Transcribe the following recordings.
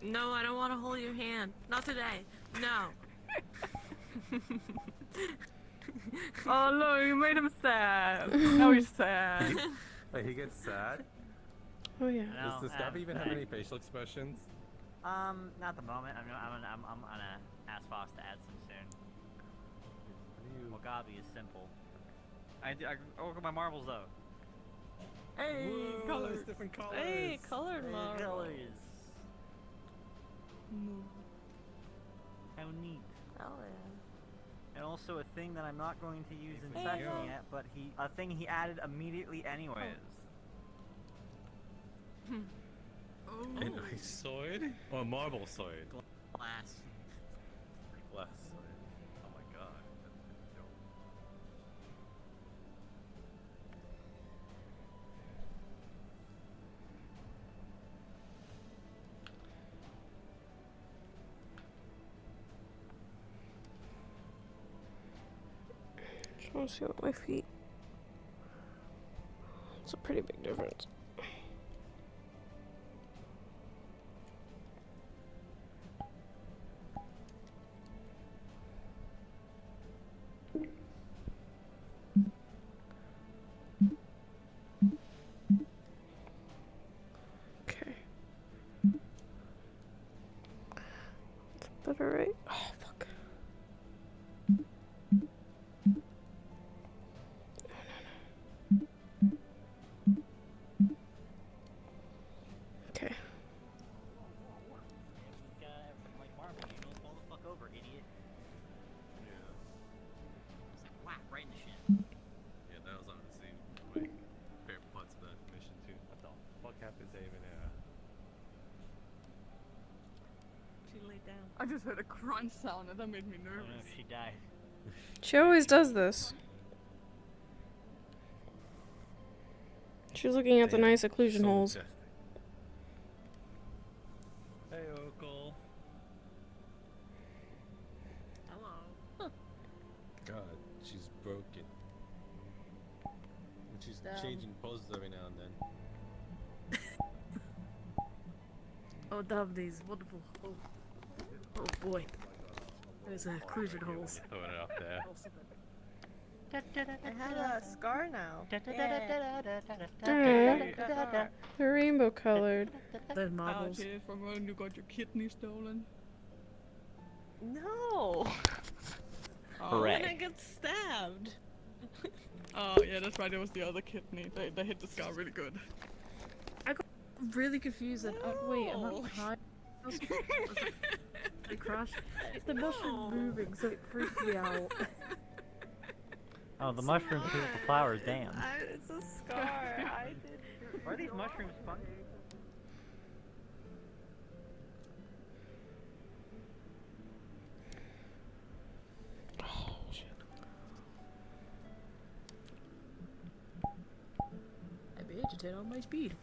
No, I don't want to hold your hand. Not today. No. Oh no, you made him sad. Now he's sad. Wait, he gets sad? Oh yeah. Does the staff even have any facial expressions? Not at the moment. I'm gonna ask Fox to add some soon. Wagabi is simple. I look at my marbles though. Hey, Whoa, colors. different colors. Hey, colored marble. Colors. How neat. Oh yeah. And also a thing that I'm not going to use in Hey, session yo. yet, but a thing he added immediately anyways. An ice sword? Or a marble sword? Glass. Glass sword. Oh my god. That's dope. Just want to see what my feet. It's a pretty big difference. Okay. That's better, right? Oh, fuck. Okay. Like marble, you don't fall the fuck over, idiot. Yeah. It's like whack right in the shin. Yeah, that was honestly my favorite parts of that mission too. What the fuck happened to even She laid down. I just heard a crunch sound and that made me I don't know nervous. if she died. She always does this. She's looking at the nice occlusion holes. Hey, Okol. Hello. God, she's broken. And she's changing poses every now and then. Oh, damn these wonderful. Oh boy. There's occlusion holes. Throwing it up there. I had a scar now. Alright. They're rainbow colored. Those Ouch, marbles. it is from when you got your kidney stolen. No. Oh. When I got stabbed. Oh yeah, that's right. It was the other kidney. They hit the scar really good. Really confused. And, oh wait, I'm No. not high. I crashed. The mushroom moving, so it freaked me out. Oh, the mushrooms do with the flowers, damn. It's a scar. I did. Why are these mushrooms funky? Oh, shit. I managed to turn on my speed.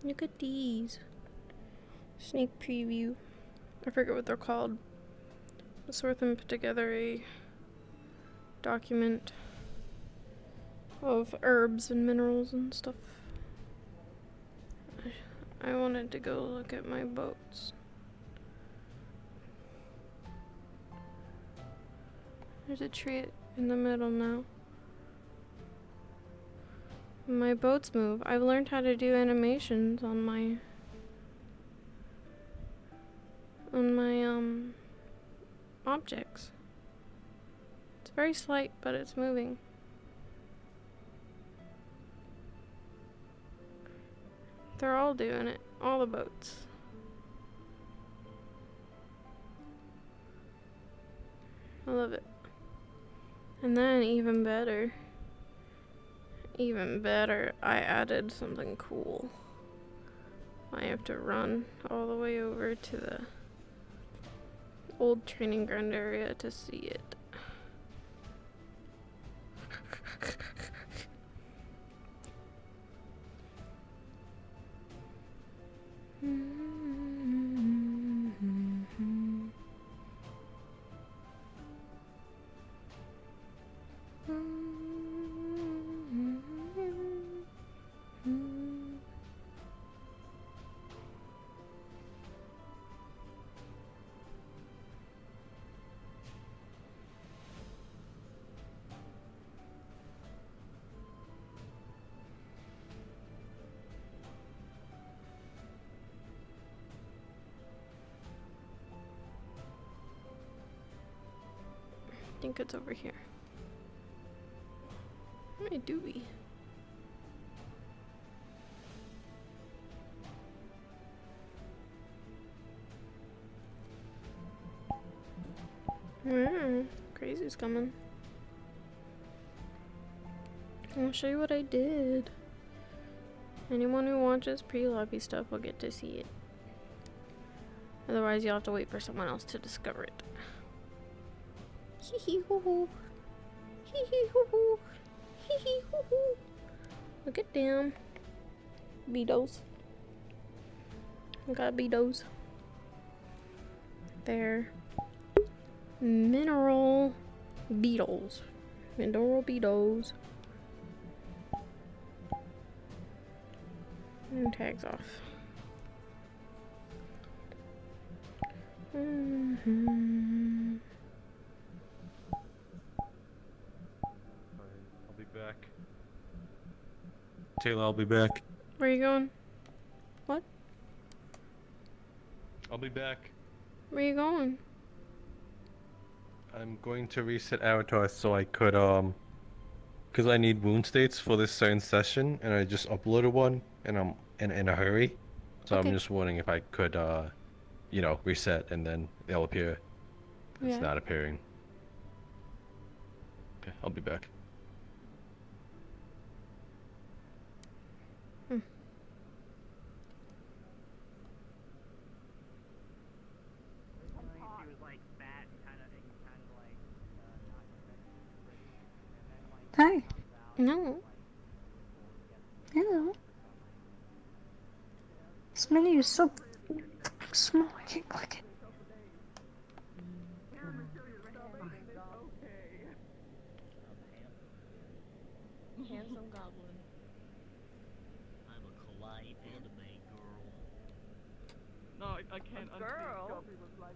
Look at these. Sneak preview. I forget what they're called. Sortham put together a document of herbs and minerals and stuff. I wanted to go look at my boats. There's a tree in the middle now. My boats move. I've learned how to do animations on my objects. It's very slight, but it's moving. They're all doing it. All the boats. I love it. And then even better, I added something cool. I have to run all the way over to the old training ground area to see it. I think it's over here. My doobie. Crazy's coming. I'll show you what I did. Anyone who watches pre-lobby stuff will get to see it. Otherwise, you'll have to wait for someone else to discover it. Hee hee hoo hoo. Hee hee hoo hoo. Hee hee hoo hoo. Look at them. Beetles. I got beetles. They're mineral beetles. Mineral beetles. And tags off. I'll be back. Taylor, I'll be back. Where are you going? What? I'll be back. Where are you going? I'm going to reset Avatar so I could, because I need wound states for this certain session, and I just uploaded one, and I'm in a hurry. So Okay. I'm just wondering if I could, you know, reset, and then they'll appear. It's Yeah. not appearing. Okay, I'll be back. He was like fat and kind of like not and then like Hi. No. Hello. This menu is so small, I can't click it. Handsome goblin. I'm a kawaii anime girl. No, I can't unsee girl? Shelby was like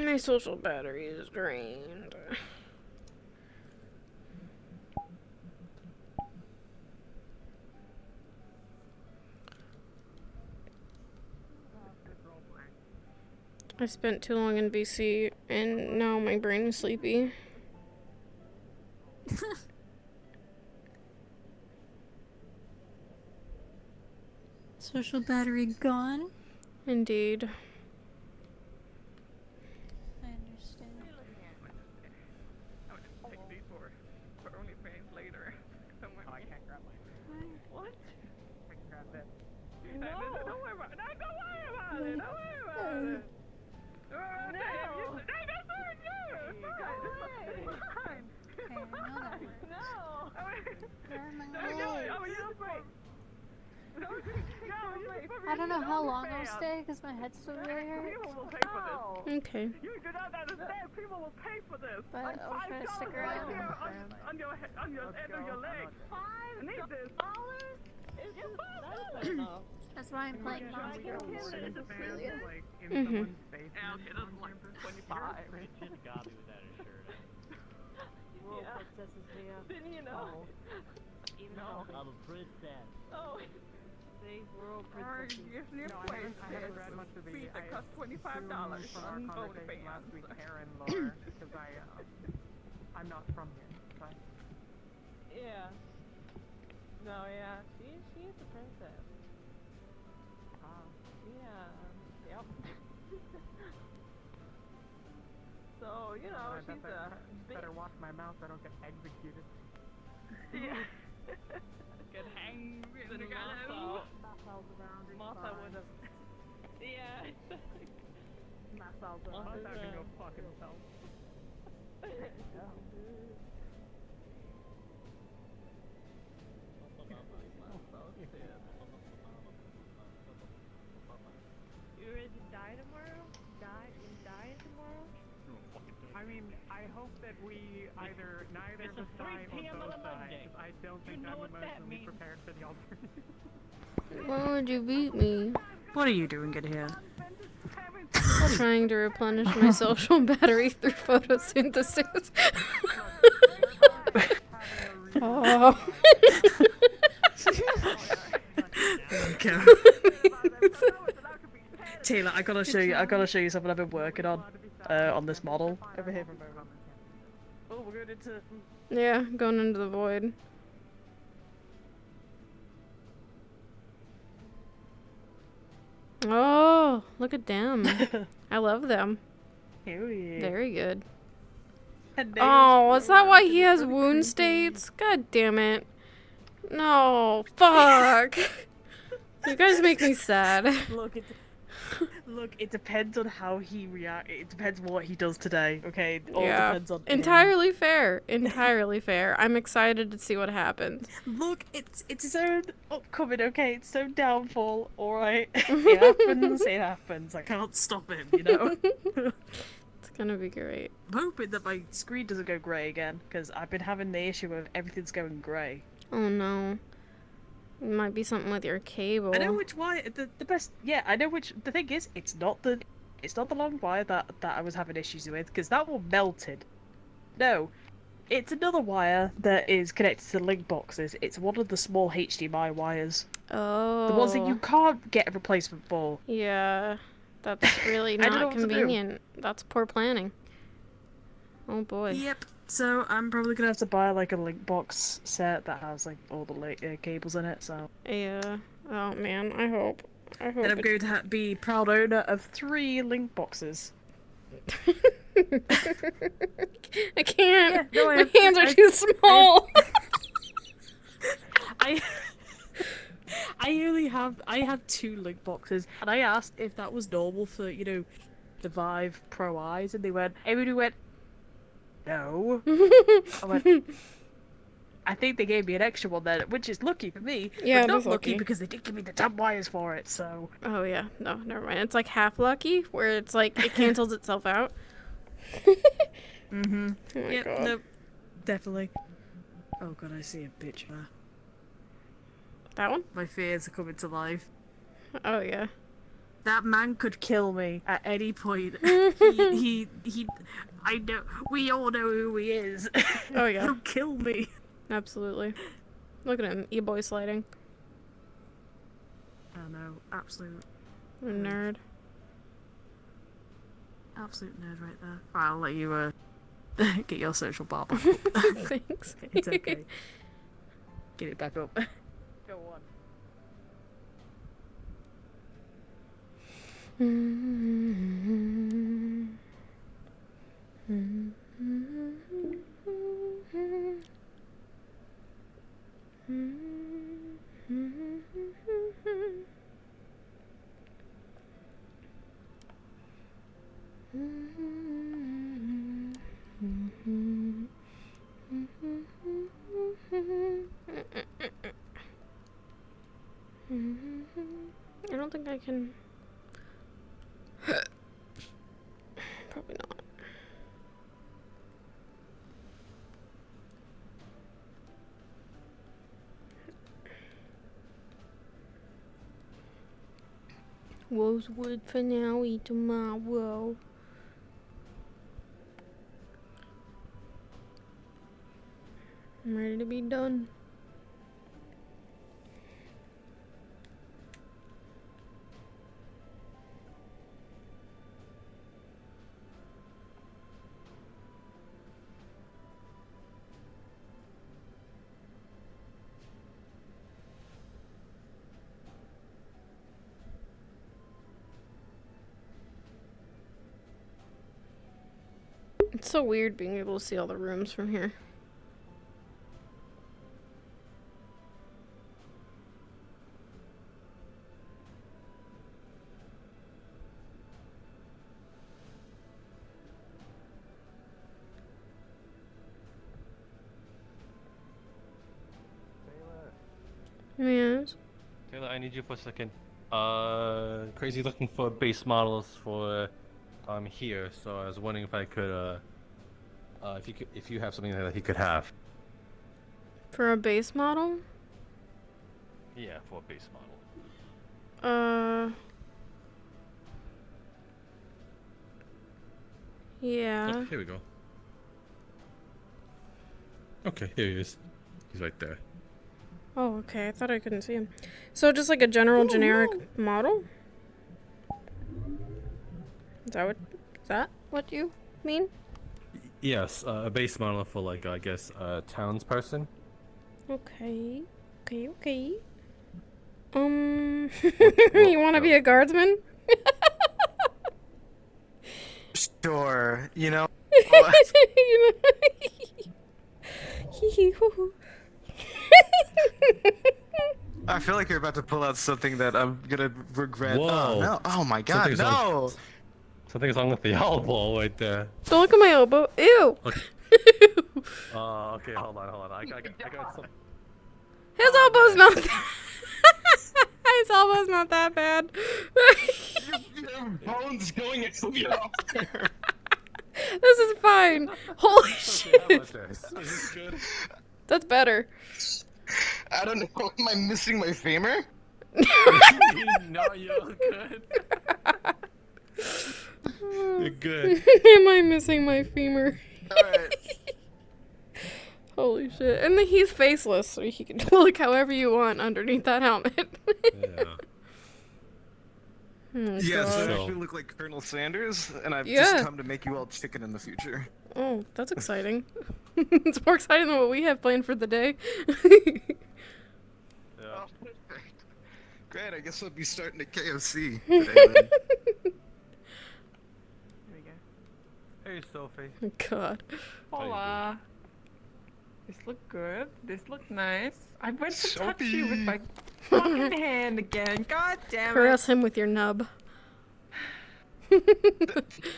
My social battery is drained. I spent too long in VC and now my brain is sleepy. Social battery gone? Indeed. I understand. I would just take these for OnlyFans later. Don't worry. Oh, I can't grab mine. What? I can grab this. No. Don't worry about it. No, don't worry about it. Don't worry about it. No. Hey, that's fine. Yeah, it's fine. It's fine. Okay, I know that works. No. Where am I I don't know how long I'll stay because my head still really hurts. People will pay for this. Okay. You do not understand. People will pay for this. But Like I'll try to $5 stick right around. here on your head, on your end of your leg. I need this. Is just not enough. That's why I'm playing Mom's Girl more than Ophelia. Like in Mhm. someone's face. Yeah, okay, that's like 25. Just got me without a shirt. World princesses here. Didn't you know? No. I'm a princess. Oh. See, world Alright, princesses. give me a No, place. I haven't read much of the. Feet that I cost $25 assumed from our on conversation last OnlyFans. week, Karen lore, because I'm not from here. But Yeah. No, yeah. She's a princess. Yeah. Yep. So, you know, I she's a big... better watch my mouth so I don't get executed. Yeah. Get hanged in the gallows. Martha would have... Yeah. Martha can go fuck himself. You ready to die tomorrow? Die tomorrow? I mean, I hope that we either neither of us die or both die, because I don't think I'm emotionally prepared for the alternative. Why would you beat me? What are you doing good here? Trying to replenish my social battery through photosynthesis. Oh. Karen. Taylor, I gotta show you something I've been working on this model. Over here for a moment. Oh, we're going into... Yeah, going into the void. Oh, look at them. I love them. Hell yeah. Very good. And Oh, is that why he has really wound creepy. states? God damn it. No, fuck. You guys make me sad. Look, it depends on how he reacts. It depends what he does today, okay? It all Yeah, depends on him. entirely fair. Entirely fair. I'm excited to see what happens. Look, it's his own upcoming, okay? It's his own downfall, alright? It happens. I can't stop him, you know? It's gonna be great. I'm hoping that my screen doesn't go grey again, because I've been having the issue of everything's going grey. Oh no. It might be something with your cable. I know which wire, the best, yeah, I know which, the thing is, it's not the long wire that I was having issues with, because that one melted. No, it's another wire that is connected to the link boxes. It's one of the small HDMI wires. Oh. The ones that you can't get a replacement for. Yeah. That's really I don't know not what to do. convenient. That's poor planning. Oh boy. Yep. So I'm probably gonna have to buy like a link box set that has like all the cables in it. So. Yeah. Oh man, I hope. And I'm going to be proud owner of 3 link boxes. I can't. Yeah, no, My hands are too small. I have 2 link boxes, and I asked if that was normal for, you know, the Vive Pro Eyes, and everybody went, no. I went, I think they gave me an extra one then, which is lucky for me, Yeah, but not that's lucky lucky. because they did give me the damn wires for it, so... Oh yeah, no, never mind. It's like half lucky, where it's like it cancels itself out. Mm-hmm. Oh my Yep, god. nope. Definitely. Oh god, I see a bitch there. That one? My fears are coming to life. Oh yeah. That man could kill me at any point. he I know, we all know who he is. Oh yeah. He'll kill me. Absolutely. Look at him, e-boy sliding. I know, absolute Nerd. nerd right there. Right, I'll let you get your social barber. Thanks. It's okay. Get it back up. Go on. I don't think I can. Probably not. Rosewood for now, eat tomorrow. I'm ready to be done. It's so weird being able to see all the rooms from here. Yes. Taylor, I need you for a second. Crazy looking for base models for here, so I was wondering if I could if you have something that he could have. For a base model? Yeah, for a base model. Yeah. Oh, here we go. Okay, here he is. He's right there. Oh, okay. I thought I couldn't see him. So just like a general generic model? Is that what you mean? Yes, a base model for like I guess a townsperson. Okay. Okay. You want to be a guardsman? Sure, you know. I feel like you're about to pull out something that I'm gonna regret. Whoa. Oh no! Oh my God! No! Something's wrong with the elbow right there. Don't look at my elbow. Ew. Okay. Okay, hold on. I got some. His elbow's not that. His elbow's not that bad. Your bones going everywhere. This is fine. Holy shit. How about this? Is this good? That's better. I don't know. Am I missing my femur? No, you're good. You're good. Am I missing my femur? Alright. Holy shit. And then he's faceless, so he can look however you want underneath that helmet. Yeah. Oh, Yes, I God. actually look like Colonel Sanders, and I've Yeah. just come to make you all chicken in the future. Oh, that's exciting. It's more exciting than what we have planned for the day. Yeah. Oh, perfect. Great, I guess I'll be starting at KFC today then. There we go. Hey, Sophie. God. Hola. This look good. This look nice. I went to touch you with my fucking hand again. God damn it. Caress him with your nub.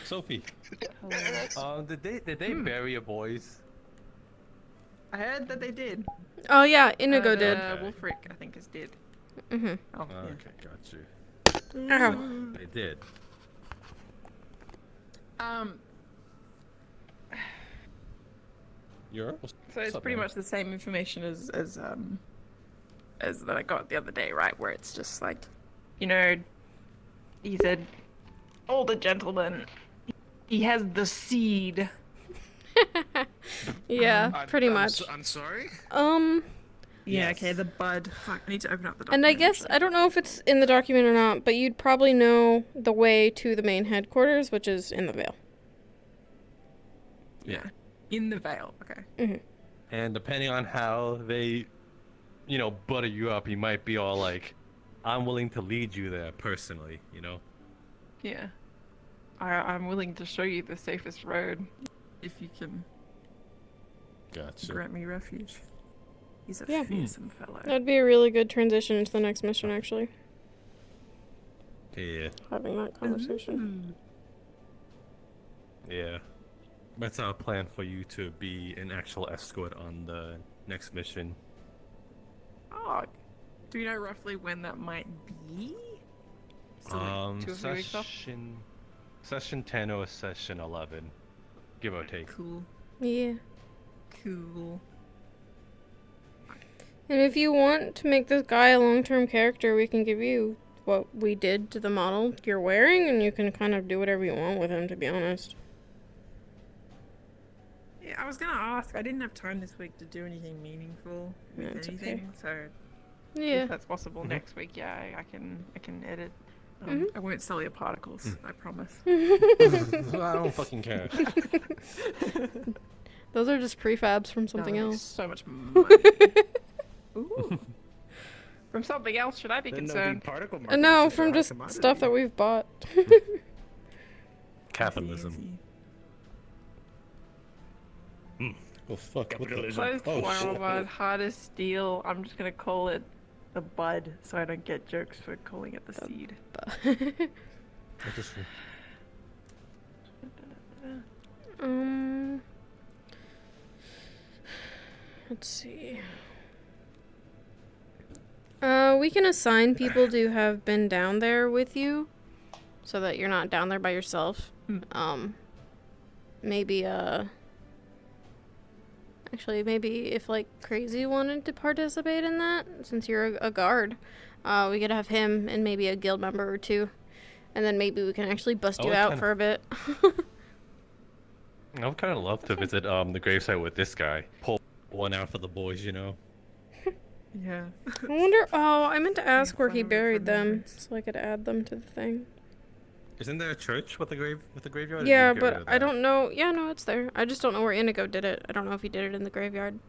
Sophie. Did they bury your boys? I heard that they did. Oh yeah, Inigo did. Wolfric, I think, is dead. Mm-hmm. Oh, Okay, got you. Ow. They did. yeah. You're? So it's pretty much the same information as that I got the other day, right? Where it's just like, you know, he's an older gentleman. He has the seed. Yeah, pretty much. I'm sorry? Yeah, Yes. okay, the bud. Fuck, I need to open up the And document. I guess, I don't know if it's in the document or not, but you'd probably know the way to the main headquarters, which is in the Vale. Yeah. In the Vale, okay. Mm-hmm. And depending on how they, you know, butter you up, you might be all like, I'm willing to lead you there personally, you know? Yeah. I'm willing to show you the safest road if you can Gotcha. grant me refuge. He's a Yeah. fearsome fellow. That'd be a really good transition into the next mission, actually. Yeah. Having that conversation. Yeah. That's our plan for you to be an actual escort on the next mission. Oh, do you know roughly when that might be? Still like 2 or 3 weeks off? Session 10 or session 11, give or take. Cool. Yeah. Cool. And if you want to make this guy a long-term character, we can give you what we did to the model you're wearing, and you can kind of do whatever you want with him, to be honest. Yeah, I was gonna ask. I didn't have time this week to do anything meaningful with That's okay. anything, so Yeah. if that's possible next week, yeah, I can edit. I won't sell your particles, I promise. I don't fucking care. Those are just prefabs from something That makes else. So much money. Ooh. From something else, should I be concerned? No, from just stuff that we've bought. Capitalism. Oh fuck. What the? Close Oh flower shit. bud, hard as steel. I'm just gonna call it the bud, so I don't get jokes for calling it the seed. I just- Let's see. We can assign people to have been down there with you, so that you're not down there by yourself. Maybe actually, maybe if like Crazy wanted to participate in that, since you're a guard, we could have him and maybe a guild member or two, and then maybe we can actually bust I you would out kinda- for a bit. I would kind of love to visit the gravesite with this guy. Pull one out for the boys, you know. Yeah. I wonder. Oh, I meant to ask where he Find it for buried them, minutes. so I could add them to the thing. Isn't there a church with the graveyard? or did Yeah, you get rid but of I that? don't know. Yeah, no, it's there. I just don't know where Inigo did it. I don't know if he did it in the graveyard.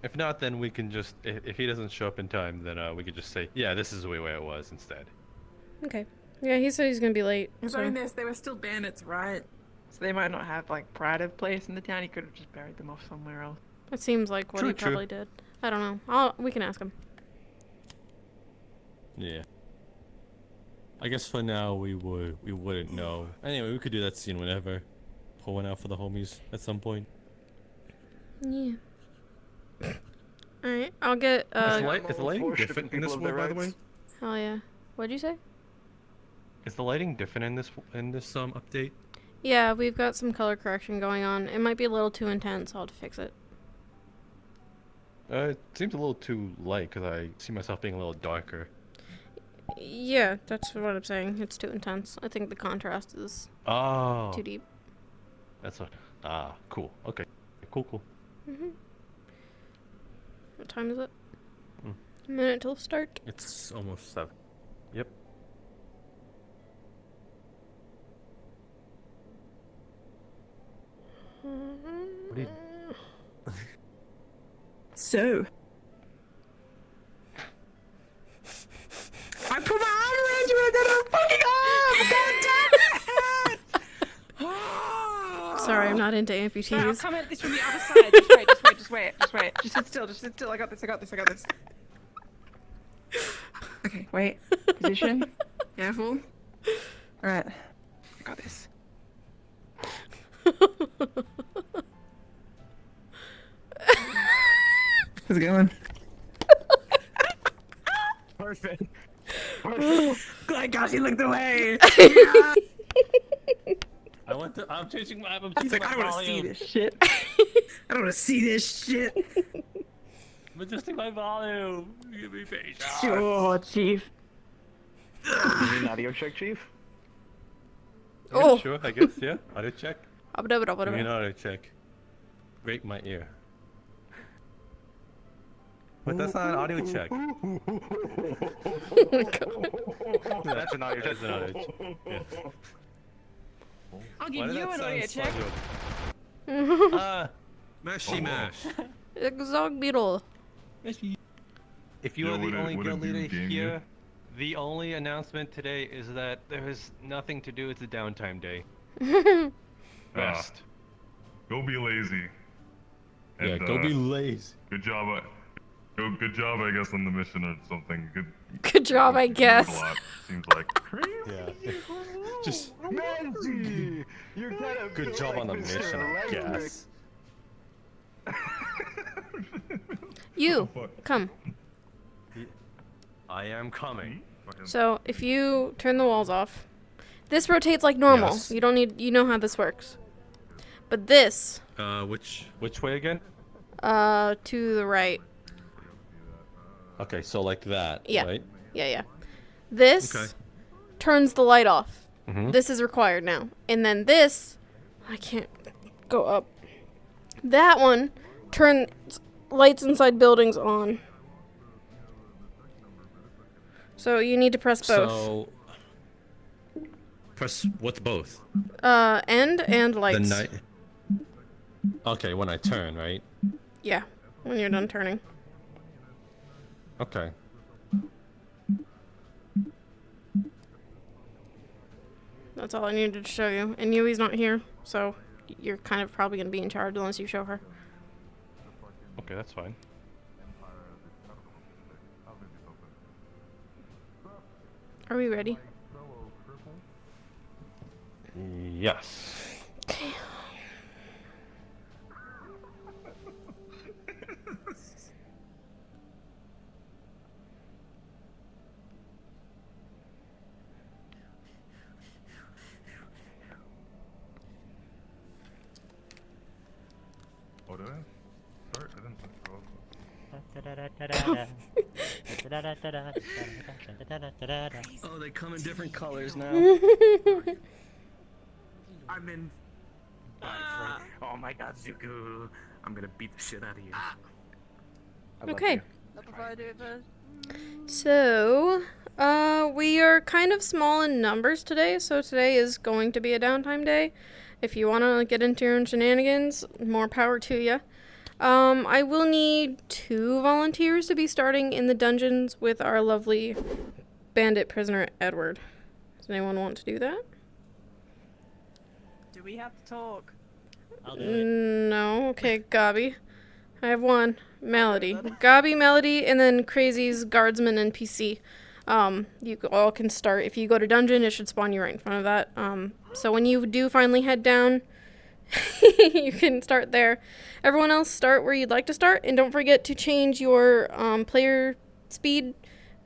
If not, then we can just if he doesn't show up in time, then we could just say, yeah, this is the way where it was instead. Okay. Yeah, he said he's gonna be late. Because So. I mean, they were still bandits, right? So they might not have like pride of place in the town. He could have just buried them off somewhere else. It seems like what True, he true. probably did. I don't know. We can ask him. Yeah. I guess for now we wouldn't know. Anyway, we could do that scene whenever. Pull one out for the homies at some point. Yeah. Alright, I'll get, Is the lighting different in this one, by the way? hell yeah. What'd you say? Is the lighting different in this update? Yeah, we've got some color correction going on. It might be a little too intense. I'll have to fix it. It seems a little too light because I see myself being a little darker. Yeah, that's what I'm saying. It's too intense. I think the contrast is Oh. too deep. That's what. Ah, cool. Okay. Cool. What time is it? Hmm. A minute till start. It's almost 7. Yep. What do you... So. I put my arm around you and then I'm fucking arm! God damn it! Sorry, I'm not into Sorry, I'll amputees. come at this from the other side. Just wait. Just sit still. I got this. Okay, wait. Position. Careful. Alright. I got this. How's it going? Perfect. My gosh, he looked away! I'm changing my. He's like, I don't want to see this shit. I don't want to see this shit. I'm adjusting my volume. Give me patience. Sure, Chief. You need an audio check, Chief? Yeah, Oh. sure, I guess, yeah. Audio check. Give me an Oh audio check. Rate my ear. But that's not an audio check. That's an audio check. That's an audio check. Yeah. I'll Why give did you that an sound audio check. slightly- Mashy mash. Zog beetle. If you are the only guild leader here, the only announcement today is that there is nothing to do. It's a downtime day. Rest. Go be lazy. Yeah, And, go be lazy. Good job. Good job, I guess, on the mission or something. Good job, I you did guess. A lot, seems like. Yeah. Just Mandy! You're kind of good job on the Mr. mission, I Electric. guess. You, Oh, fuck. come. I am coming. So, if you turn the walls off, this rotates like normal. Yes. You don't need, you know how this works. But this, Which way again? to the right. Okay, so like that, Yeah. right? Yeah. This Okay. turns the light off. Mhm. This is required now. And then this, I can't go up. That one turns lights inside buildings on. So you need to press both. So press what's both? End and lights. The night. Okay, when I turn, right? Yeah, when you're done turning. Okay. That's all I needed to show you. And Yui's not here, so you're kind of probably going to be in charge unless you show her. Okay, that's fine. Are we ready? Yes. Okay. Oh, did I? Start? I didn't think Oh, they come in different colors now. I'm in. Oh my god, Zuko. I'm gonna beat the shit out of you. Okay. I'll provide it first. So, we are kind of small in numbers today, so today is going to be a downtime day. If you want to get into your own shenanigans, more power to you. I will need 2 volunteers to be starting in the dungeons with our lovely bandit prisoner Edward. Does anyone want to do that? Do we have to talk? I'll do it. No. Okay, Gabi. I have 1. Melody. Gabi, Melody, and then Crazy's guardsman NPC. You all can start. If you go to dungeon, it should spawn you right in front of that. So when you do finally head down, you can start there. Everyone else start where you'd like to start, and don't forget to change your player speed.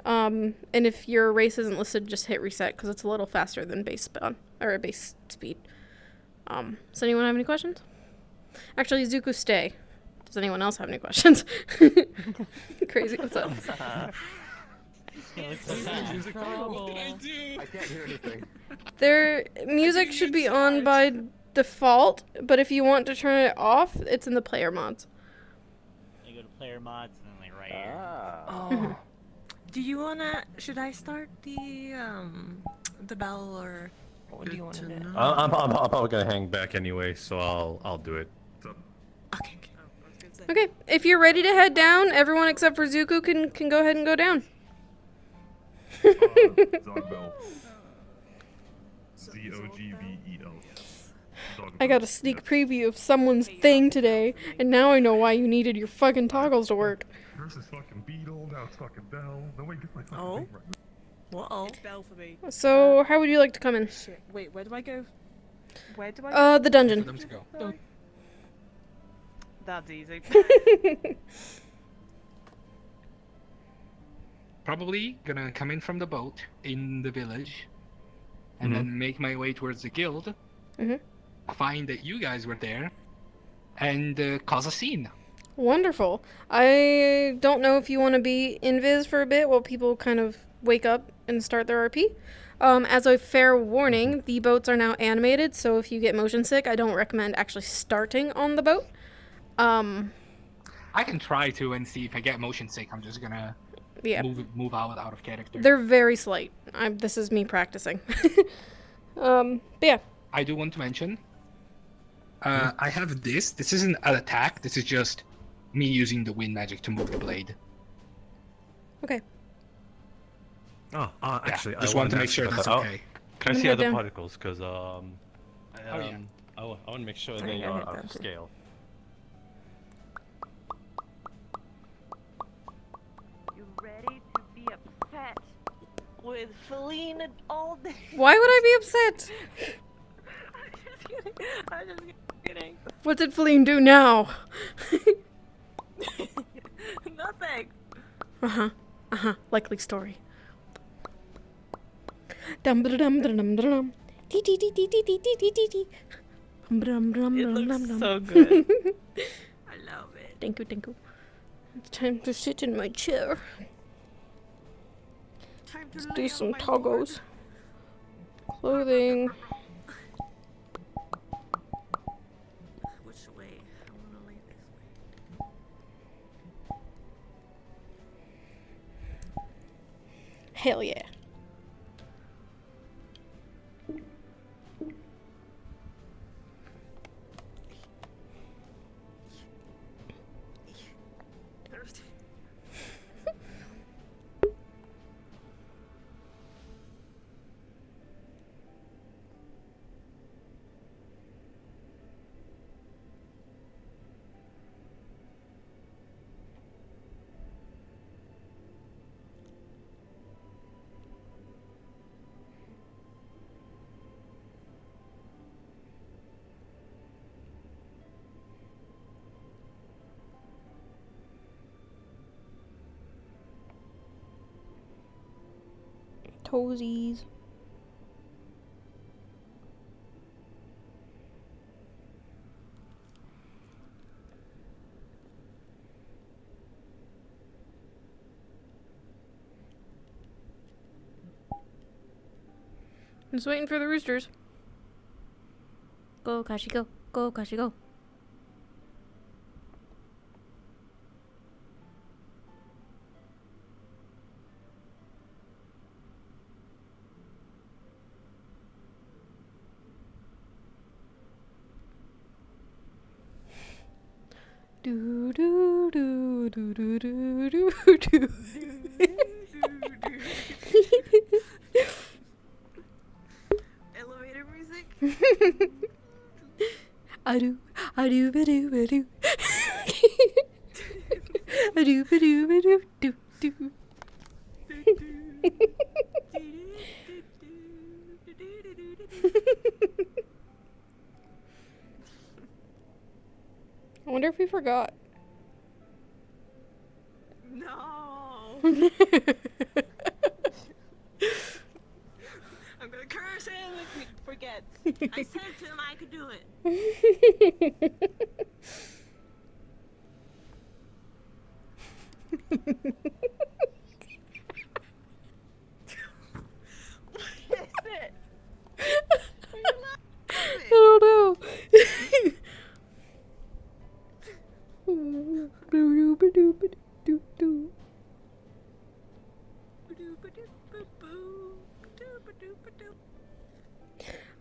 And if your race isn't listed, just hit reset because it's a little faster than base spawn or base speed. Does anyone have any questions? Actually, Zuko, stay. Does anyone else have any questions? Crazy, what's up? Music. What did I do? I can't hear anything. Their music should be on by default, but if you want to turn it off, it's in the player mods. You go to player mods and then like right here. Oh. Do you wanna? Should I start the bell or what do you want to do? I'm probably gonna hang back anyway, so I'll do it. Okay. Okay, if you're ready to head down, everyone except for Zuko can go ahead and go down. Zogbel. Zogbel. I got a sneak preview of someone's thing today, and now I know why you needed your fucking toggles to work. First is fucking Beetle, now it's fucking Bell. No wait, get my fucking Oh. thing right. Whoa. It's Bell for me. So, how would you like to come in? Shit. Wait, where do I go? Where do I go? The dungeon. For them to go. That's easy. Probably gonna come in from the boat in the village, and then make my way towards the guild. Find that you guys were there, and cause a scene. Wonderful. I don't know if you want to be invis for a bit while people kind of wake up and start their RP. As a fair warning, the boats are now animated, so if you get motion sick, I don't recommend actually starting on the boat. I can try to and see if I get motion sick. I'm just gonna move out of character. They're very slight. This is me practicing. But yeah. I do want to mention, I have this. This isn't an attack. This is just me using the wind magic to move the blade. Okay. Oh, actually, just want to make sure that's okay. Can I see other particles? Because I want to make sure they are out of scale. You ready to be upset with Feline all day? Why would I be upset? I'm just kidding. What did Feline do now? Nothing. Likely story. Dum dum dum dum dum. Dee dee dee dee dee dee dee dee dee. It looks so good. I love it. Thank you, thank you. It's time to sit in my chair. Let's do some toggles. Clothing. Which way? I want to lay this way. Hell yeah. Toesies. Just waiting for the roosters. Go, Kashi, go. Go, Kashi, go. do do do do do do. Elevator music. I do ba do ba do. I do ba do ba do do do. I wonder if we forgot. No. I'm gonna curse him if he forgets. I said to him I could do it. What is it? Are you laughing? I don't know.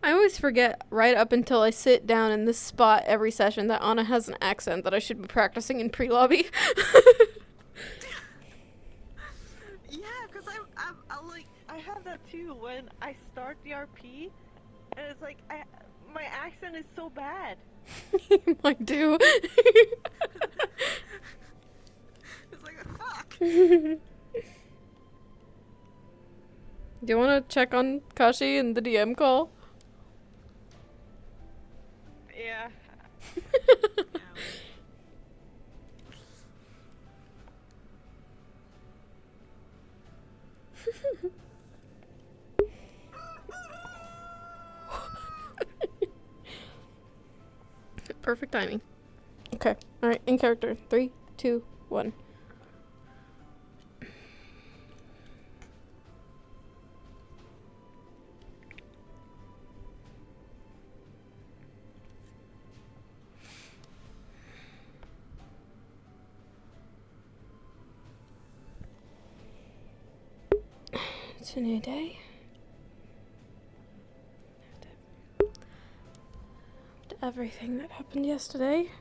I always forget right up until I sit down in this spot every session that Anna has an accent that I should be practicing in pre-lobby. Yeah, because I like I have that too when I start the RP, and it's like my accent is so bad. Mine too. It's like, fuck. Do you want to check on Kashi in the DM call? Yeah. Perfect timing. Okay. Alright, in character. 3, 2, 1. It's a new day. After everything that happened yesterday,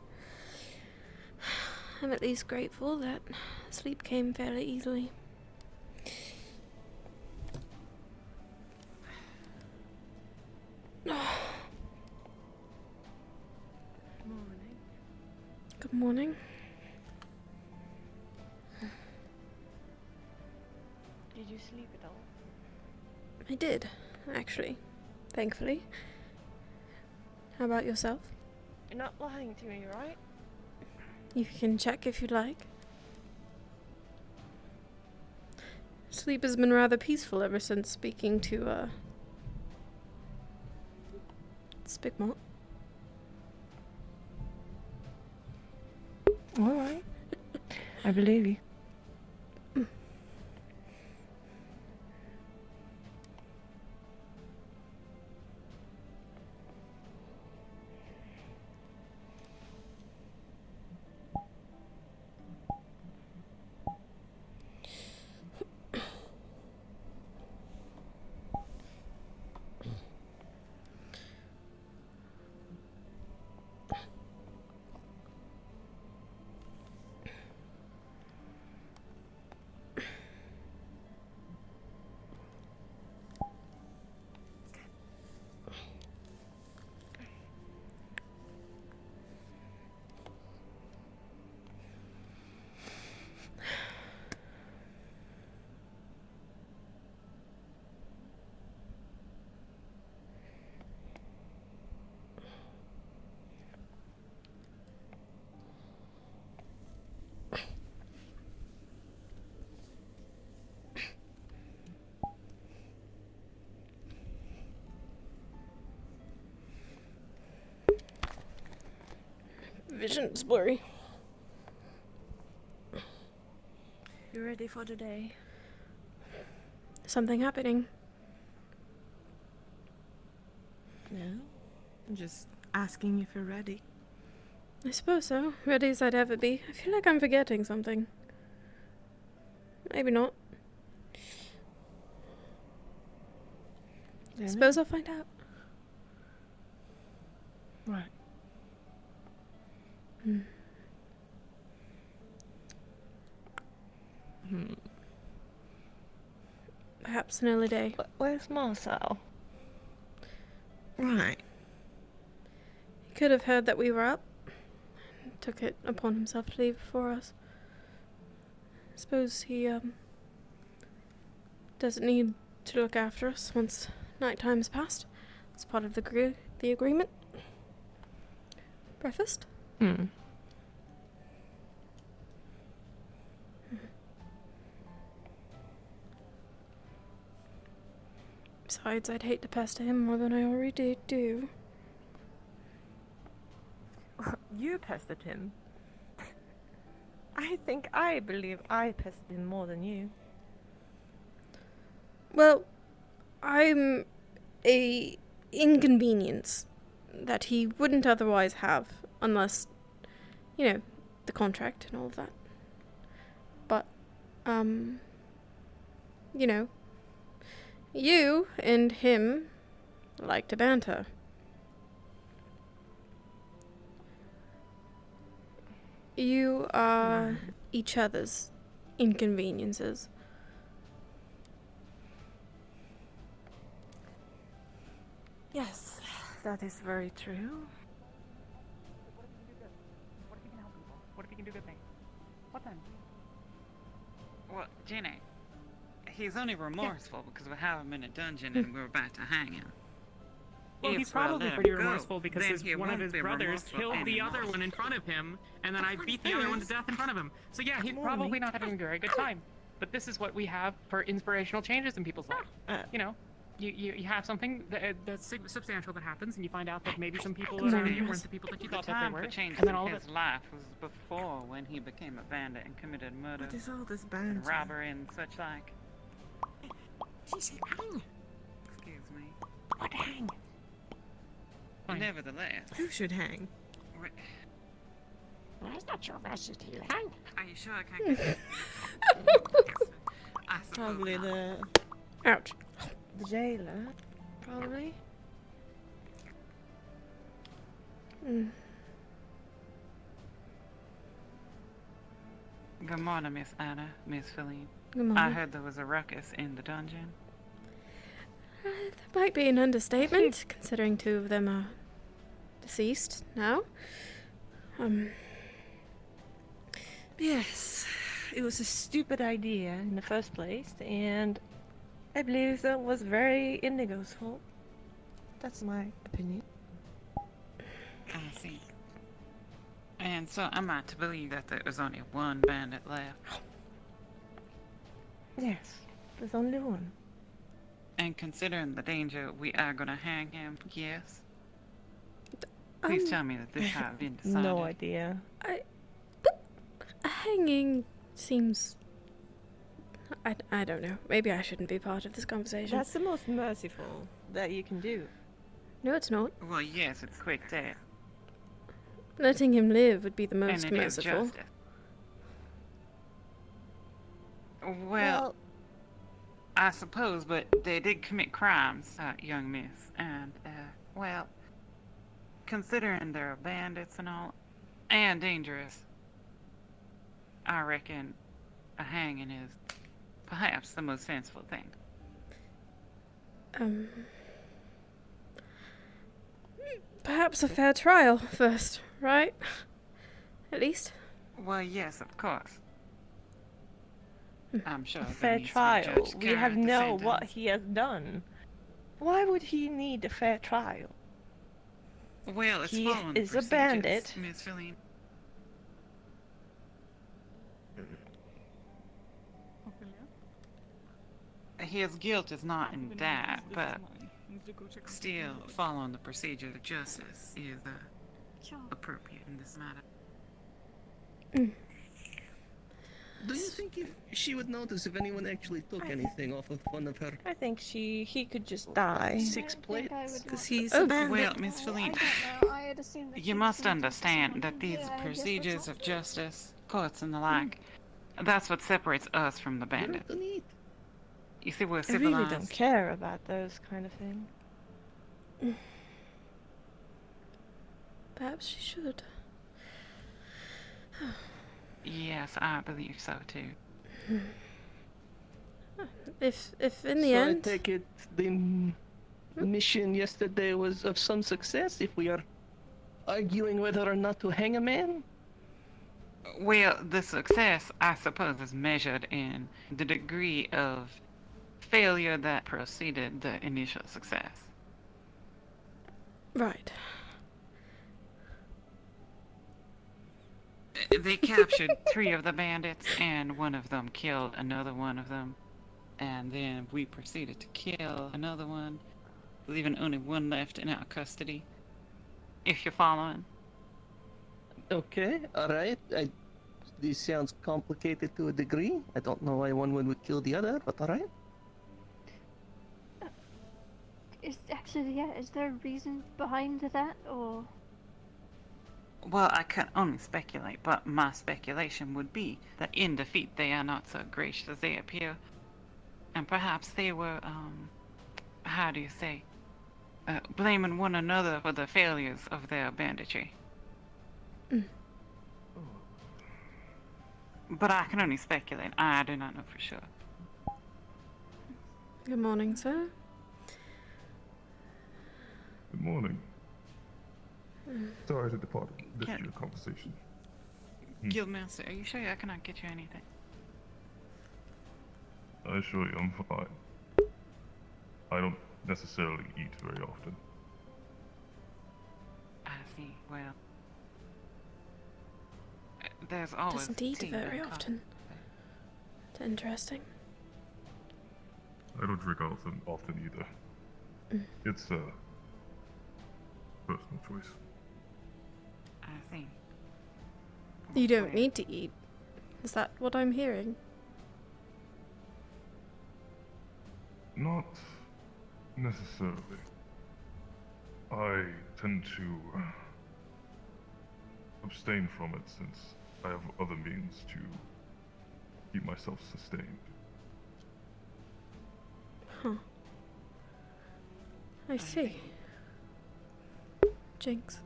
I'm at least grateful that sleep came fairly easily. Morning. Good morning. Did you sleep at all? I did, actually. Thankfully. How about yourself? You're not lying to me, right? You can check if you'd like. Sleep has been rather peaceful ever since speaking to, Spigmont. Alright. I believe you. Vision's blurry. You ready for the day? Something happening. No. I'm just asking if you're ready. I suppose so. Ready as I'd ever be. I feel like I'm forgetting something. Maybe not. Suppose I'll find out. Right. Perhaps another day. Where's Marcel? Right. He could have heard that we were up and took it upon himself to leave before us. I suppose he, doesn't need to look after us once nighttime's passed. It's part of the agreement. Breakfast? Besides, I'd hate to pester him more than I already do. You pestered him. I believe I pestered him more than you. Well, I'm a inconvenience that he wouldn't otherwise have unless, the contract and all of that. But, you and him like to banter. You are each other's inconveniences. Yes, that is very true. What if he can help people? What if he can do good things? What then? Well, Jenny, he's only remorseful because we have him in a dungeon and we're about to hang him. Well, If he's we probably let him pretty go, remorseful because then he one of won't his be brothers remorseful killed the anymore. other one in front of him, and then I beat the other one to death in front of him. So yeah, he's probably not having a very good time. But this is what we have for inspirational changes in people's lives. You have something that's substantial that happens, and you find out that maybe some people around you weren't the people that you The thought that they time were, for change and then all in of his it. life was before when he became a bandit and committed murder, What is all this and banter? robbery and such like. She said hang. Excuse me. What hang? Fine. Nevertheless, Who should hang? we- Well, it's not your message to hang. are you sure I can't get I suppose Probably not. Ouch. the jailer. Probably. Good morning, Miss Anna, Miss Feline. Good morning. I heard there was a ruckus in the dungeon. That might be an understatement, considering two of them are deceased now. Yes, it was a stupid idea in the first place, and I believe that was very Indigo's fault. That's my opinion. I see. And so am I to believe that there was only one bandit left? Yes, there's only one. And considering the danger, we are gonna hang him, yes? Please tell me that this has been decided. No idea. Hanging seems... I don't know. Maybe I shouldn't be part of this conversation. That's the most merciful that you can do. No, it's not. Well, yes, it's quick death. Letting him live would be the most and it is merciful. justice. Well, I suppose, but they did commit crimes, young miss. And, well, considering they're bandits and all, and dangerous, I reckon a hanging is perhaps the most sensible thing. Perhaps a fair trial first, right? At least. Well, yes, of course. I'm sure. there Fair needs to be a trial. judge We carry have out the know sentence. what he has done. Why would he need a fair trial? Well, it's He following the is a procedures, bandit. Miss Feline. His guilt is not in that, but still following the procedure of justice is appropriate in this matter. Do you think if she would notice if anyone actually took anything off of one of her? I think he could just die. 6 plates? Because he's Oh, a bandit. Well, Miss Feline, you must understand that these procedures of justice, courts and the like, that's what separates us from the bandit. You see, we're I civilized. really don't care about those kind of things. Perhaps she should. Yes, I believe so too. If in the So end... I take it the mission yesterday was of some success if we are arguing whether or not to hang a man? Well, the success, I suppose, is measured in the degree of failure that preceded the initial success. Right. They captured 3 of the bandits, and one of them killed another one of them. And then we proceeded to kill another one, leaving only one left in our custody. If you're following. Okay, alright. This sounds complicated to a degree. I don't know why one would kill the other, but alright. Is there a reason behind that, or? Well, I can only speculate, but my speculation would be that in defeat they are not so gracious as they appear. And perhaps they were, how do you say, blaming one another for the failures of their banditry. But I can only speculate. I do not know for sure. Good morning, sir. Good morning. Sorry to depart this your conversation. Guildmaster, are you sure I cannot get you anything? I assure you I'm fine. I don't necessarily eat very often. I see. Well, there's always Doesn't eat tea very and often. It's interesting. I don't drink often either. It's a personal choice. I see. You don't need to eat. Is that what I'm hearing? Not necessarily. I tend to abstain from it since I have other means to keep myself sustained. Huh. I see. Jinx.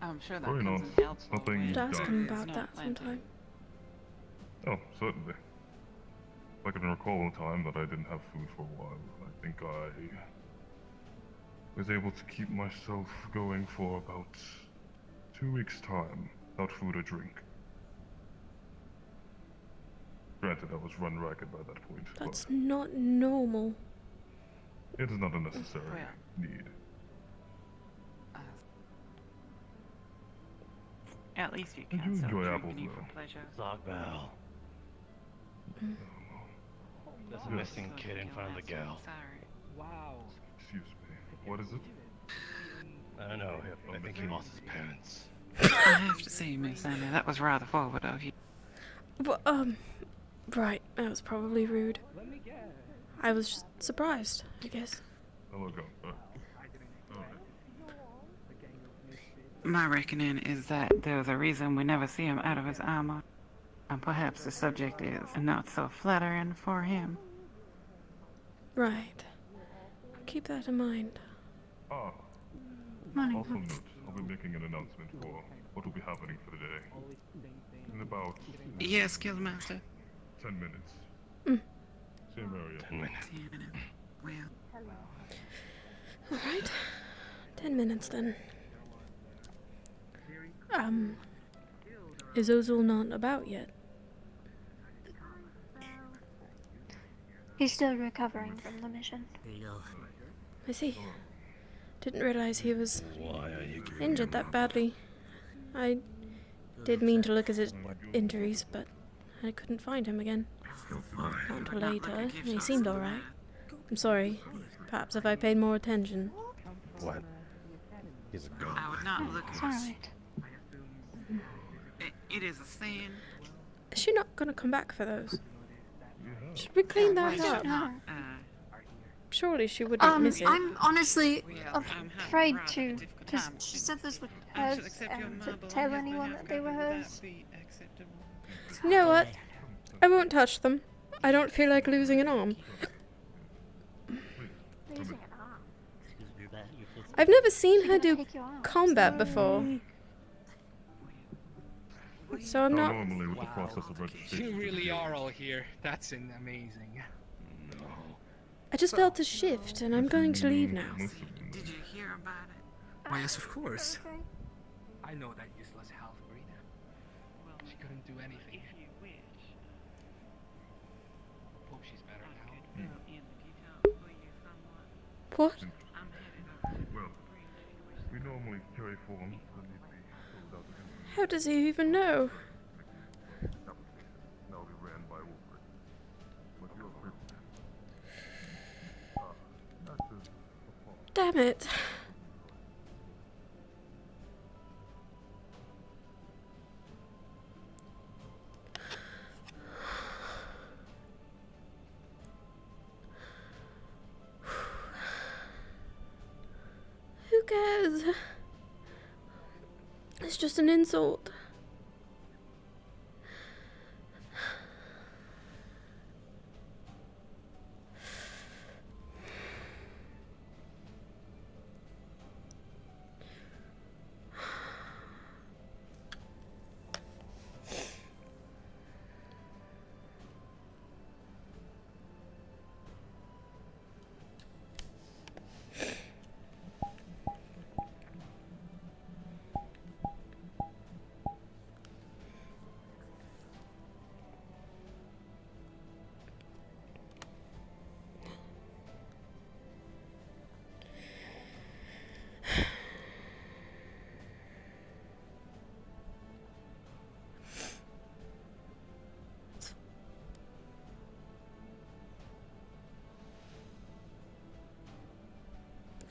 I'm sure that Very comes nice. in helpful. Nothing when you've Ask done. him it's about not that plenty. sometime. Oh, certainly. I can recall a time that I didn't have food for a while. I think I was able to keep myself going for about 2 weeks' time without food or drink. Granted, I was run ragged by that point, That's not normal. but it is not a necessary need. At least you I can do sell enjoy drink apples, and eat though. for pleasure. Zogbel. There's a missing kid in front of the gal. Wow. Excuse me. What is it? I don't know. I think he lost his parents. I have to say, Miss Anna, that was rather forward of you. Well, right. That was probably rude. I was just surprised, I guess. Hello, go. My reckoning is that there's a reason we never see him out of his armor. And perhaps the subject is not so flattering for him. Right. I'll keep that in mind. Ah. Morning. Also note, I'll be making an announcement for what will be happening for the day. In about Yes, Guildmaster. 10 minutes. Same area. 10 minutes. 10 minutes. Well. Alright. 10 minutes then. Is Ozil not about yet? He's still recovering from the mission. There you go. I see. Didn't realize he was Why are you injured that badly. I did mean to look at his injuries, but I couldn't find him again. Not until later, and he seemed alright. I'm sorry. Perhaps if I paid more attention. What? He's a go. I would not look It's at alright. it is a sin. Is she not gonna come back for those? Should we clean that Well, up? No. Surely she wouldn't miss it. I'm honestly I'm afraid having to, rather difficult because time. she said this was I shall hers, accept your and to marble tell on his anyone behalf. that they were Would hers. that be acceptable? You know what? I won't touch them. I don't feel like losing an arm. Losing an arm. Excuse me, that you feel I've never seen her gonna do take your arm. combat before. So I'm Now, not. normally with the Wow. process of registration. You really are all here. That's amazing. No. I just felt a shift, and I'm going to leave now. Did you hear about it? Why, yes, of course. Okay. I know that useless half-breed. Well, she couldn't do anything. If you wish, Hope she's better I now. could fill in the details for you somewhat. What? I'm headed over to Well, the bridge if you wish we to. normally carry forms that need to be filled out again. How does he even know? Application now be ran by Wolfred. But your privilege. That is a part. Damn it. Who cares? It's just an insult.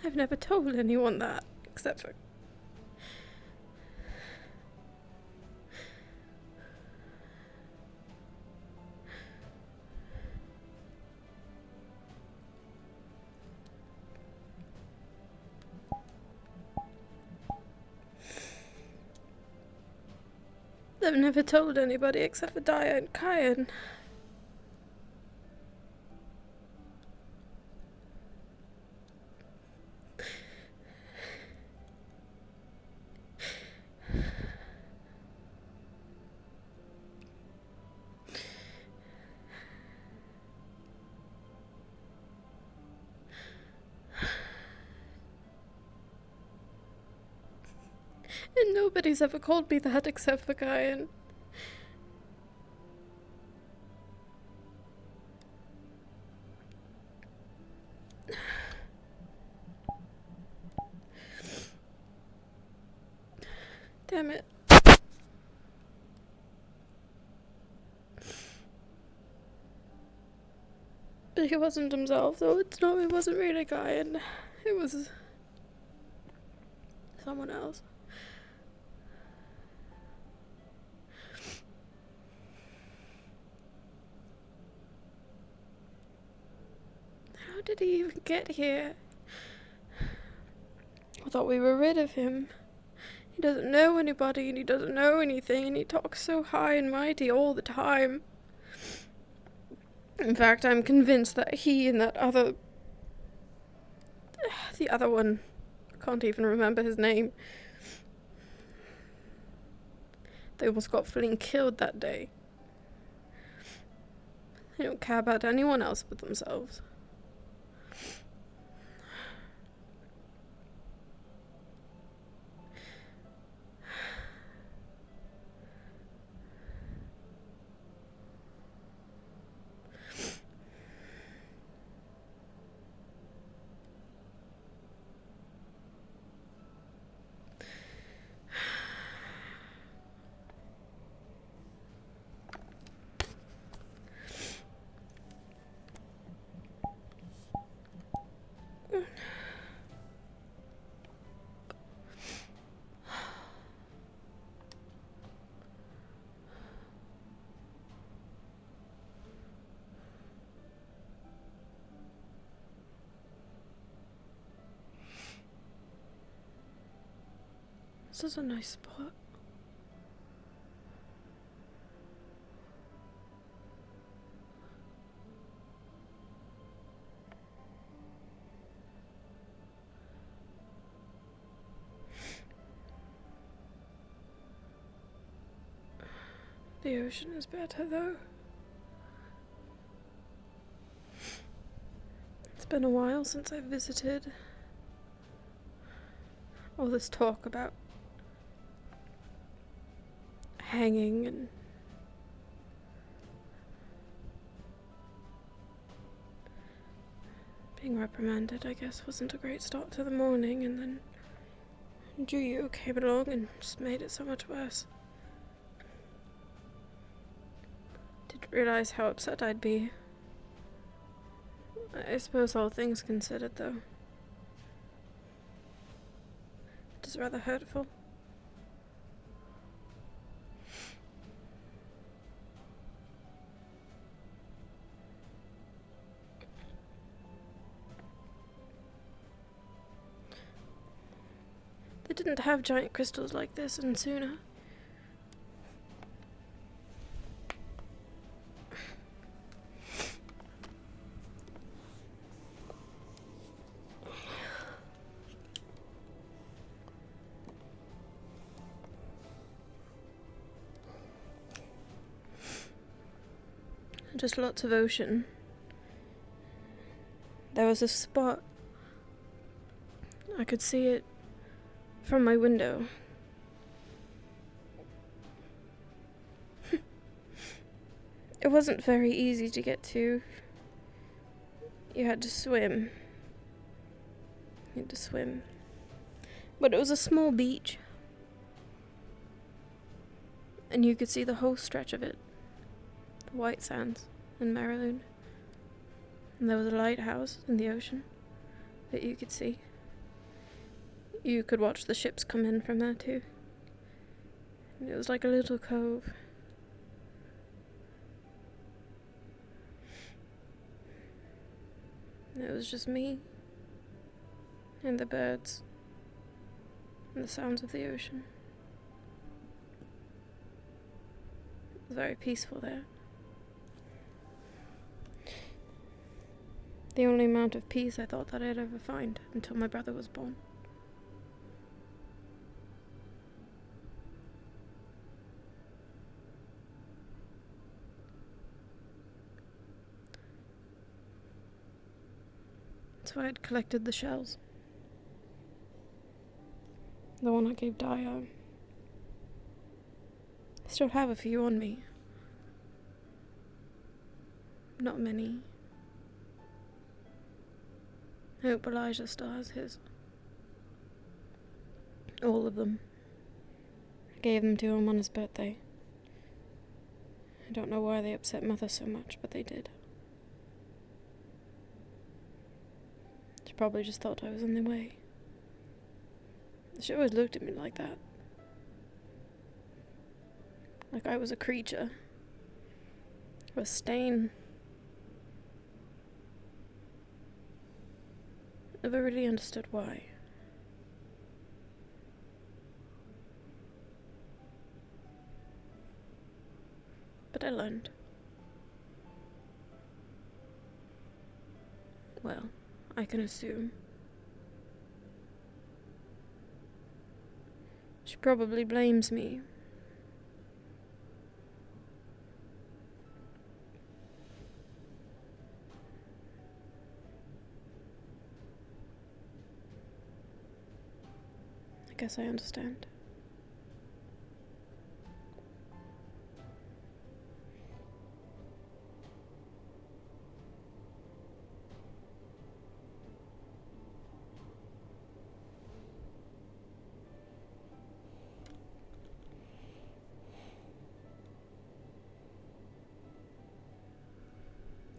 I've never told anyone that, except for... I've never told anybody except for Daya and Kyan. And nobody's ever called me that except for Kyan. Damn it. But he wasn't himself, though. It wasn't really Kyan. It was... someone else. How did he even get here? I thought we were rid of him. He doesn't know anybody and he doesn't know anything and he talks so high and mighty all the time. In fact, I'm convinced that he and that other... the other one... I can't even remember his name. They almost got Flynn killed that day. They don't care about anyone else but themselves. This is a nice spot. The ocean is better, though. It's been a while since I've visited. All this talk about hanging and being reprimanded, I guess, wasn't a great start to the morning, and then Juyu came along and just made it so much worse. Didn't realize how upset I'd be. I suppose all things considered, though. It is rather hurtful. They didn't have giant crystals like this in Suna. Just lots of ocean. There was a spot. I could see it from my window. It wasn't very easy to get to. You had to swim. But it was a small beach. And you could see the whole stretch of it. The white sands in Maryland. And there was a lighthouse in the ocean that you could see. You could watch the ships come in from there too. And it was like a little cove. And it was just me and the birds and the sounds of the ocean. It was very peaceful there. The only amount of peace I thought that I'd ever find until my brother was born. That's why I'd collected the shells. The one I gave Dio. I still have a few on me. Not many. I hope Elijah still has his. All of them. I gave them to him on his birthday. I don't know why they upset Mother so much, but they did. She probably just thought I was in the way. She always looked at me like that. Like I was a creature. Or a stain. Never really understood why. But I learned. Well, I can assume. She probably blames me. I guess I understand.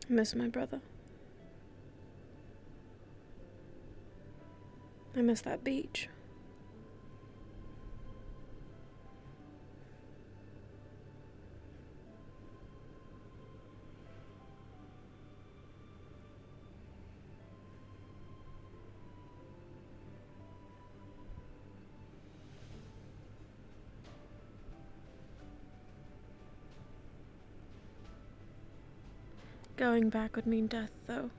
I miss my brother. I miss that beach. Going back would mean death, though.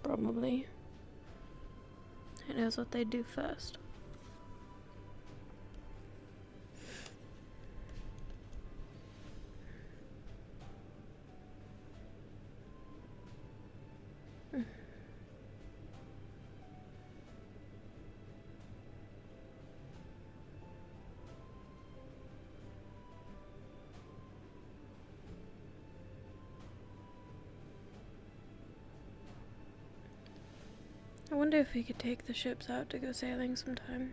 probably. It knows what they do first. I wonder if we could take the ships out to go sailing sometime.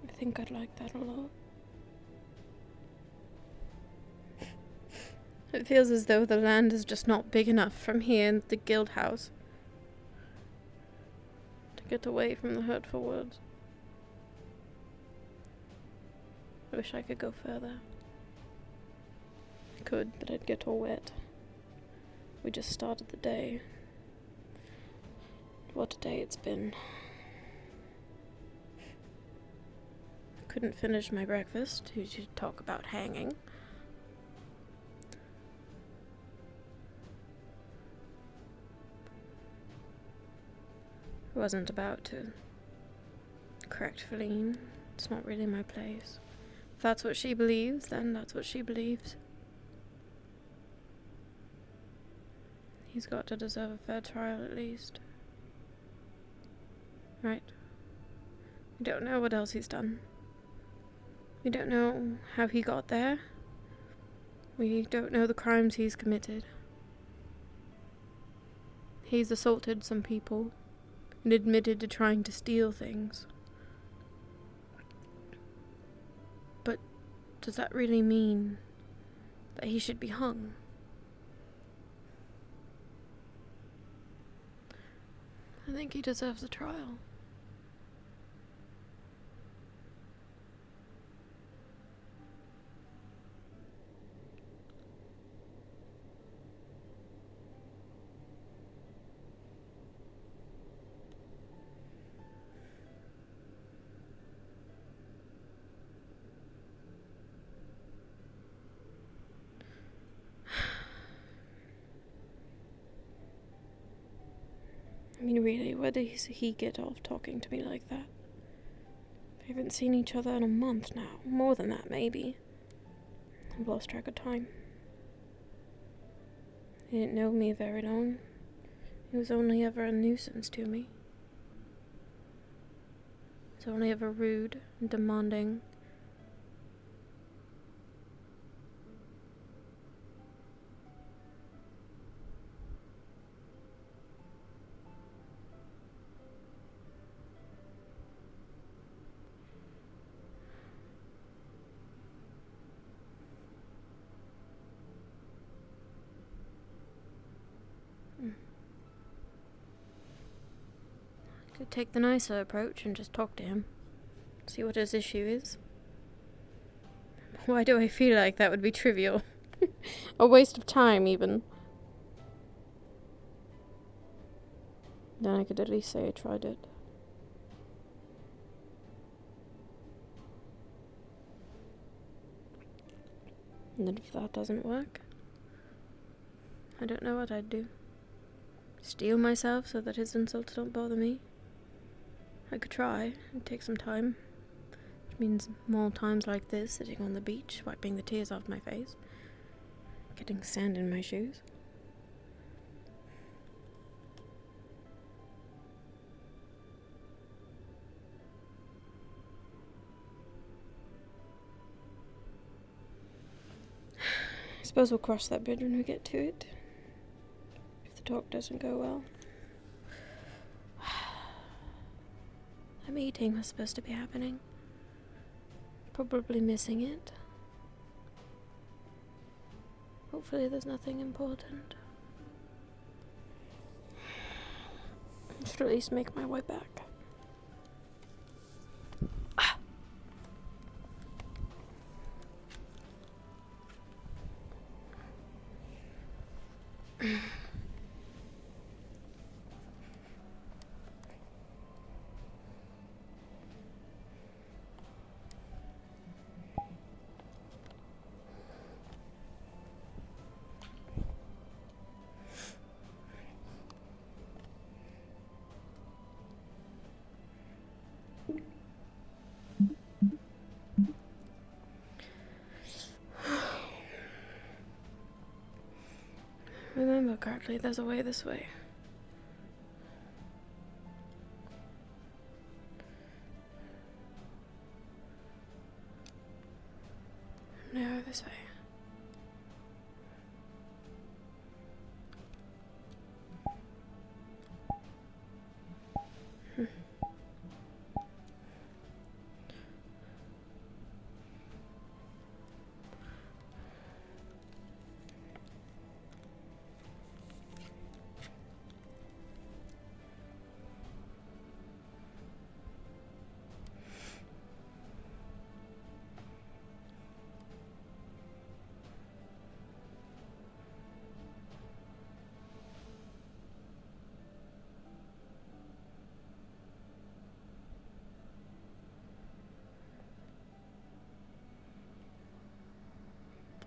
I think I'd like that a lot. It feels as though the land is just not big enough from here in the guild house to get away from the hurtful words. I wish I could go further. I could, but I'd get all wet. We just started the day. What a day it's been. I couldn't finish my breakfast. You should talk about hanging. I wasn't about to correct Feline. It's not really my place. If that's what she believes, then that's what she believes. He's got to deserve a fair trial at least. Right. We don't know what else he's done. We don't know how he got there. We don't know the crimes he's committed. He's assaulted some people and admitted to trying to steal things. But does that really mean that he should be hung? I think he deserves a trial. I mean, really, where does he get off talking to me like that? We haven't seen each other in a month now. More than that, maybe. I've lost track of time. He didn't know me very long. He was only ever a nuisance to me. He was only ever rude and demanding. Could take the nicer approach and just talk to him. See what his issue is. Why do I feel like that would be trivial? A waste of time, even. Then I could at least say I tried it. And then if that doesn't work, I don't know what I'd do. Steel myself so that his insults don't bother me? I could try. It'd take some time. Which means more times like this, sitting on the beach, wiping the tears off my face. Getting sand in my shoes. I suppose we'll cross that bridge when we get to it. If the talk doesn't go well. A meeting was supposed to be happening. Probably missing it. Hopefully there's nothing important. I should at least make my way back. remember correctly, there's a way this way. No, this way.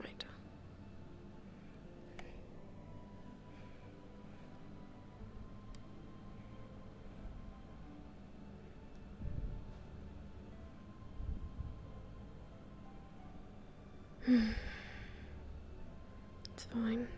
Right. It's fine.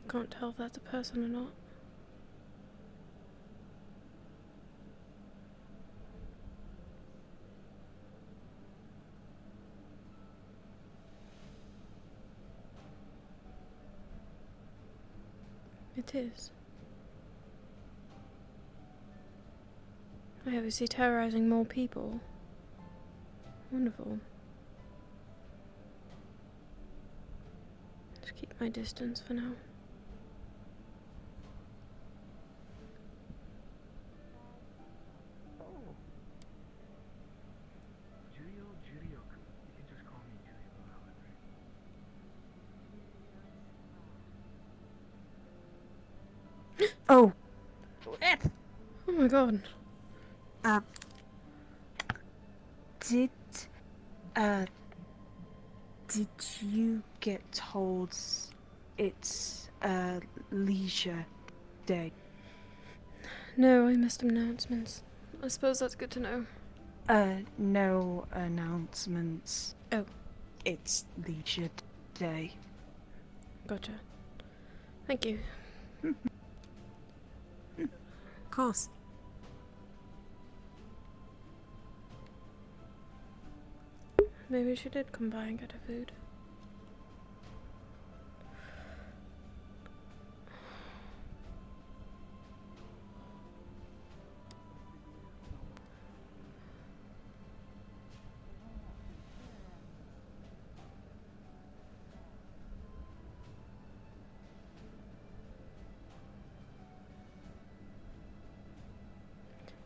Can't tell if that's a person or not. It is. I obviously terrorizing more people. Wonderful. Just keep my distance for now. Oh! Oh my god. Did, did you get told it's, leisure day? No, I missed announcements. I suppose that's good to know. No announcements. Oh. It's leisure day. Gotcha. Thank you. Of course. Maybe she did come by and get her food.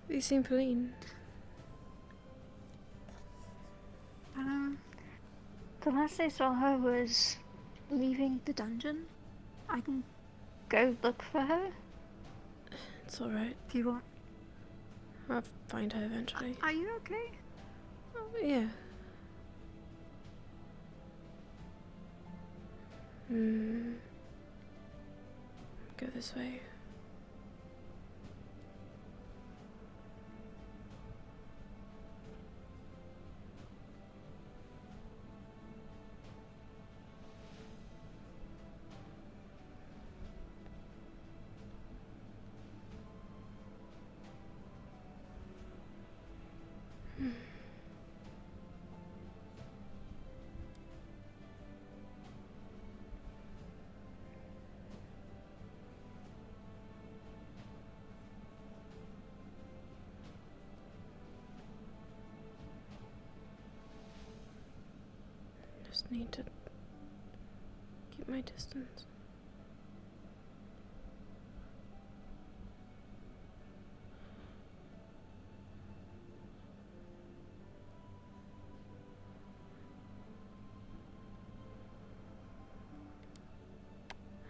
You seem clean. The last I saw her was leaving the dungeon. I can go look for her. It's alright. If you want. I'll find her eventually. Are you okay? Oh, yeah. Go this way. need to keep my distance.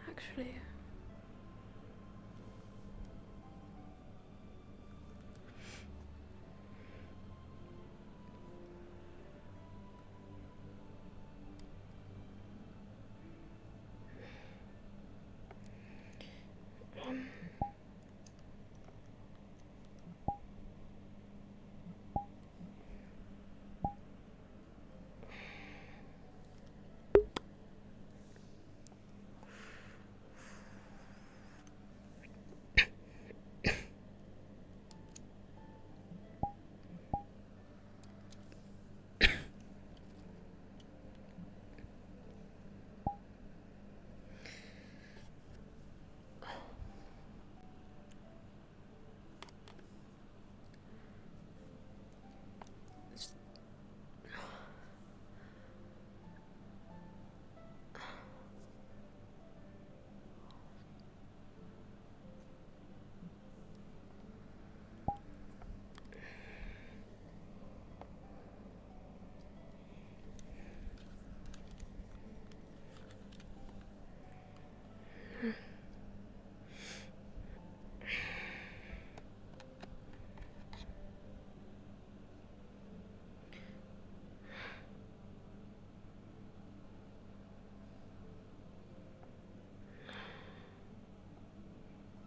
Actually,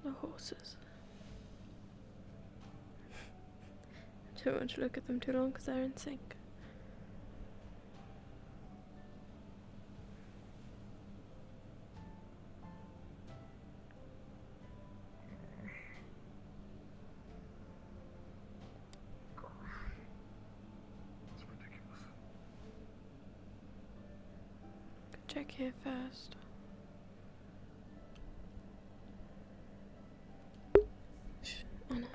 the horses. Don't want to look at them too long because they're in sync. It's ridiculous. Check here first. Oh no.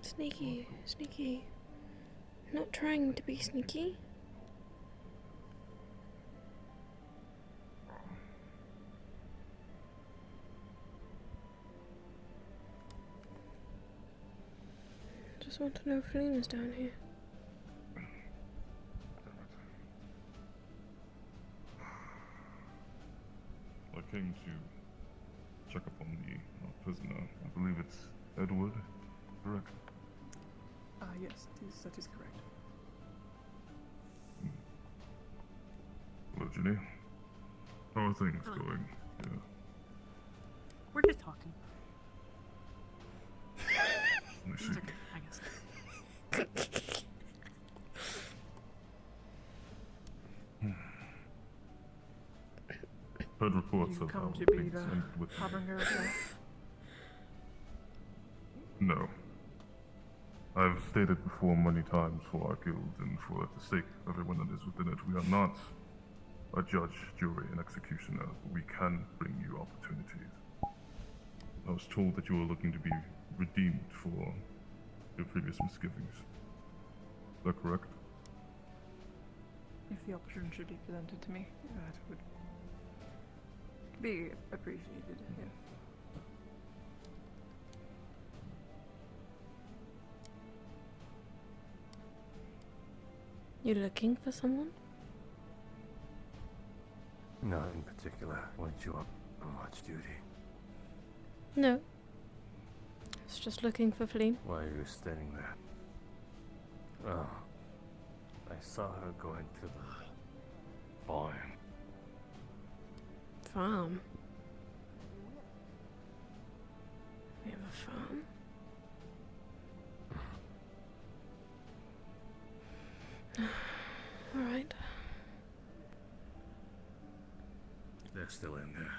Sneaky, sneaky. Not trying to be sneaky. Just want to know if Lena's down here. I came to check up on the prisoner. I believe it's Edward, correct? Yes, that is correct. Hello, Ginny. How are things going? Yeah. We're just talking. I It's see. okay, I guess. Heard reports You of how come to be things the ended with harbinger of death? No. I've stated before many times for our guild and for the sake of everyone that is within it, we are not a judge, jury, and executioner. We can bring you opportunities. I was told that you were looking to be redeemed for your previous misgivings. Is that correct? If the opportunity should be presented to me, that would be appreciated, yeah. You looking for someone? Not in particular. Weren't you up on watch duty? No. I was just looking for Fleem. Why are you standing there? Oh. I saw her going to the farm. Farm? We have a farm? Alright. They're still in there.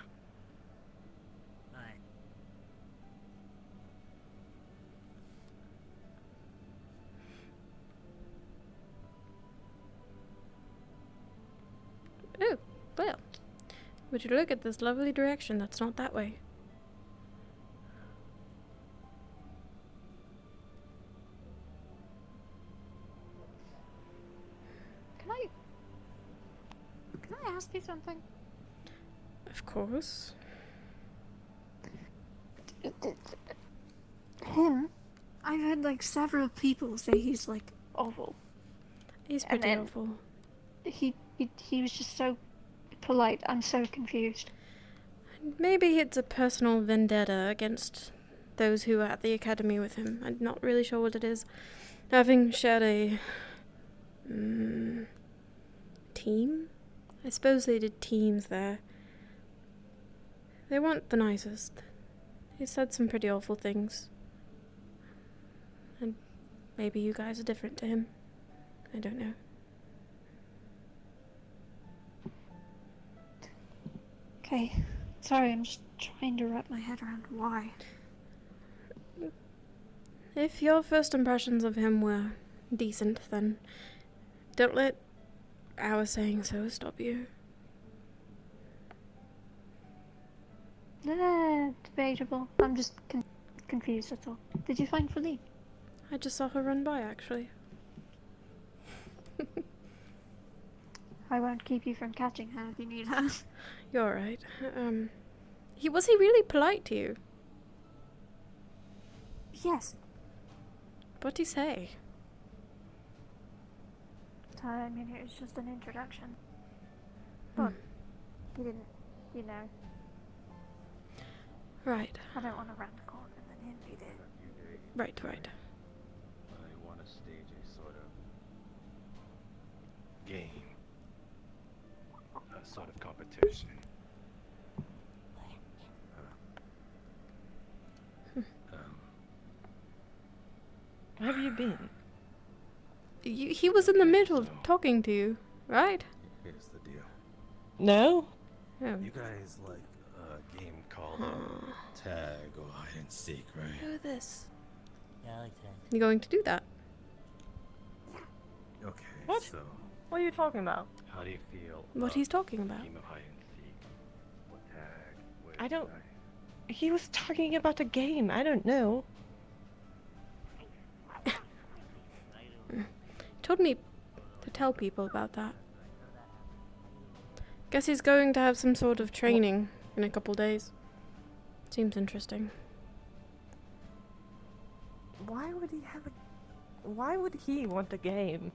Oh, well. Would you look at this lovely direction that's not that way? Can I ask you something? Of course. Him? I've heard like several people say he's like awful. He's pretty awful. He was just so polite. I'm so confused. Maybe it's a personal vendetta against those who were at the academy with him. I'm not really sure what it is. Having shared a team? I suppose they did teams there. They weren't the nicest. He said some pretty awful things. And maybe you guys are different to him. I don't know. Okay. Sorry, I'm just trying to wrap my head around why. If your first impressions of him were decent, then don't let our saying so stop you. Debatable. I'm just confused, that's all. Did you find Feline? I just saw her run by, actually. I won't keep you from catching her if you need her. You're right. Was he really polite to you? Yes. What'd he say? I mean, it was just an introduction. But he didn't, you know. Right. I don't want to round the corner and then him be there. Right. I want to stage a sort of game, a sort of competition. Where have you been? He was in the middle of talking to you, right? Here's the deal. No? Oh. You guys like a game called tag or hide and seek, right? Know this. Yeah, I like that. You going to do that? Okay, What? so What are you talking about? how do you feel What he's talking about? game of hide and seek or tag? With I don't... He was talking about a game. I don't know. Told me to tell people about that. Guess he's going to have some sort of training in a couple days. Seems interesting. Why would he have a... Why would he want a game?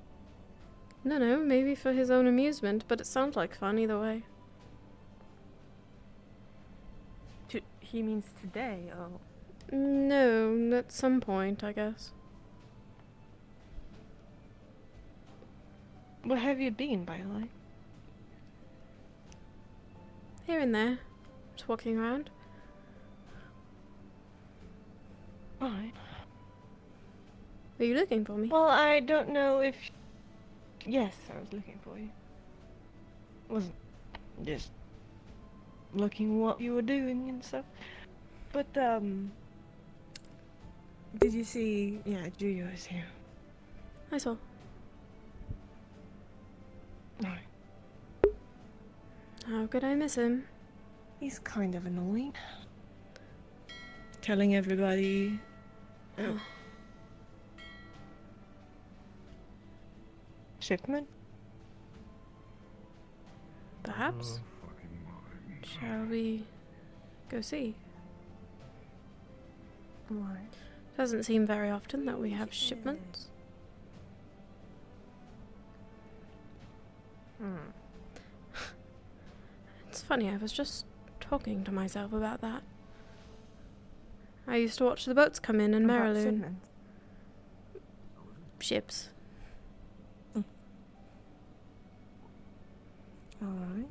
No, maybe for his own amusement, but it sounds like fun either way. He means today, oh. No, at some point, I guess. Where have you been, by the way? Here and there. Just walking around. Why? Were you looking for me? Well, I don't know if... Yes, I was looking for you. Wasn't just looking what you were doing and stuff. But, did you see... Yeah, Juyo is here. I saw. No. How could I miss him? He's kind of annoying. Telling everybody... Oh. Shipment? Perhaps. Shall we go see? Why? Doesn't seem very often that we have shipments. It's funny, I was just talking to myself about that. I used to watch the boats come in About Maryloon. shipments? Ships. Alright.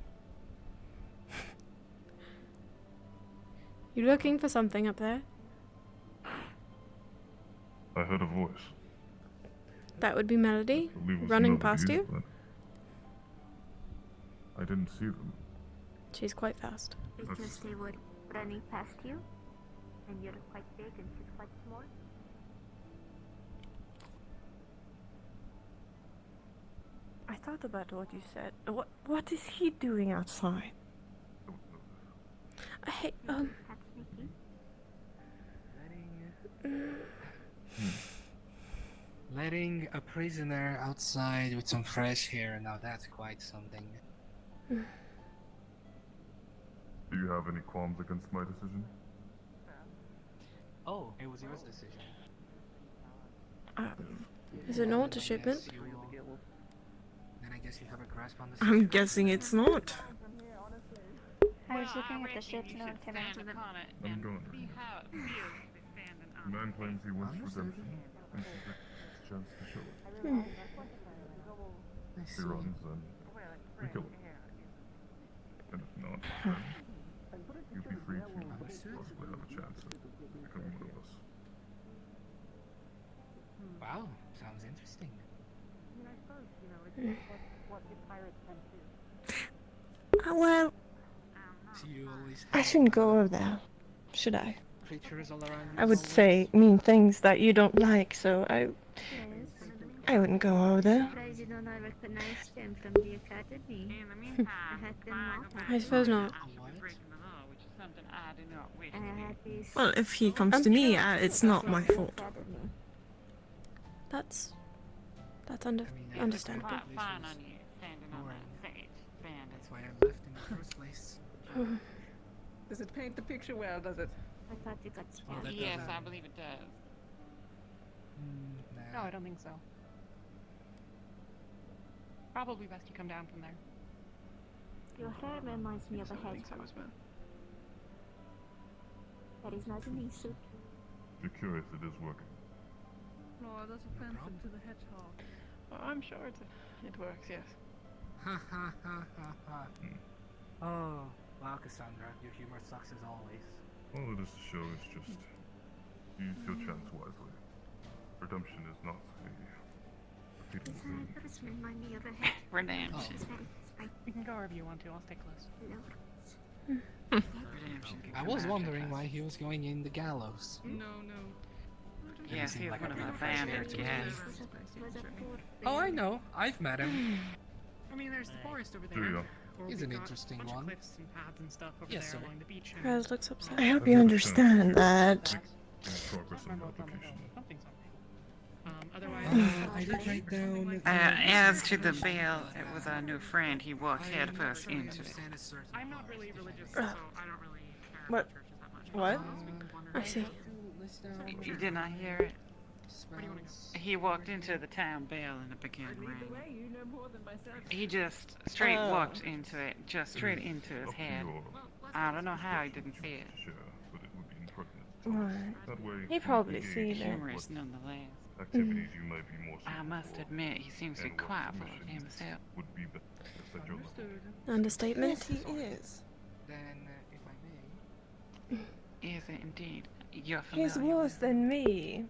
You looking for something up there? I heard a voice. That would be Melody, I believe it was running past Melody's, you. but I didn't see them. She's quite fast. Because they were running past you, and you're quite big and she's quite small. I thought about what you said. What is he doing outside? Hey, letting a prisoner outside with some fresh air, now that's quite something. Do you have any qualms against my decision? Oh, it was yours decision. Is it not a shipment? Then I guess you have a grasp on the I'm guessing it's not. I was looking at the ships, no one came out of them. I'm going to read it. The man claims he wants redemption, and sees a chance to show it. If he runs, then we kill him. And if not, then you'd be free to possibly have a chance at becoming one of us. Wow, sounds interesting. Well, So you always I shouldn't go over there, should I? creatures all around you. I would say mean things that you don't like, so I wouldn't go over there. Surprised you do not recognize them from the academy. In the meantime, I had them all. I suppose not. breaking the law, which is something I do not wish I to had these. well, if he comes to me, it's not my fault. That's understandable. Quite fine on you standing on that stage, bandit. That's why I left in the first place. Does it paint the picture well, does it? I thought you got Well, that scammed. Yes, doesn't- I believe it does. No, I don't think so. Probably best you come down from there. Your hair reminds me of a hedgehog. That is not a knee suit. If you're curious, it is working. No, that's offensive to the hedgehog. I'm sure it works, yes. Ha ha ha ha ha. Oh, wow, Cassandra, your humor sucks as always. All it is to show is just use your chance wisely. Redemption is not a repeatable thing. That does remind me of a hedgehog. Redemption. You can go wherever you want to. I'll stay close. Redemption. I was wondering why he was going in the gallows. No. Yes, he's one of the bandits, yes. Oh, I know. I've met him. I mean, there's the forest over Do there. you? Or He's we've an got interesting a bunch one. of cliffs and paths and stuff over Yes, there sir. along the beach. And Raz looks upset. I hope you understand that. In progress on the application. something. Otherwise, I did write down. As to the bail, it was our new friend. He walked headfirst into it. I'm not really religious, so I don't really care What? about churches that much. What? I see. You did not hear it? Where do you want to go? He walked into the town bail and it began raining. You know more than myself. He just straight walked into it, just straight into his head. I don't know how he didn't see it. Sure, but it would be impertinent to Right. That way, He probably engage seen it. Humorous nonetheless. activities you may be more I must suitable admit, he seems to be and what quite full of submissions himself. would be best at your level. Understatement. Yes, he is. Then, if I may. Is it indeed? You're familiar He's worse with than me.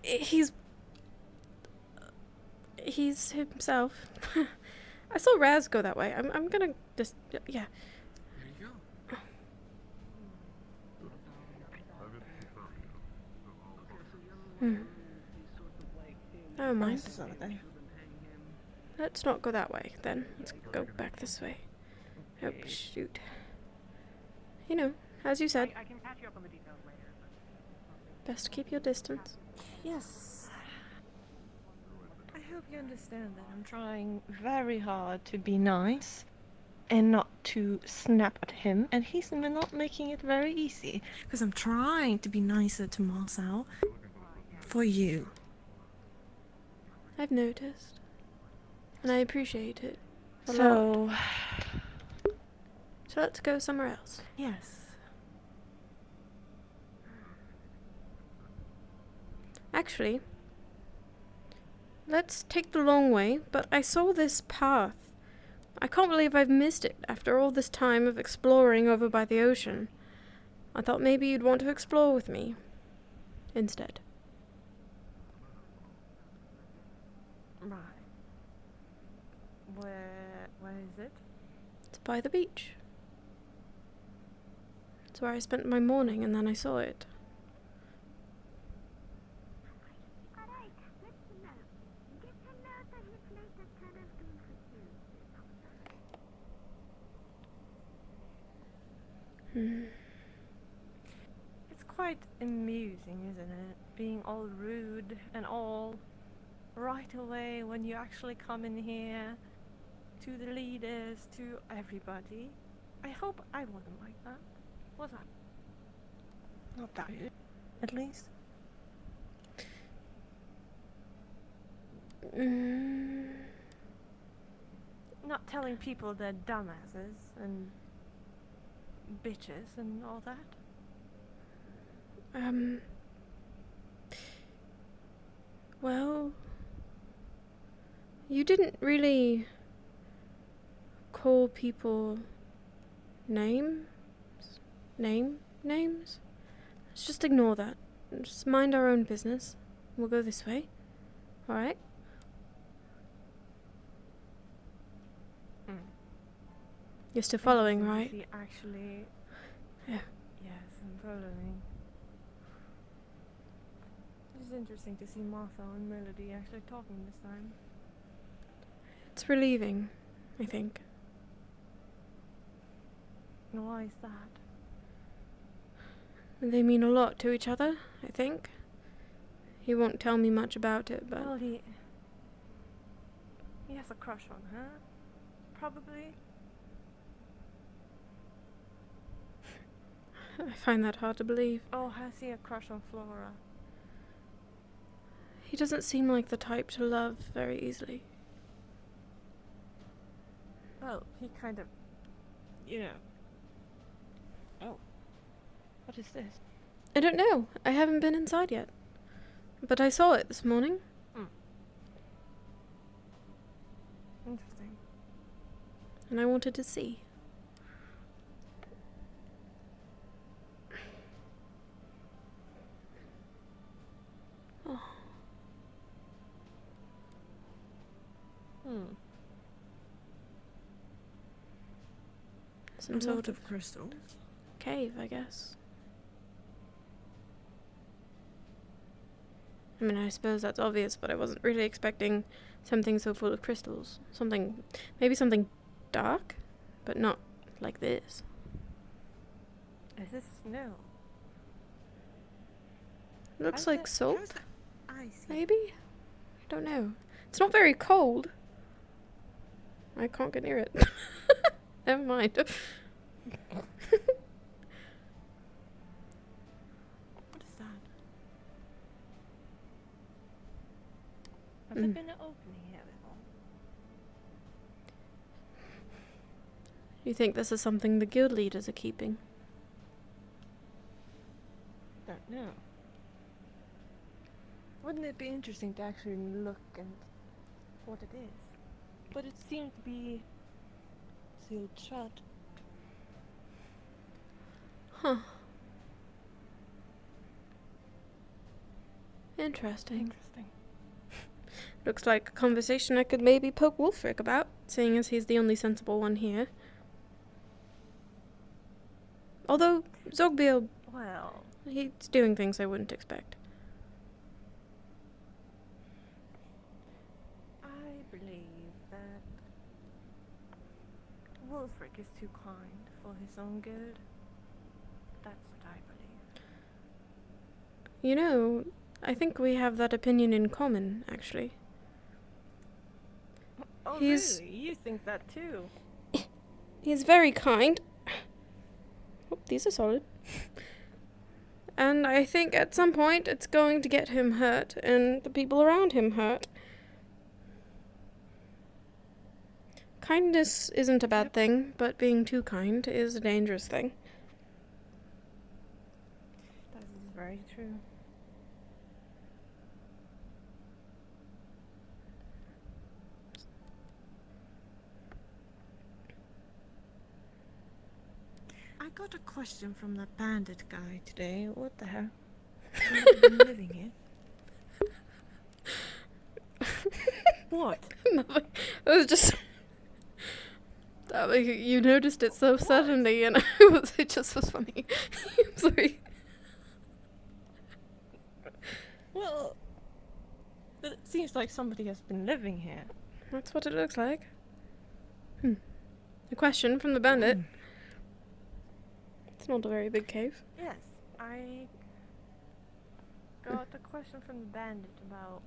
He's himself. I saw Raz go that way. I'm gonna just yeah. There you go. Never mind. This is over there. Let's not go that way then. Let's go back this way. Oh shoot. You know, as you said, I can catch you up on the details later. best keep your distance. Yes. I hope you understand that I'm trying very hard to be nice and not to snap at him, and he's not making it very easy. Because I'm trying to be nicer to Marcel. For you. I've noticed. And I appreciate it. a lot. So, So let's go somewhere else. yes. Actually, let's take the long way, but I saw this path. I can't believe I've missed it after all this time of exploring over by the ocean. I thought maybe you'd want to explore with me instead. Right. Where is it? It's by the beach. It's where I spent my morning and then I saw it. Alright, let's know. Get to know that his latest turn of doom for you. It's quite amusing, isn't it? Being all rude and all right away when you actually come in here to the leaders, to everybody. I hope I wasn't like that. Was I? Not that good, at least. Not telling people they're dumbasses and bitches and all that. Well, you didn't really call people names? Let's just ignore that. Just mind our own business. We'll go this way. Alright? You're still following, right? Actually... Yeah. Yes, I'm following. It's interesting to see Martha and Melody actually talking this time. It's relieving, I think. And why is that? They mean a lot to each other, I think. He won't tell me much about it, but... Well, he has a crush on her. Probably. I find that hard to believe. Oh, has he a crush on Flora? He doesn't seem like the type to love very easily. Well, he kind of... You know... Oh. What is this? I don't know. I haven't been inside yet. But I saw it this morning. Interesting. And I wanted to see. Oh. Some sort of crystals. Cave, I guess. I mean, I suppose that's obvious, but I wasn't really expecting something so full of crystals. Maybe something dark, but not like this. Is this snow? Looks like salt, icy? maybe? I don't know. It's not very cold. I can't get near it. Never mind. What is that? Has there been an opening here before? You think this is something the guild leaders are keeping? Don't know. Wouldn't it be interesting to actually look at what it is? But it seems to be sealed shut. Huh. Interesting. Looks like a conversation I could maybe poke Wulfric about, seeing as he's the only sensible one here. Although, Zogbiel, well, he's doing things I wouldn't expect. I believe that Wulfric is too kind for his own good. That's what I believe. You know, I think we have that opinion in common, actually. Oh, He's- really? You think that too? He's very kind. Oh, these are solid. And I think at some point it's going to get him hurt and the people around him hurt. Kindness isn't a bad thing, but being too kind is a dangerous thing. That is very true. I got a question from that bandit guy today. What the hell? I've been living here. What? Nothing. It was just... you noticed it so suddenly and it just was funny. I'm sorry. Well, it seems like somebody has been living here. That's what it looks like. A question from the bandit. It's not a very big cave. Yes, I got a question from the bandit about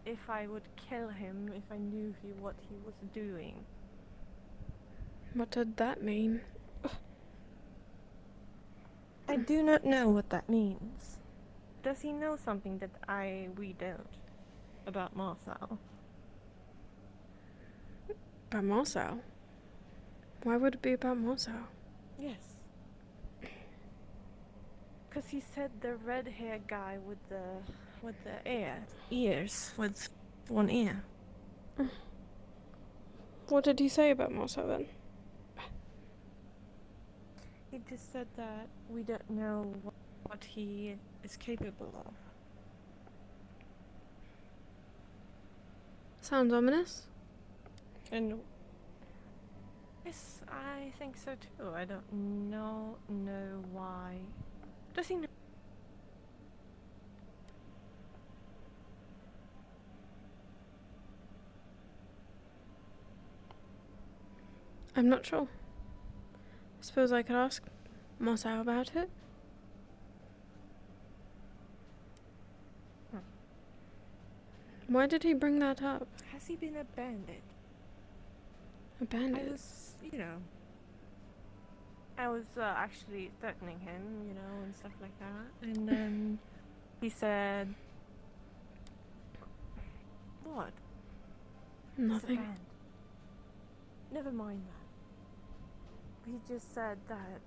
if I would kill him if I knew what he was doing. What did that mean? I do not know what that means. Does he know something that we don't about Marcel? About Marcel? Why would it be about Marcel? Yes. Because he said the red-haired guy with the ears, with one ear. What did he say about Marcel then? He just said that we don't know what he is capable of. Sounds ominous. And yes, I think so too. I don't know why. Does he know? I'm not sure. I suppose I could ask Marcel about it. Why did he bring that up? Has he been a bandit? A bandit? I was actually threatening him, and stuff like that. And then he said, "What?" Nothing. Never mind that. He just said that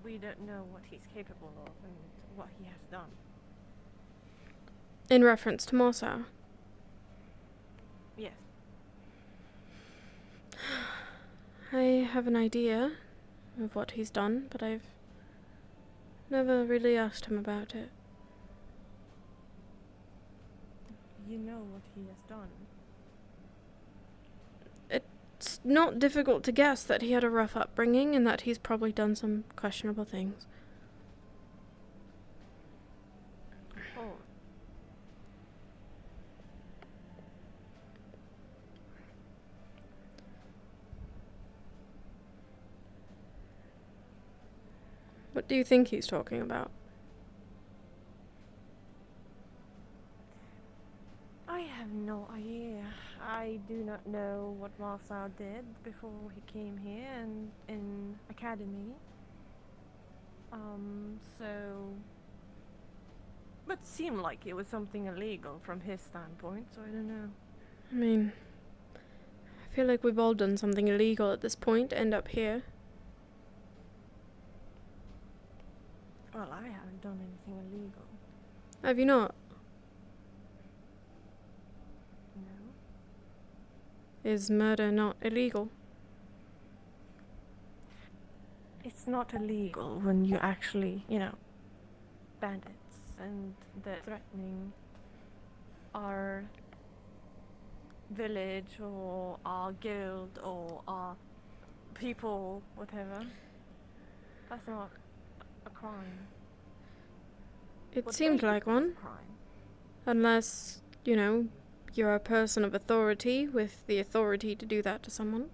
we don't know what he's capable of and what he has done. In reference to Marcel? Yes. I have an idea of what he's done, but I've never really asked him about it. You know what he has done. It's not difficult to guess that he had a rough upbringing and that he's probably done some questionable things. Oh. What do you think he's talking about? I have no idea. I do not know what Marcel did before he came here and in academy. But seemed like it was something illegal from his standpoint, so I don't know. I mean, I feel like we've all done something illegal at this point to end up here. Well, I haven't done anything illegal. Have you not? No. Is murder not illegal? It's not illegal when you actually, bandits and they're threatening our village or our guild or our people, whatever. That's not a crime. It seemed like one. Unless, you're a person of authority with the authority to do that to someone.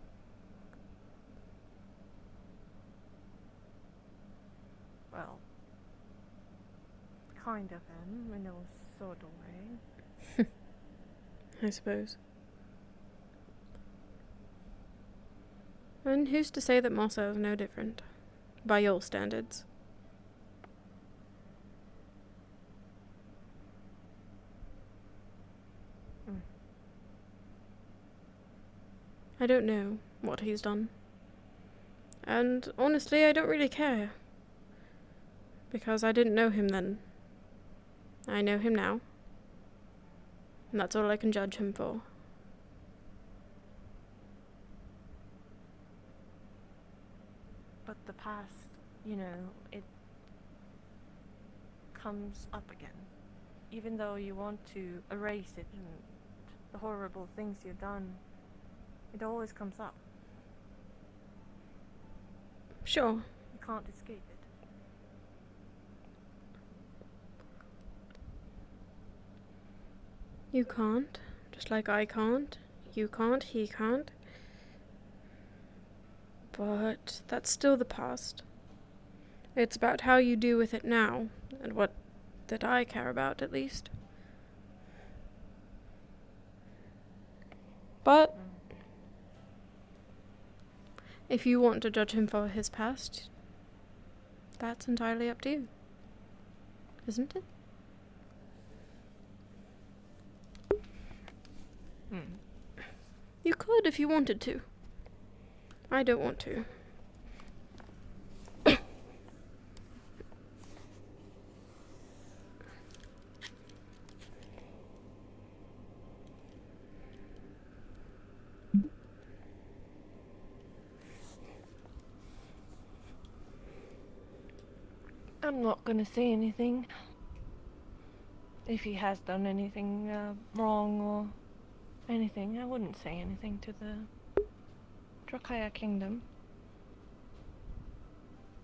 Well, kind of am, in a sort of way. I suppose. And who's to say that Marcel is no different? By your standards. I don't know what he's done. And honestly, I don't really care. Because I didn't know him then. I know him now. And that's all I can judge him for. But the past, it comes up again. Even though you want to erase it and the horrible things you've done, it always comes up. Sure. You can't escape it. You can't, just like I can't. You can't, he can't. But that's still the past. It's about how you do with it now, and what that I care about, at least. But if you want to judge him for his past, that's entirely up to you. Isn't it? You could if you wanted to. I don't want to. I'm not gonna say anything. If he has done anything wrong or anything, I wouldn't say anything to the Drakaya Kingdom.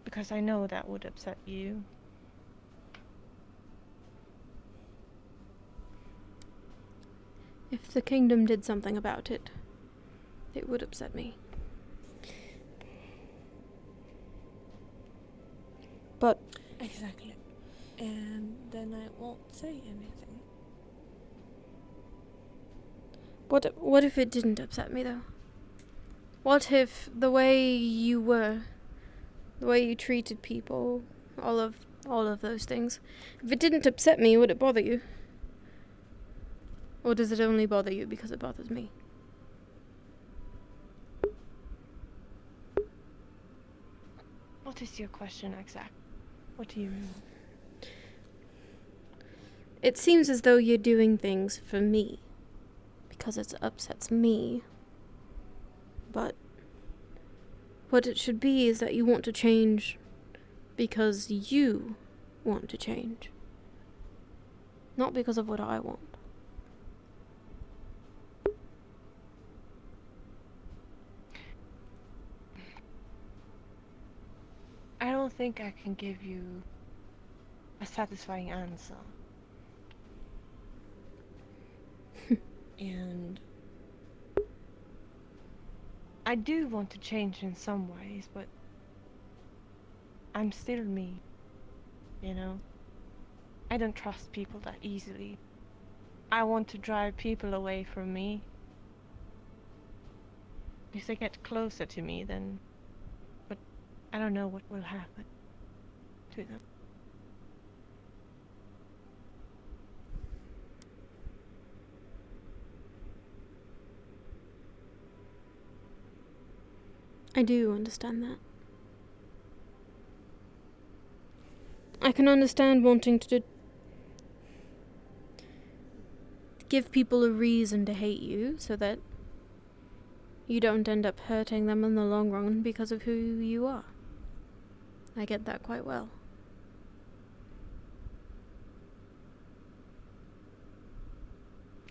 Because I know that would upset you. If the kingdom did something about it, it would upset me. But exactly. And then I won't say anything. What if it didn't upset me, though? What if the way you were, the way you treated people, all of those things, if it didn't upset me, would it bother you? Or does it only bother you because it bothers me? What is your question exactly? What do you mean? It seems as though you're doing things for me, because it upsets me. But what it should be is that you want to change because you want to change, not because of what I want. I don't think I can give you a satisfying answer. And I do want to change in some ways, but I'm still me, you know? I don't trust people that easily. I want to drive people away from me. If they get closer to me, then... But I don't know what will happen to them. I do understand that. I can understand wanting to give people a reason to hate you so that you don't end up hurting them in the long run because of who you are. I get that quite well.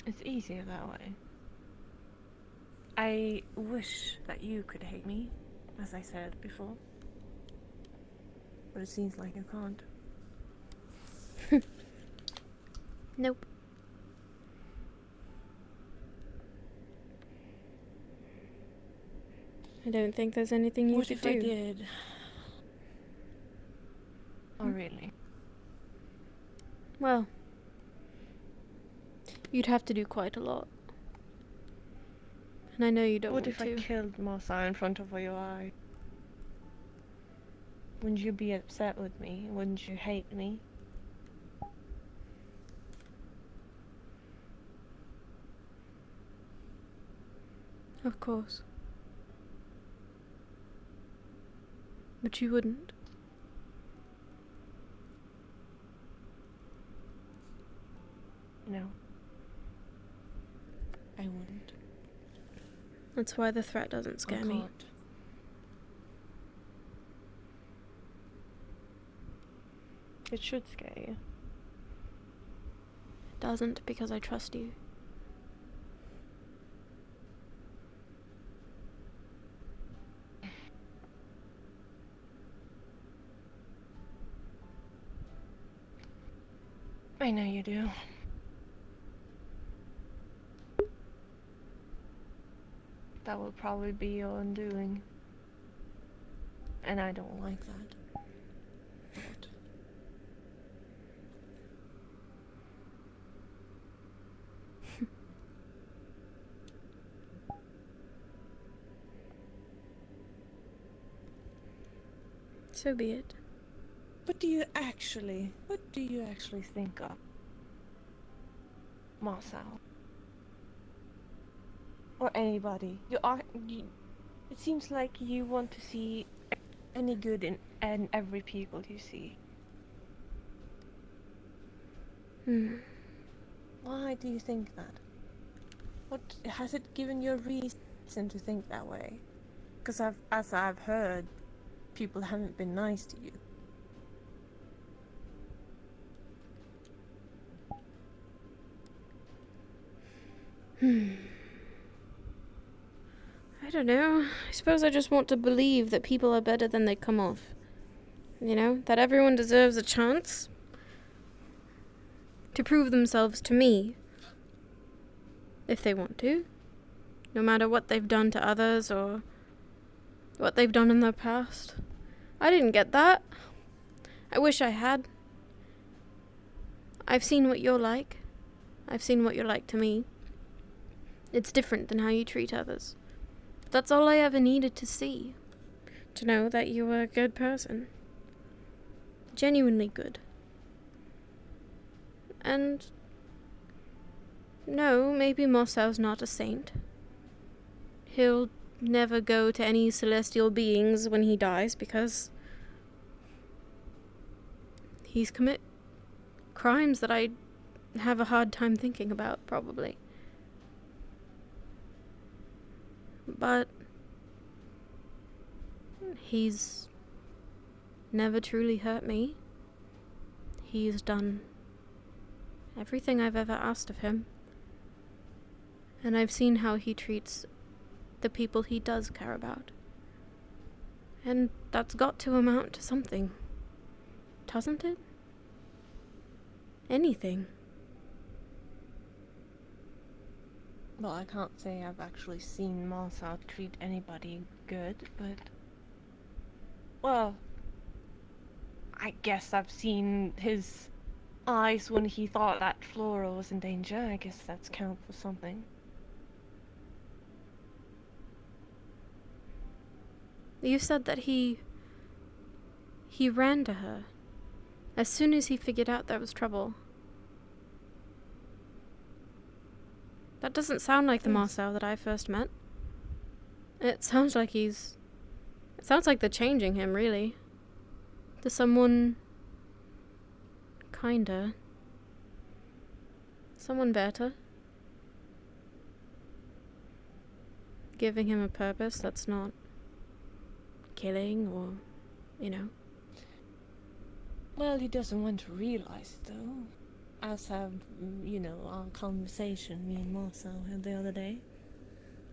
It's easier that way. I wish that you could hate me, as I said before. But it seems like you can't. Nope. I don't think there's anything you could do. What if I did? Oh, really? Well, you'd have to do quite a lot. And I know you don't want to. What if I killed Martha in front of your eye? Wouldn't you be upset with me? Wouldn't you hate me? Of course. But you wouldn't. No. I wouldn't. That's why the threat doesn't scare me. It should scare you. It doesn't, because I trust you. I know you do. That will probably be your undoing. And I don't like that. But So be it. What do you actually think of Marcel? Or anybody? It seems like you want to see any good in every people you see. Why do you think that? What has it given you a reason to think that way? Because as I've heard, people haven't been nice to you. I don't know. I suppose I just want to believe that people are better than they come off. You know, that everyone deserves a chance to prove themselves to me. If they want to. No matter what they've done to others or what they've done in their past. I didn't get that. I wish I had. I've seen what you're like. I've seen what you're like to me. It's different than how you treat others. That's all I ever needed to see. To know that you were a good person. Genuinely good. And no, maybe Marcel's not a saint. He'll never go to any celestial beings when he dies because he's commit crimes that I have a hard time thinking about, probably. But he's never truly hurt me. He's done everything I've ever asked of him. And I've seen how he treats the people he does care about. And that's got to amount to something. Doesn't it? Anything. Well, I can't say I've actually seen Marcel treat anybody good, but... Well... I guess I've seen his eyes when he thought that Flora was in danger. I guess that's count for something. You said that he ran to her as soon as he figured out there was trouble. That doesn't sound like the Marcel that I first met. It sounds like they're changing him, really. To someone kinder. Someone better. Giving him a purpose that's not killing or, you know. Well, he doesn't want to realize it, though. As have, you know, our conversation me and Marcel had the other day.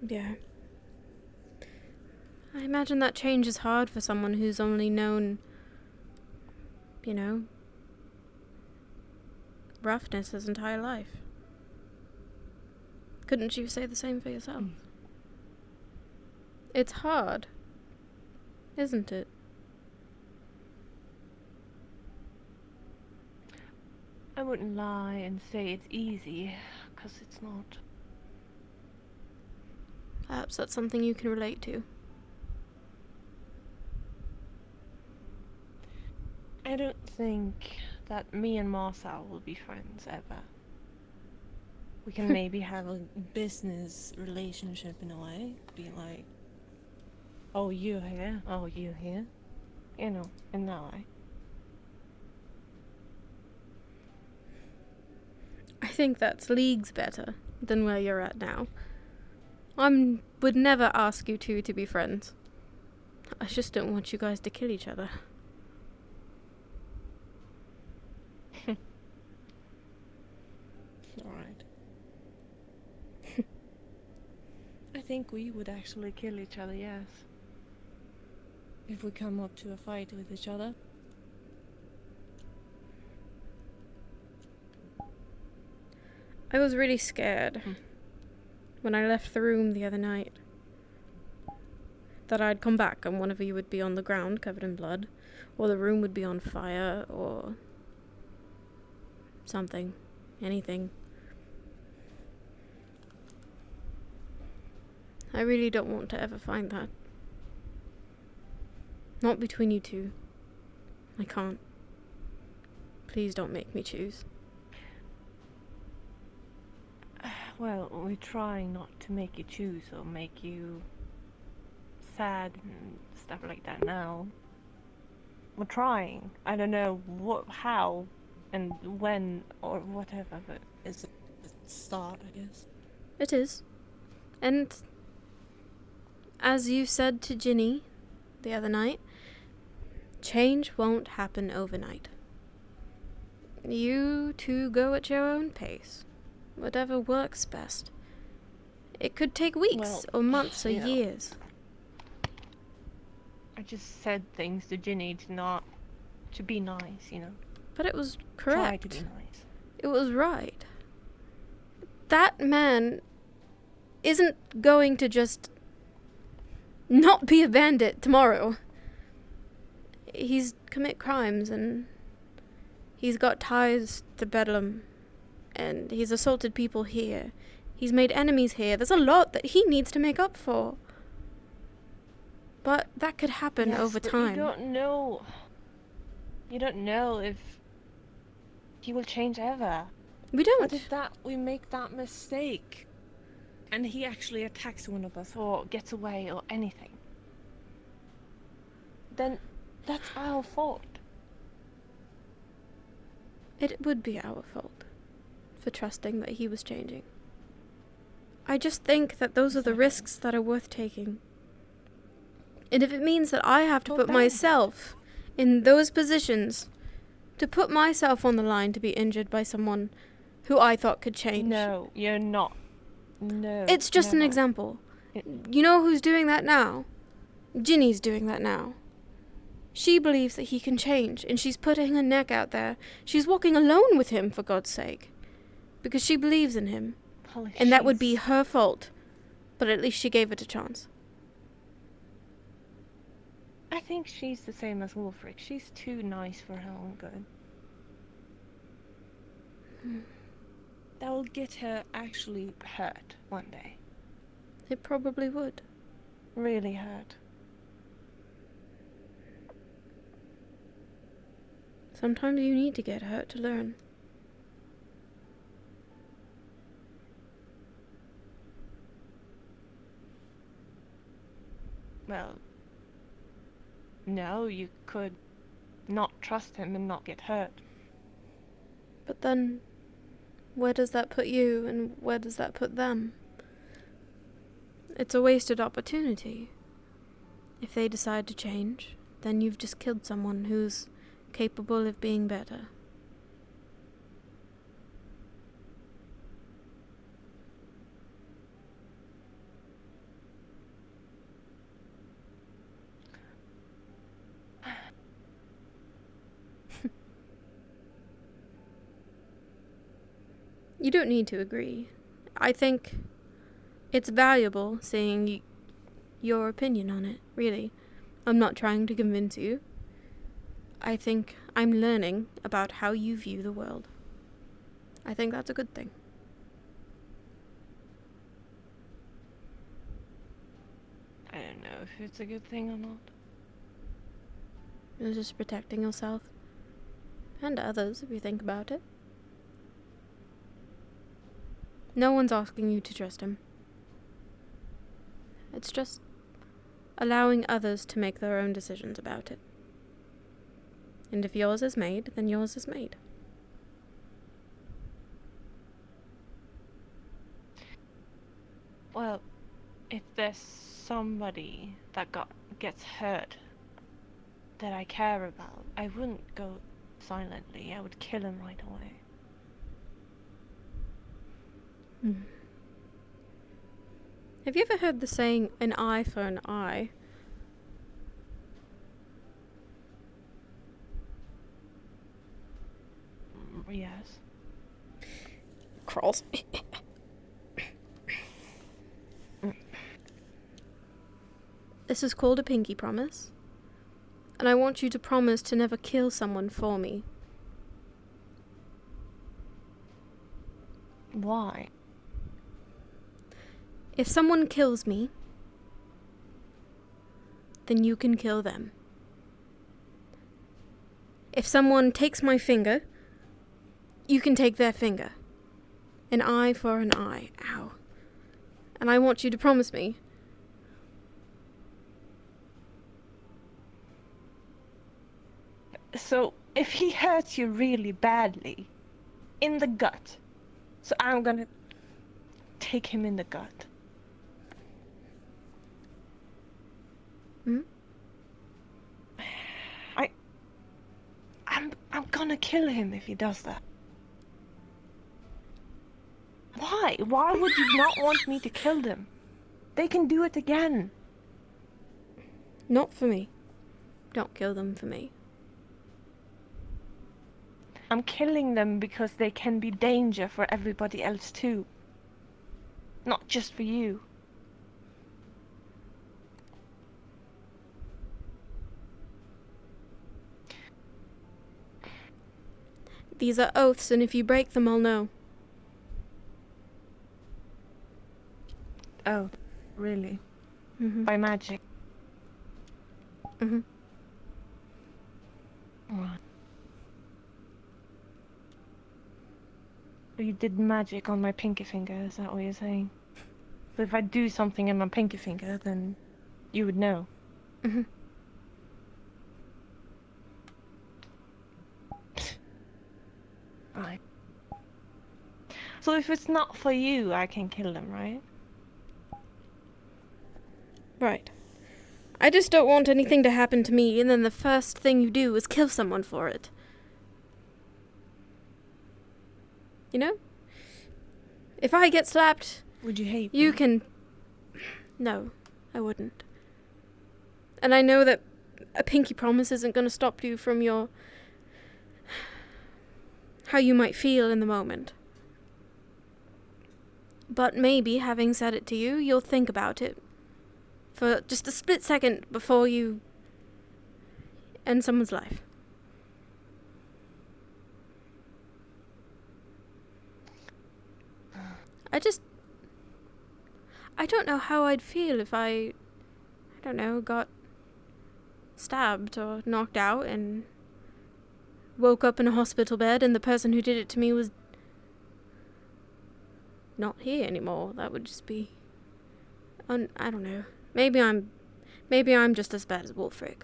Yeah. I imagine that change is hard for someone who's only known, you know, roughness his entire life. Couldn't you say the same for yourself? It's hard, isn't it? I wouldn't lie and say it's easy, because it's not. Perhaps that's something you can relate to. I don't think that me and Marcel will be friends ever. We can maybe have a business relationship in a way. Be like, oh, you here? Oh, you here? You know, in that way. I think that's leagues better than where you're at now. I would never ask you two to be friends. I just don't want you guys to kill each other. Alright. I think we would actually kill each other, yes. If we come up to a fight with each other. I was really scared when I left the room the other night that I'd come back and one of you would be on the ground covered in blood, or the room would be on fire, or something, anything. I really don't want to ever find that. Not between you two. I can't. Please don't make me choose. Well, we're trying not to make you choose or make you sad and stuff like that now. We're trying. I don't know how, and when, or whatever, but It's a start, I guess. It is. And as you said to Ginny the other night, change won't happen overnight. You two go at your own pace. Whatever works best. It could take weeks or months or years. I just said things to Ginny to be nice, you know. But it was correct. Try to be nice. It was right. That man isn't going to just not be a bandit tomorrow. He's commit crimes and he's got ties to Bedlam. And he's assaulted people here. He's made enemies here. There's a lot that he needs to make up for. But that could happen over time. You don't know. You don't know if he will change ever. We don't. What if we make that mistake, and he actually attacks one of us or gets away or anything? Then that's our fault. It would be our fault for trusting that he was changing. I just think that those are the risks that are worth taking. And if it means that I have to put myself in those positions, to put myself on the line to be injured by someone who I thought could change. No, you're not. No. It's just an example. You know who's doing that now? Ginny's doing that now. She believes that he can change, and she's putting her neck out there. She's walking alone with him, for God's sake. Because she believes in him. And that would be her fault. But at least she gave it a chance. I think she's the same as Wolfric. She's too nice for her own good. That will get her actually hurt one day. It probably would. Really hurt. Sometimes you need to get hurt to learn. Well, no, you could not trust him and not get hurt. But then, where does that put you and where does that put them? It's a wasted opportunity. If they decide to change, then you've just killed someone who's capable of being better. You don't need to agree. I think it's valuable seeing your opinion on it, really. I'm not trying to convince you. I think I'm learning about how you view the world. I think that's a good thing. I don't know if it's a good thing or not. You're just protecting yourself. And others, if you think about it. No one's asking you to trust him. It's just allowing others to make their own decisions about it. And if yours is made, then yours is made. Well, if there's somebody that gets hurt that I care about, I wouldn't go silently. I would kill him right away. Have you ever heard the saying, an eye for an eye? Yes. Crawls. This is called a pinky promise. And I want you to promise to never kill someone for me. Why? If someone kills me, then you can kill them. if someone takes my finger, you can take their finger. An eye for an eye. Ow. And I want you to promise me. So, if he hurts you really badly, in the gut, so I'm gonna take him in the gut. Hmm? I'm gonna kill him if he does that. Why? Why would you not want me to kill them? They can do it again. Not for me. Don't kill them for me. I'm killing them because they can be danger for everybody else too. Not just for you. These are oaths, and if you break them, I'll know. Oh, really? Mm-hmm. By magic? Mm-hmm. Right. So you did magic on my pinky finger, is that what you're saying? So if I do something in my pinky finger, then you would know? Mm-hmm. Right. So if it's not for you, I can kill them, right? Right. I just don't want anything to happen to me, and then the first thing you do is kill someone for it. You know? If I get slapped... Would you hate you me? can... No, I wouldn't. And I know that a pinky promise isn't going to stop you from your... how you might feel in the moment. But maybe, having said it to you, you'll think about it for just a split second before you end someone's life. I don't know how I'd feel if I don't know, got stabbed or knocked out and woke up in a hospital bed and the person who did it to me was not here anymore. That would just be... I don't know. Maybe I'm just as bad as Wolfric.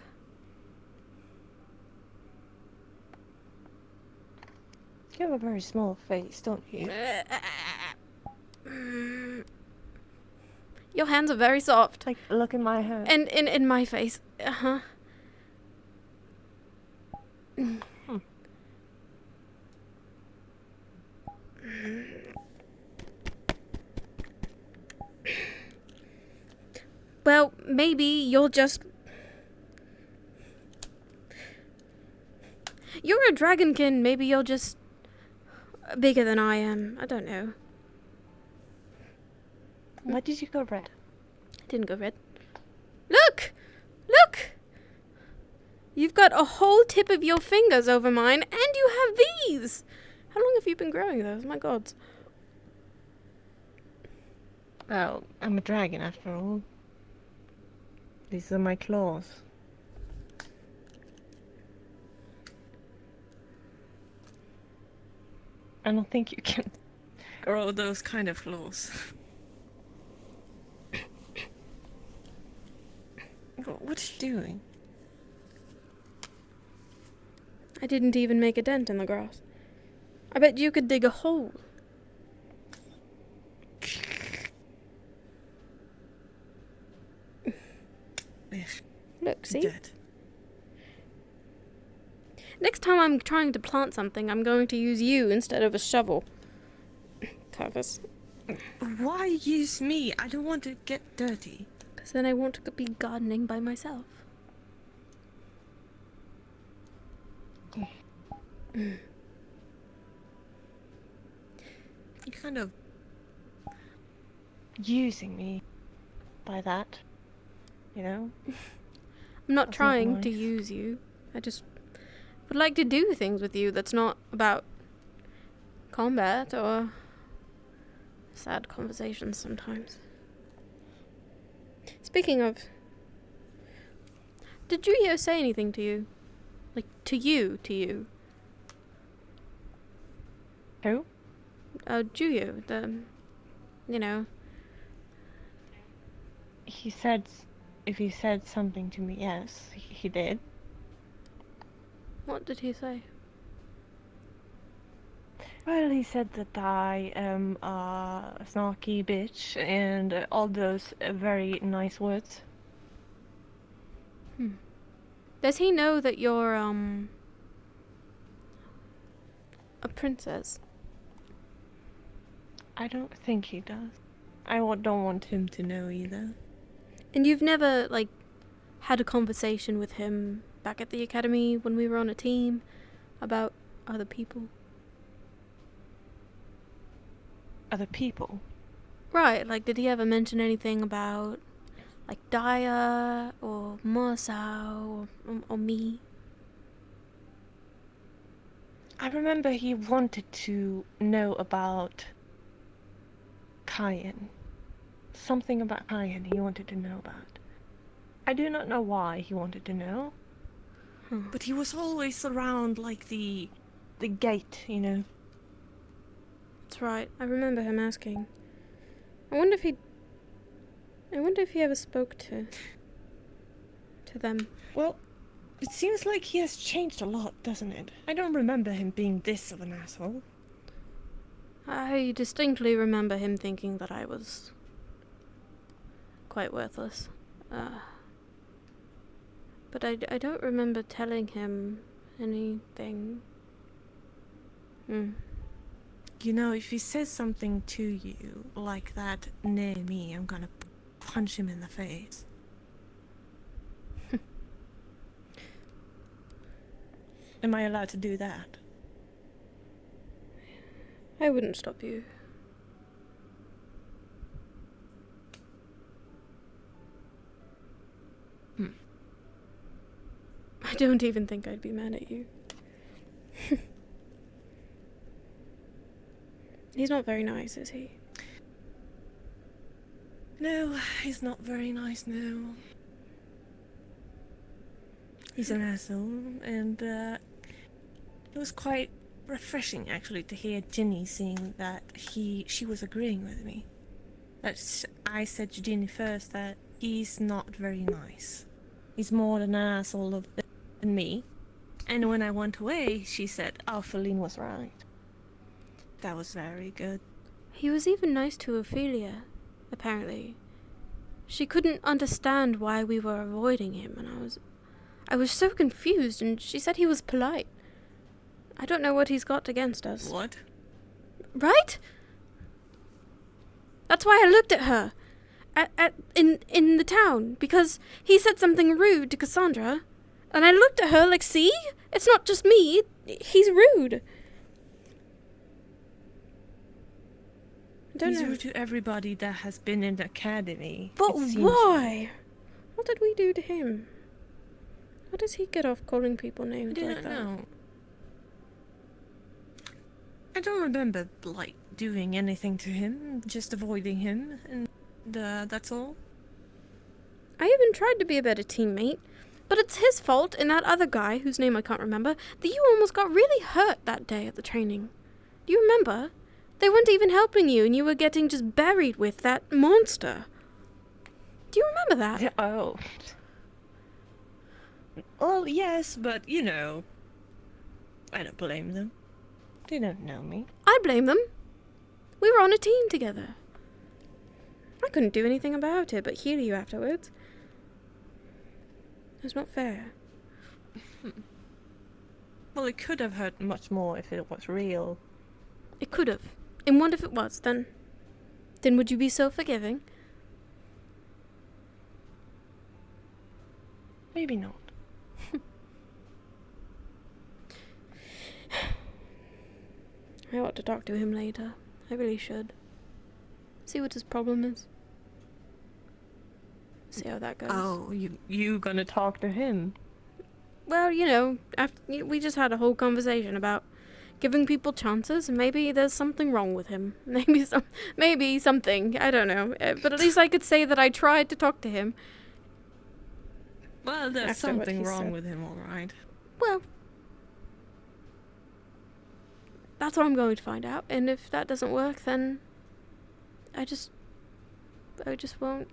You have a very small face, don't you? Your hands are very soft. Like, look in my hair. And in my face. Uh-huh. Well, maybe you'll just... You're a dragonkin. Maybe you're just bigger than I am. I don't know. Why did you go red? I didn't go red. Look! Look! You've got a whole tip of your fingers over mine, and you have these! How long have you been growing those? My god. Well, I'm a dragon after all. These are my claws. I don't think you can grow those kind of claws. What are you doing? I didn't even make a dent in the grass. I bet you could dig a hole. Look, see? Dead. Next time I'm trying to plant something, I'm going to use you instead of a shovel. Carvers. Why use me? I don't want to get dirty. Because then I won't be gardening by myself. You're kind of using me by that, you know? I'm not trying to use you. I just would like to do things with you that's not about combat or sad conversations sometimes. Speaking of, did Juyo say anything to you? Like, to you. Who? Juyo, you know. He said, if he said something to me, yes, he did. What did he say? Well, he said that I am a snarky bitch and all those very nice words. Does he know that you're, a princess? I don't think he does. I don't want him to know either. And you've never, like, had a conversation with him back at the academy when we were on a team about other people? Other people? Right, like, did he ever mention anything about, like, Daya or Mosao or me? I remember he wanted to know about Cayenne. Something about Cayenne he wanted to know about. I do not know why he wanted to know. But he was always around, like, the gate, you know. That's right, I remember him asking. I wonder if he ever spoke to them. Well, it seems like he has changed a lot, doesn't it? I don't remember him being this of an asshole. I distinctly remember him thinking that I was quite worthless. But I don't remember telling him anything. You know, if he says something to you like that near me, I'm gonna punch him in the face. Am I allowed to do that? I wouldn't stop you. I don't even think I'd be mad at you. He's not very nice, is he? No, he's not very nice, no. He's an asshole, and it was quite refreshing, actually, to hear Ginny saying that she was agreeing with me. That I said to Ginny first that he's not very nice. He's more an asshole than me. And when I went away, she said, "Oh, Feline was right." That was very good. He was even nice to Ophelia, apparently. She couldn't understand why we were avoiding him, and I was so confused, and she said he was polite. I don't know what he's got against us. What? Right? That's why I looked at her in the town, because he said something rude to Cassandra, and I looked at her like, see? It's not just me. He's rude. He's rude to everybody that has been in the academy. But why? What did we do to him? How does he get off calling people names like that? I don't know. I don't remember, like, doing anything to him, just avoiding him, and that's all. I even tried to be a better teammate, but it's his fault and that other guy, whose name I can't remember, that you almost got really hurt that day at the training. Do you remember? They weren't even helping you, and you were getting just buried with that monster. Do you remember that? Yeah, oh. Well, yes, but, you know, I don't blame them. They don't know me. I blame them. We were on a team together. I couldn't do anything about it but heal you afterwards. It's not fair. Well, it could have hurt much more if it was real. It could have. And what if it was, then? Then would you be so forgiving? Maybe not. I ought to talk to him later. I really should. See what his problem is. See how that goes. Oh, you gonna talk to him? Well, you know, we just had a whole conversation about giving people chances, and maybe there's something wrong with him. Maybe something. I don't know. But at least I could say that I tried to talk to him. Well, there's something wrong with him, all right. Well, that's what I'm going to find out, and if that doesn't work, then I just won't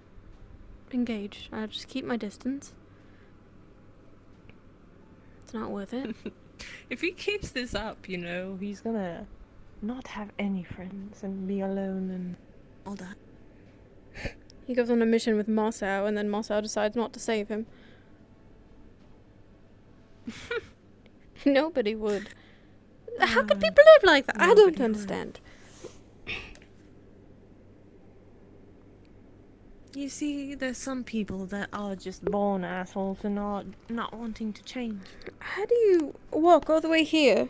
engage. I'll just keep my distance. It's not worth it. If he keeps this up, you know, he's gonna not have any friends and be alone and all that. He goes on a mission with Mossau, and then Mossau decides not to save him. Nobody would. How could people live like that? I don't understand. You see, there's some people that are just born assholes and are not wanting to change. How do you walk all the way here?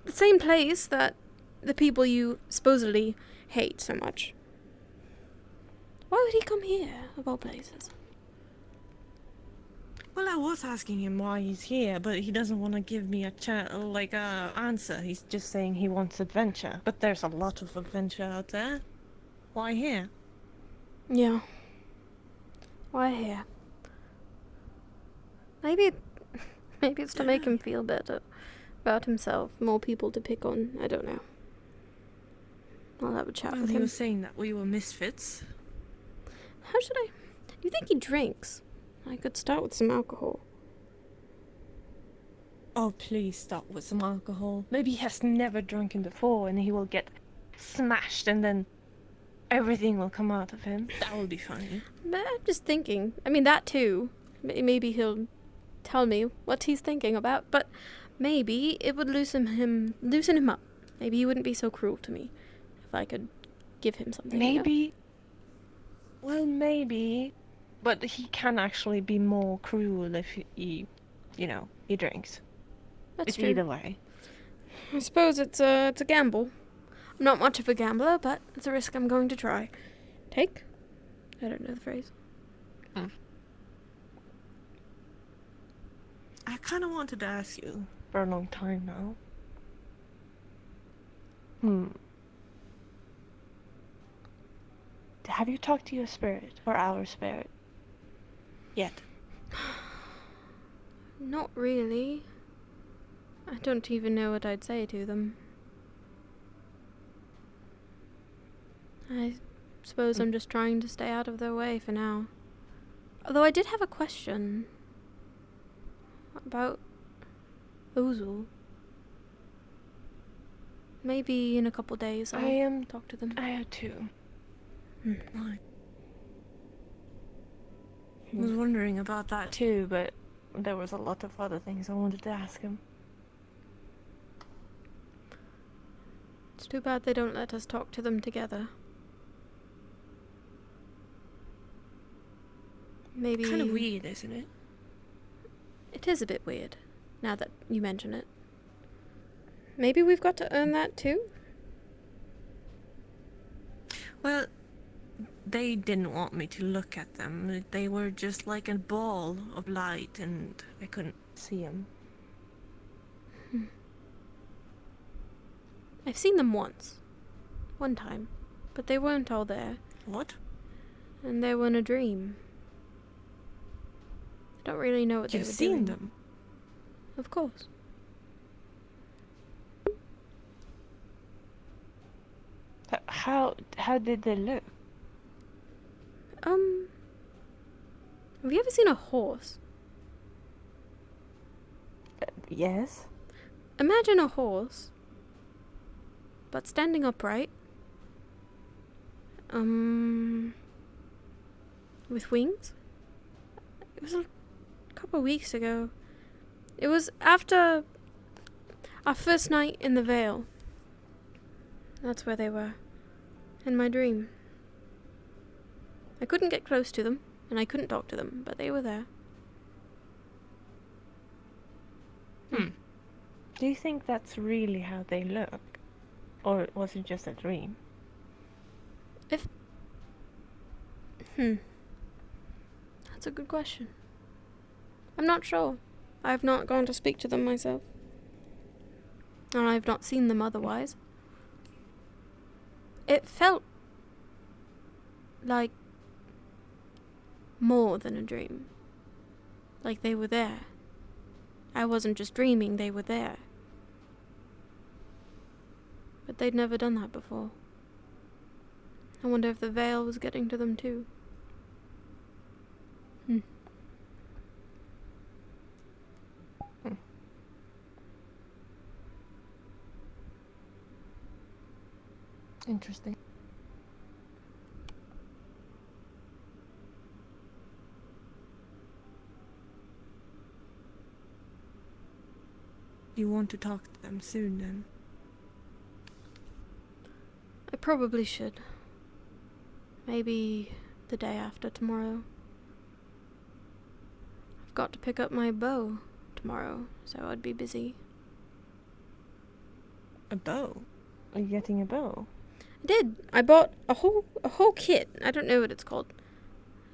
The same place that the people you supposedly hate so much. Why would he come here, of all places? Well, I was asking him why he's here, but he doesn't want to give me a answer. He's just saying he wants adventure. But there's a lot of adventure out there. Why here? Yeah. Why here? Maybe it's to make him feel better about himself. More people to pick on. I don't know. I'll have a chat with He him. was saying that we were misfits. How should I... Do you think he drinks? I could start with some alcohol. Oh, please stop with some alcohol. Maybe he has never drunken before and he will get smashed and then everything will come out of him. That would be funny. But I'm just thinking. I mean, that too. Maybe he'll tell me what he's thinking about, but maybe it would loosen him up. Maybe he wouldn't be so cruel to me if I could give him something. Maybe. You know? Well, maybe. But he can actually be more cruel if he drinks. That's it's true. Either way. I suppose it's a gamble. I'm not much of a gambler, but it's a risk I'm going to try. Take? I don't know the phrase. I kind of wanted to ask you for a long time now. Have you talked to your spirit, or our spirit? Yet? Not really. I don't even know what I'd say to them. I suppose I'm just trying to stay out of their way for now. Although I did have a question about Ozul. Maybe in a couple days I'll talk to them. I am too. Right. I was wondering about that too, but there was a lot of other things I wanted to ask him. It's too bad they don't let us talk to them together. Maybe... Kind of weird, isn't it? It is a bit weird, now that you mention it. Maybe we've got to earn that too? Well, they didn't want me to look at them. They were just like a ball of light and I couldn't see them. I've seen them once. One time. But they weren't all there. What? And they were in a dream. I don't really know what they were doing. You've seen them? Of course. How did they look? Have you ever seen a horse? Yes. Imagine a horse, but standing upright. With wings? It was a couple of weeks ago. It was after our first night in the Vale. That's where they were. In my dream. I couldn't get close to them, and I couldn't talk to them, but they were there. Do you think that's really how they look? Or was it just a dream? That's a good question. I'm not sure. I've not gone to speak to them myself. And I've not seen them otherwise. It felt like more than a dream. Like they were there. I wasn't just dreaming, they were there. But they'd never done that before. I wonder if the veil was getting to them too. Interesting. You want to talk to them soon, then? I probably should. Maybe the day after tomorrow. I've got to pick up my bow tomorrow, so I'd be busy. A bow? Are you getting a bow? I did. I bought a whole kit. I don't know what it's called.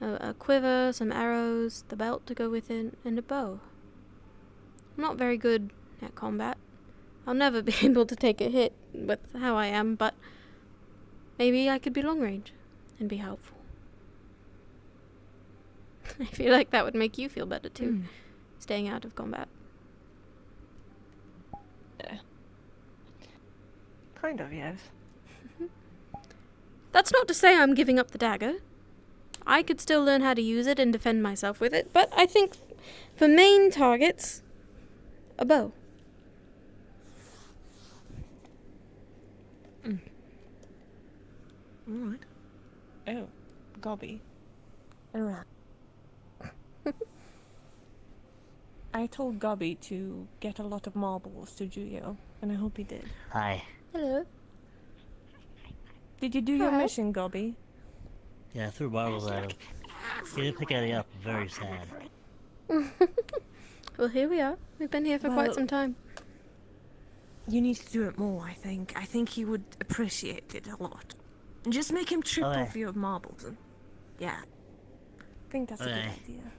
A quiver, some arrows, the belt to go with it, and a bow. I'm not very good at combat. I'll never be able to take a hit with how I am, but maybe I could be long range and be helpful. I feel like that would make you feel better too, staying out of combat. Yeah. Kind of, yes. That's not to say I'm giving up the dagger. I could still learn how to use it and defend myself with it, but I think for main targets, a bow. Alright. Oh, Gobby. Alright. I told Gobby to get a lot of marbles to Julio, and I hope he did. Hi. Hello. Did you do your mission, Gobby? Yeah, I threw marbles at him. He didn't pick any up. Very sad. Well, here we are. We've been here for quite some time. You need to do it more, I think. I think he would appreciate it a lot. And just make him trip Okay. over your marbles. And, yeah. I think that's a good idea.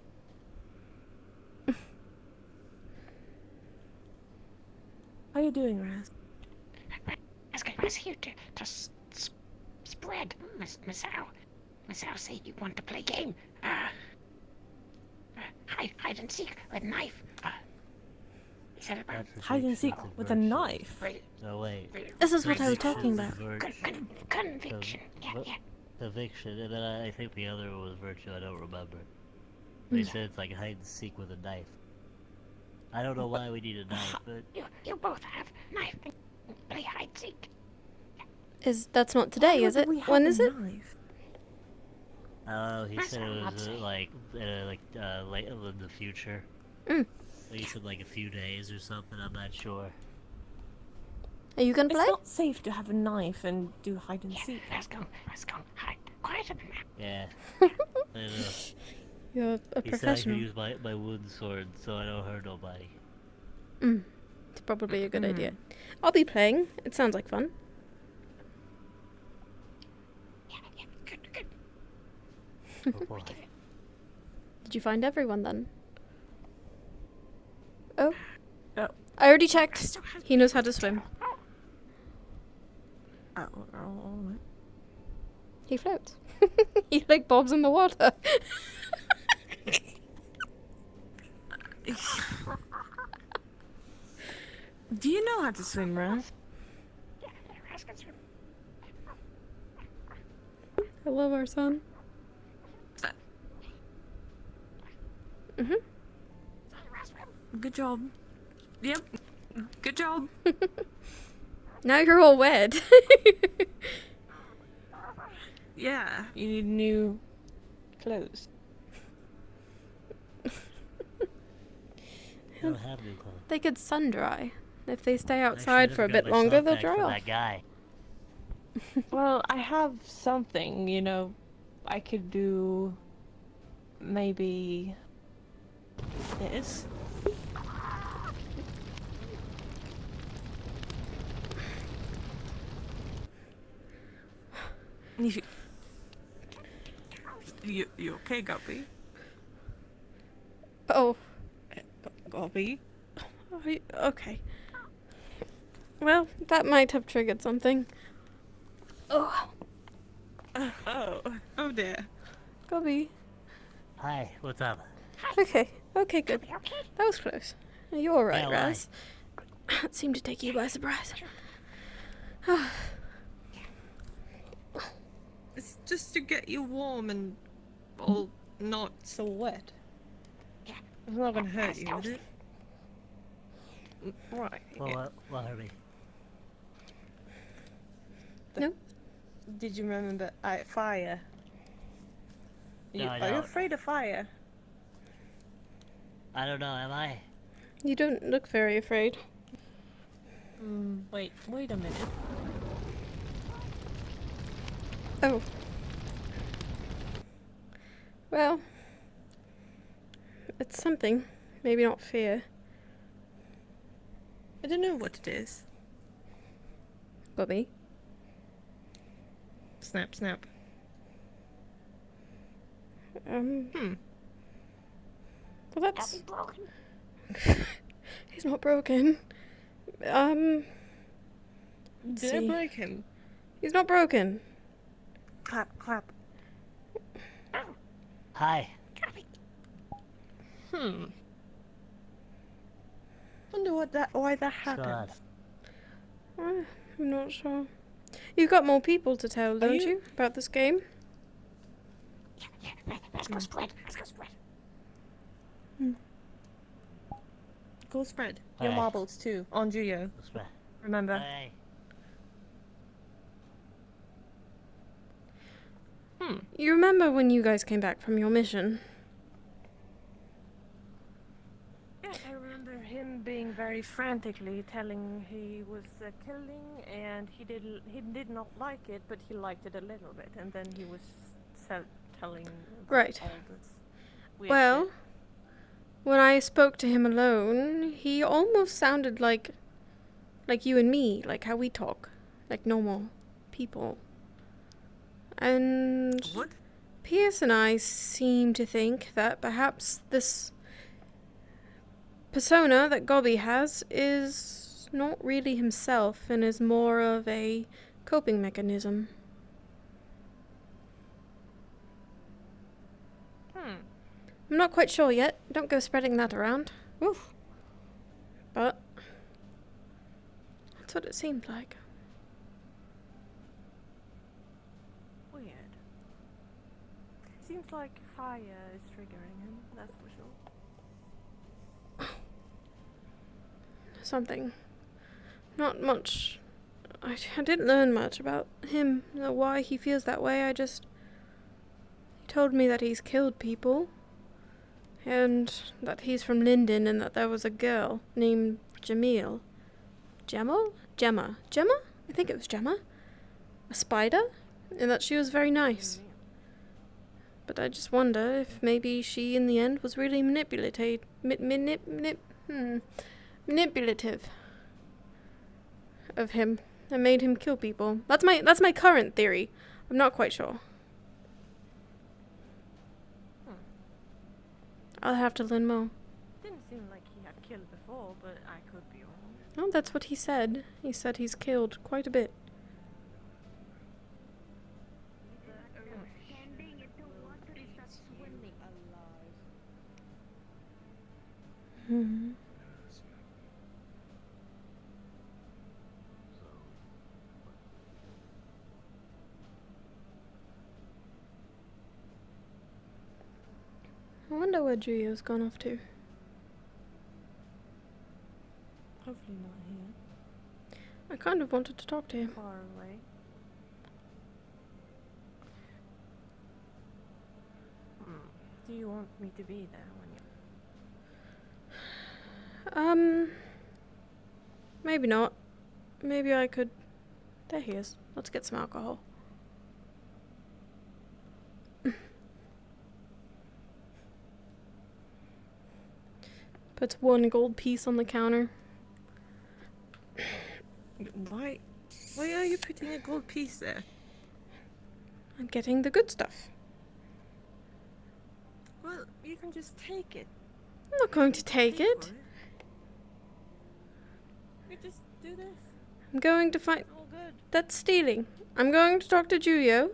How you doing, Raz? I was here to spread. Miss Ow say you want to play game. Hide and seek with knife. He said about Hide and seek with a knife? No, wait. This is what I was talking about. Conviction. Yeah. Conviction, and then I think the other one was virtue, I don't remember. They said it's like hide and seek with a knife. I don't know why we need a knife, but... You both have knife. Play hide and seek. That's not today, is it? When is it? Oh, he said it was late in the future. He said like a few days or something, I'm not sure. Are you gonna play? It's not safe to have a knife and do hide and seek. Let's go hide. Quieter than that. Yeah. I know. You're a He professional. said I could use my wooden sword, so I don't hurt nobody. It's probably a good idea. I'll be playing. It sounds like fun. Good. Oh boy. Did you find everyone then? Oh. I already checked. He knows how to swim. He floats. He like bobs in the water. Do you know how to swim, Raz? Raz can swim. I love our son. Good job. Yep. Good job. Now you're all wet. Yeah, you need new clothes. I don't have new clothes. They could sun dry. If they stay outside for a bit longer, they'll dry off. That guy. Well, I have something, you know. I could do maybe this. You okay, Guppy? Oh. Guppy? Okay. Well, that might have triggered something. Oh. Oh dear. Gobby. Hi, what's up? Okay. Okay, good. That was close. You're alright, Yeah, why? Raz. That seemed to take you by surprise. It's just to get you warm and all not so wet. It's not gonna hurt you, is it? Right. Well, what hurt me? No. Did you remember fire? No, I Are you don't. afraid of fire? I don't know, am I? You don't look very afraid. Wait a minute. Oh. Well, it's something. Maybe not fear. I don't know what it is. Bobby. Snap, snap. Well, that's... He's not broken. Did I see. break him? He's not broken. Clap, clap. Hi. Wonder why that happened. I'm not sure. You've got more people to tell, don't you, about this game? Let's go spread. Let's go spread. Go spread. Your Aye. marbles too, on Julio. Spread. Remember. Hey. You remember when you guys came back from your mission? Yeah, I remember him being very frantically telling he was killing, and he did not like it, but he liked it a little bit, and then he was telling about Right. all this weird Well, shit. when I spoke to him alone, he almost sounded like you and me, like how we talk, like normal people. And What? Pierce and I seem to think that perhaps this persona that Gobby has is not really himself and is more of a coping mechanism. I'm not quite sure yet. Don't go spreading that around. Oof. But that's what it seemed like. Weird. Seems like fire is triggering him, that's for sure. Something. Not much. I didn't learn much about him, why he feels that way. He told me that he's killed people. And that he's from Linden and that there was a girl named Jamil. Gemma? Gemma? I think it was Gemma. A spider? And that she was very nice. But I just wonder if maybe she in the end was really manipulative of him and made him kill people. That's my current theory. I'm not quite sure. I'll have to learn more. Didn't seem like he had killed before, but I could be wrong. Oh, that's what he said. He said he's killed quite a bit. Hmm. I wonder where Julio's gone off to. Hopefully not here. I kind of wanted to talk to him. Far away. Do you want me to be there when you... Maybe not. Maybe I could... There he is. Let's get some alcohol. Puts one gold piece on the counter. Why are you putting a gold piece there? I'm getting the good stuff. Well, you can just take it. I'm not going to take it. You just do this. I'm going to find... It's all good. That's stealing. I'm going to talk to Julio.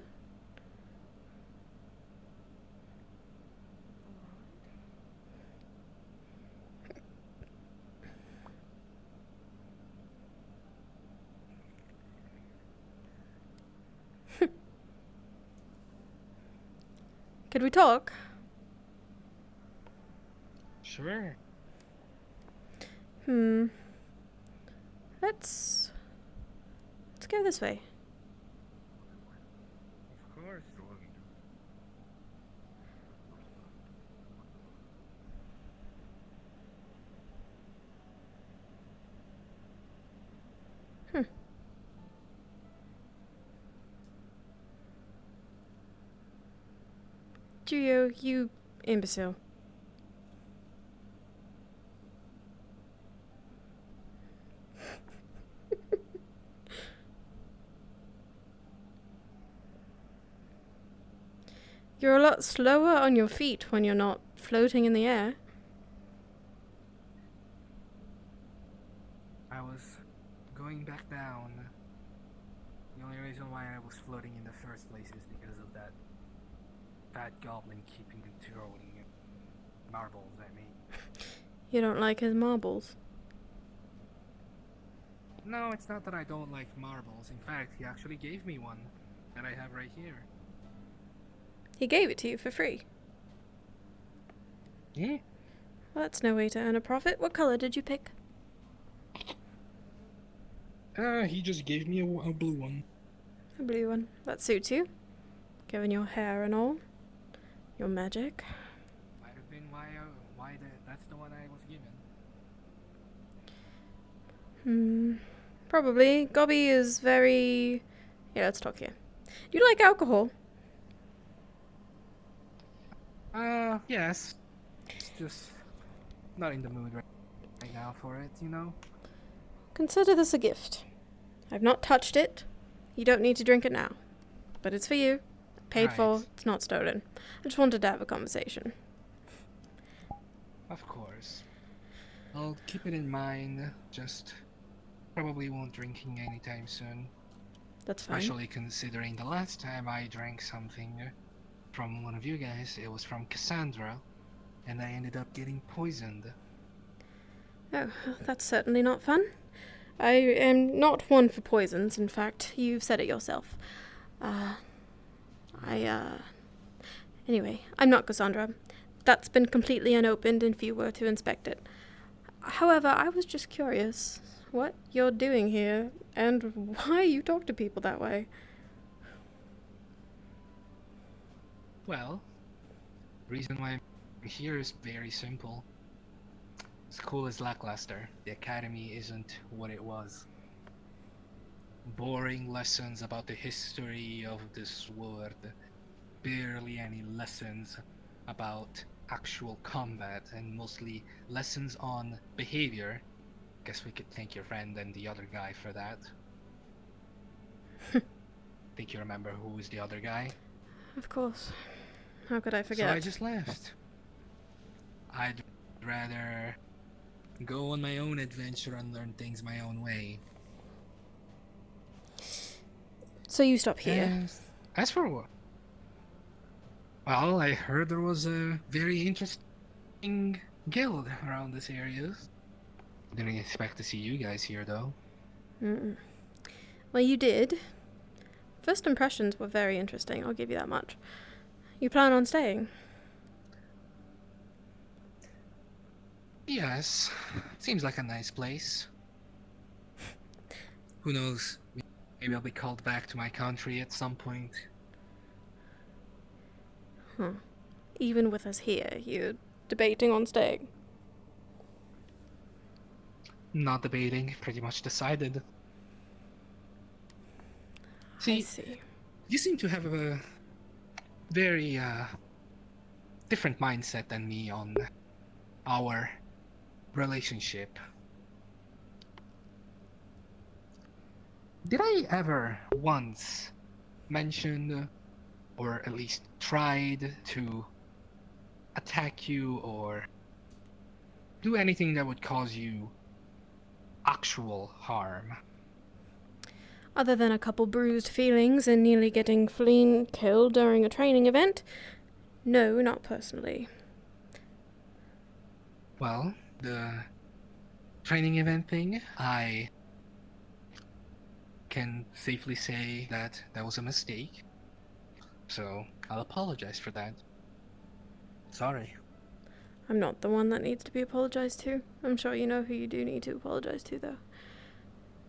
Could we talk? Sure. Let's go this way. Of course. Juyo, you imbecile. You're a lot slower on your feet when you're not floating in the air. I was going back down. The only reason why I was floating in the first place is because of that fat goblin keeping throwing marbles at me. You don't like his marbles? No, it's not that I don't like marbles. In fact, he actually gave me one that I have right here. He gave it to you for free? Yeah. Well, that's no way to earn a profit. What color did you pick? He just gave me a blue one. A blue one. That suits you. Given your hair and all. Your magic. Might have been why that's the one I was given. Probably. Gobby is very... Yeah, let's talk here. Do you like alcohol? Yes. Just not in the mood right now for it, you know? Consider this a gift. I've not touched it. You don't need to drink it now. But it's for you. Paid for. It's not stolen. I just wanted to have a conversation. Of course. I'll keep it in mind. Just probably won't drinking anytime soon. That's fine. Especially considering the last time I drank something from one of you guys, it was from Cassandra, and I ended up getting poisoned. Oh, that's certainly not fun. I am not one for poisons, in fact. You've said it yourself. Anyway, I'm not Cassandra. That's been completely unopened if you were to inspect it. However, I was just curious what you're doing here, and why you talk to people that way. Well, the reason why I'm here is very simple. School is lackluster. The academy isn't what it was. Boring lessons about the history of this world. Barely any lessons about actual combat, and mostly lessons on behavior. Guess we could thank your friend and the other guy for that. Think you remember who was the other guy? Of course. How could I forget? So I just left. I'd rather go on my own adventure and learn things my own way. So you stop here? As for what? Well, I heard there was a very interesting guild around this area. Didn't expect to see you guys here, though. Well, you did. First impressions were very interesting, I'll give you that much. You plan on staying? Yes. Seems like a nice place. Who knows? Maybe I'll be called back to my country at some point. Huh. Even with us here, you're debating on staying? Not debating, pretty much decided. I see. You seem to have a very different mindset than me on our relationship. Did I ever once mention, or at least tried to attack you or do anything that would cause you actual harm? Other than a couple bruised feelings and nearly getting Fleen killed during a training event? No, not personally. Well, the training event thing, I can safely say that that was a mistake. So, I'll apologize for that. sorry. I'm not the one that needs to be apologized to. I'm sure you know who you do need to apologize to, though.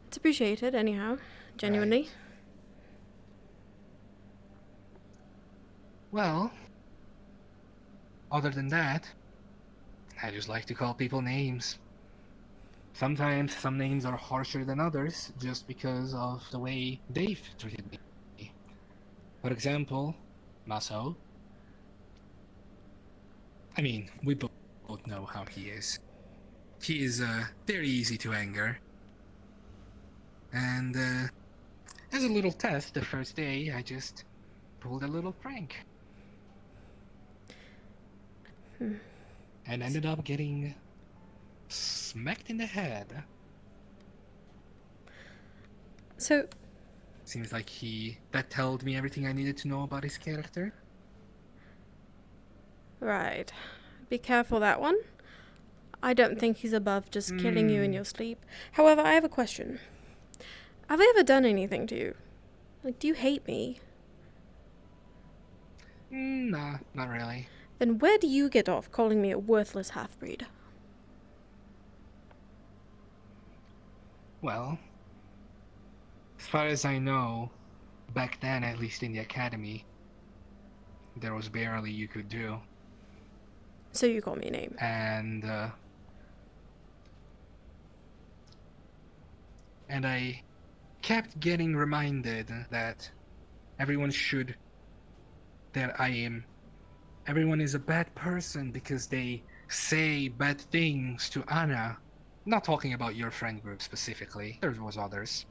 It's appreciated, anyhow. Genuinely. Right. Well, other than that, I just like to call people names. Sometimes some names are harsher than others just because of the way they've treated me. For example, Masao. I mean, we both know how he is. He is very easy to anger. And as a little test, the first day, I just pulled a little prank. And ended up getting smacked in the head. So... Seems like that told me everything I needed to know about his character. Right. Be careful that one. I don't think he's above just killing you in your sleep. However, I have a question. Have I ever done anything to you? Like, do you hate me? Nah, not really. Then where do you get off calling me a worthless half-breed? Well, as far as I know, back then, at least in the academy, there was barely you could do. So you call me a name. And I kept getting reminded that everyone is a bad person because they say bad things to Anna. Not talking about your friend group specifically, there was others.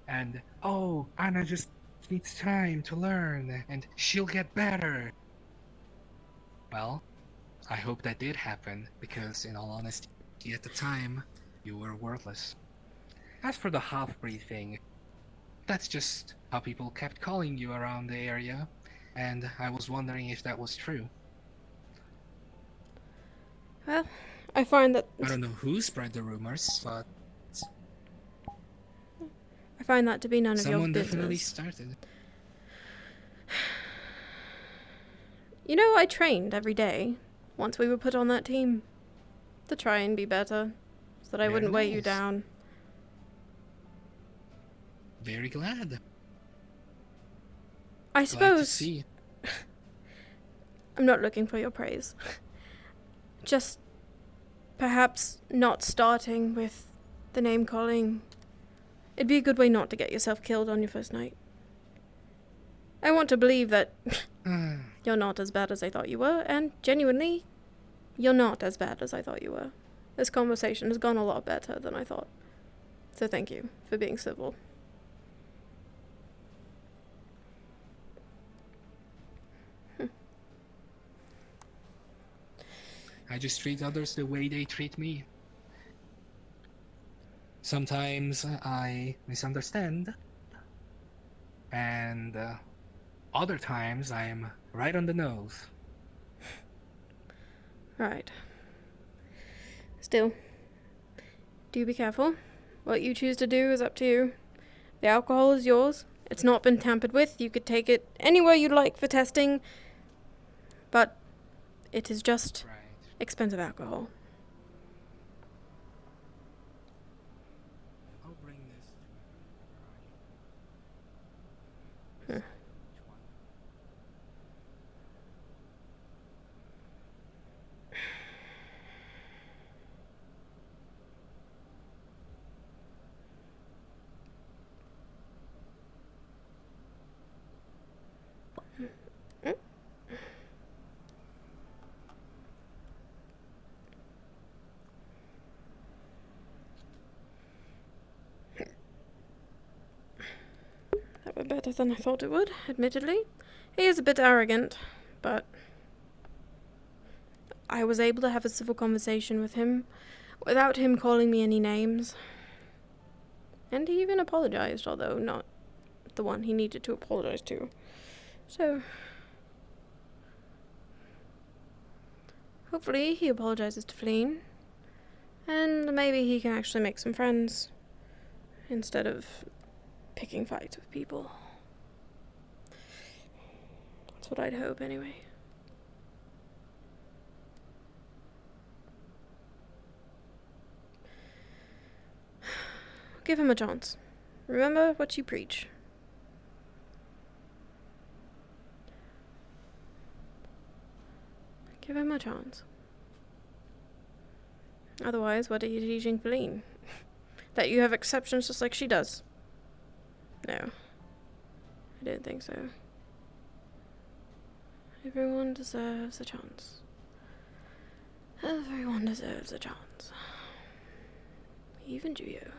And, oh, Anna just needs time to learn, and she'll get better. Well, I hope that did happen, because in all honesty, at the time, you were worthless. As for the half-breed thing, that's just how people kept calling you around the area, and I was wondering if that was true. Well, I find that... I don't know who spread the rumors, but... I find that to be none of your business. Someone definitely started. You know, I trained every day, once we were put on that team, to try and be better, so that I wouldn't weigh you down. Very glad. I Glad suppose... to see. I'm not looking for your praise. Just perhaps not starting with the name calling. It'd be a good way not to get yourself killed on your first night. I want to believe that you're not as bad as I thought you were, and genuinely, you're not as bad as I thought you were. This conversation has gone a lot better than I thought. So thank you for being civil. I just treat others the way they treat me. Sometimes I misunderstand, and other times I'm right on the nose. Right. Still, do be careful. What you choose to do is up to you. The alcohol is yours. It's not been tampered with. You could take it anywhere you'd like for testing, but it is just expensive alcohol. I'll bring this. That went better than I thought it would, admittedly. He is a bit arrogant, but I was able to have a civil conversation with him without him calling me any names. And he even apologized, although not the one he needed to apologize to. So, hopefully he apologizes to Fleen, and maybe he can actually make some friends instead of picking fights with people. That's what I'd hope, anyway. give him a chance. Remember what you preach. Give him a chance. Otherwise, what are you teaching Feline? That you have exceptions just like she does? No. I don't think so. Everyone deserves a chance. Everyone deserves a chance. Even Juyo.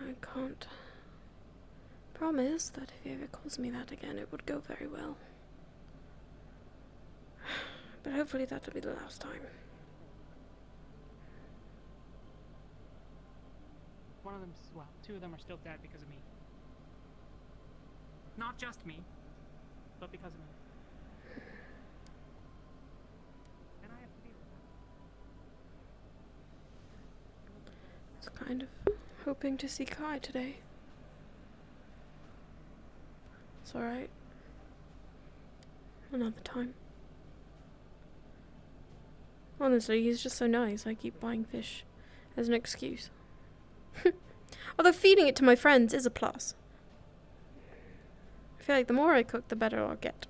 I can't promise that if he ever calls me that again, it would go very well. But hopefully that'll be the last time. One of them, well, two of them are still dead because of me. Not just me, but because of me. And I have to deal with I was kind of hoping to see Kai today. It's alright. Another time. Honestly, he's just so nice. I keep buying fish as an excuse. Although feeding it to my friends is a plus. I feel like the more I cook, the better I'll get.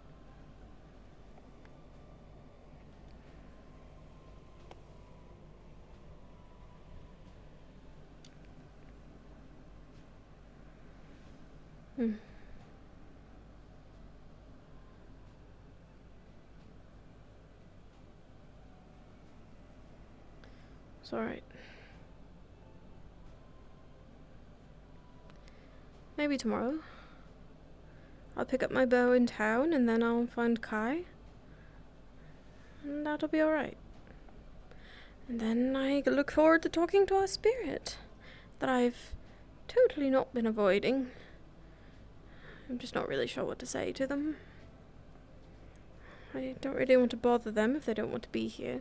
It's alright. Maybe tomorrow. I'll pick up my bow in town and then I'll find Kai. And that'll be alright. And then I look forward to talking to our spirit that I've totally not been avoiding. I'm just not really sure what to say to them. I don't really want to bother them if they don't want to be here.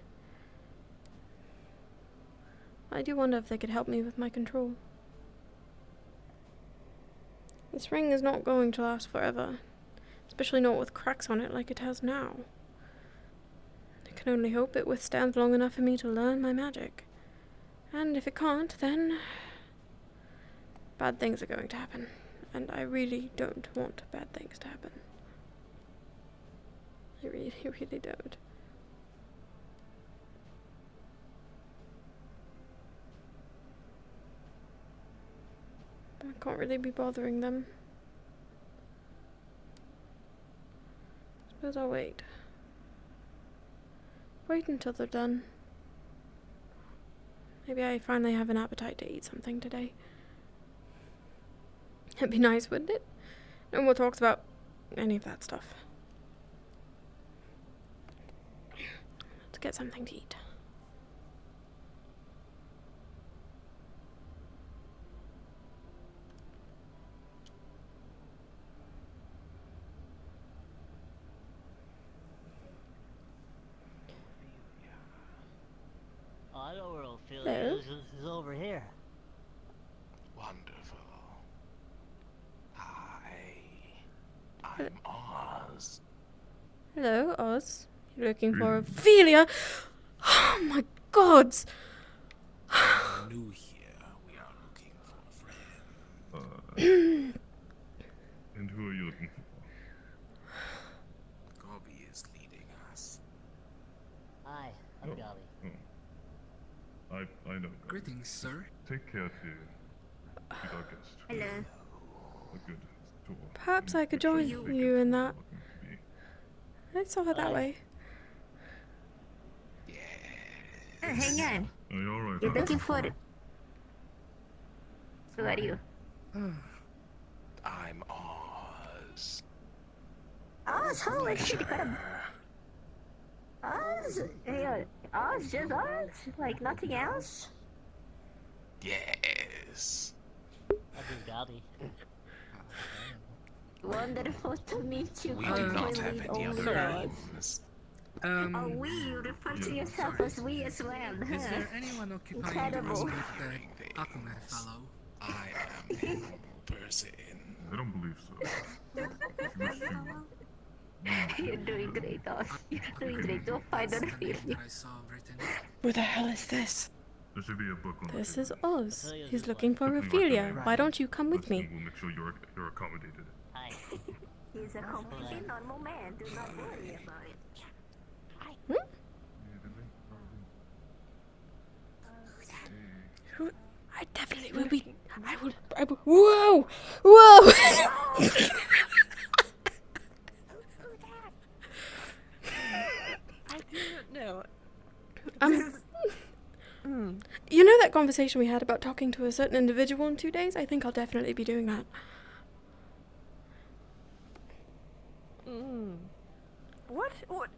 I do wonder if they could help me with my control. This ring is not going to last forever, especially not with cracks on it like it has now. I can only hope it withstands long enough for me to learn my magic. And if it can't, then bad things are going to happen. And I really don't want bad things to happen. I really don't. I can't really be bothering them. Suppose I'll wait. Wait until they're done. Maybe I finally have an appetite to eat something today. It'd be nice, wouldn't it? No more talks about any of that stuff. Let's get something to eat. Oh, I know where Ophelia is. It's over here. Wonderful. I'm Oz. Hello, Oz. You're looking for Ophelia? Oh my god! New here. We are looking for a friend. And who are you looking for? Gobi is leading us. Hi, I'm Gabi. I know. Greetings, sir. Take care to our guest. Hello. A good tour. Perhaps I could join you in that. I saw her that way. Oh, hang on. Are you alright? You're looking for it. Who are you? I'm Oz. Oz, holy shit, you got a... Oz? Hey, Oz, just Oz? Like nothing else? Yes. I'm just Gabi. Wonderful to meet you. We do not have any other names. Oh, we, you refer to yourself as we as well, huh? Is there anyone occupying Incredible. the room with the Akume fellow? I am the normal person. I don't believe so. You're doing great, Oz. You're doing great. Don't find on feeling. I saw written. Who the hell is this? There should be a book on the This table. is Oz. He's looking for Something like Ophelia. that. Why don't you come with me? We'll make sure you're accommodated. He's a completely normal man. Do not worry about it. I definitely will be. I will. Whoa! Whoa! I do not know. You know that conversation we had about talking to a certain individual in 2 days? I think I'll definitely be doing that. What? What?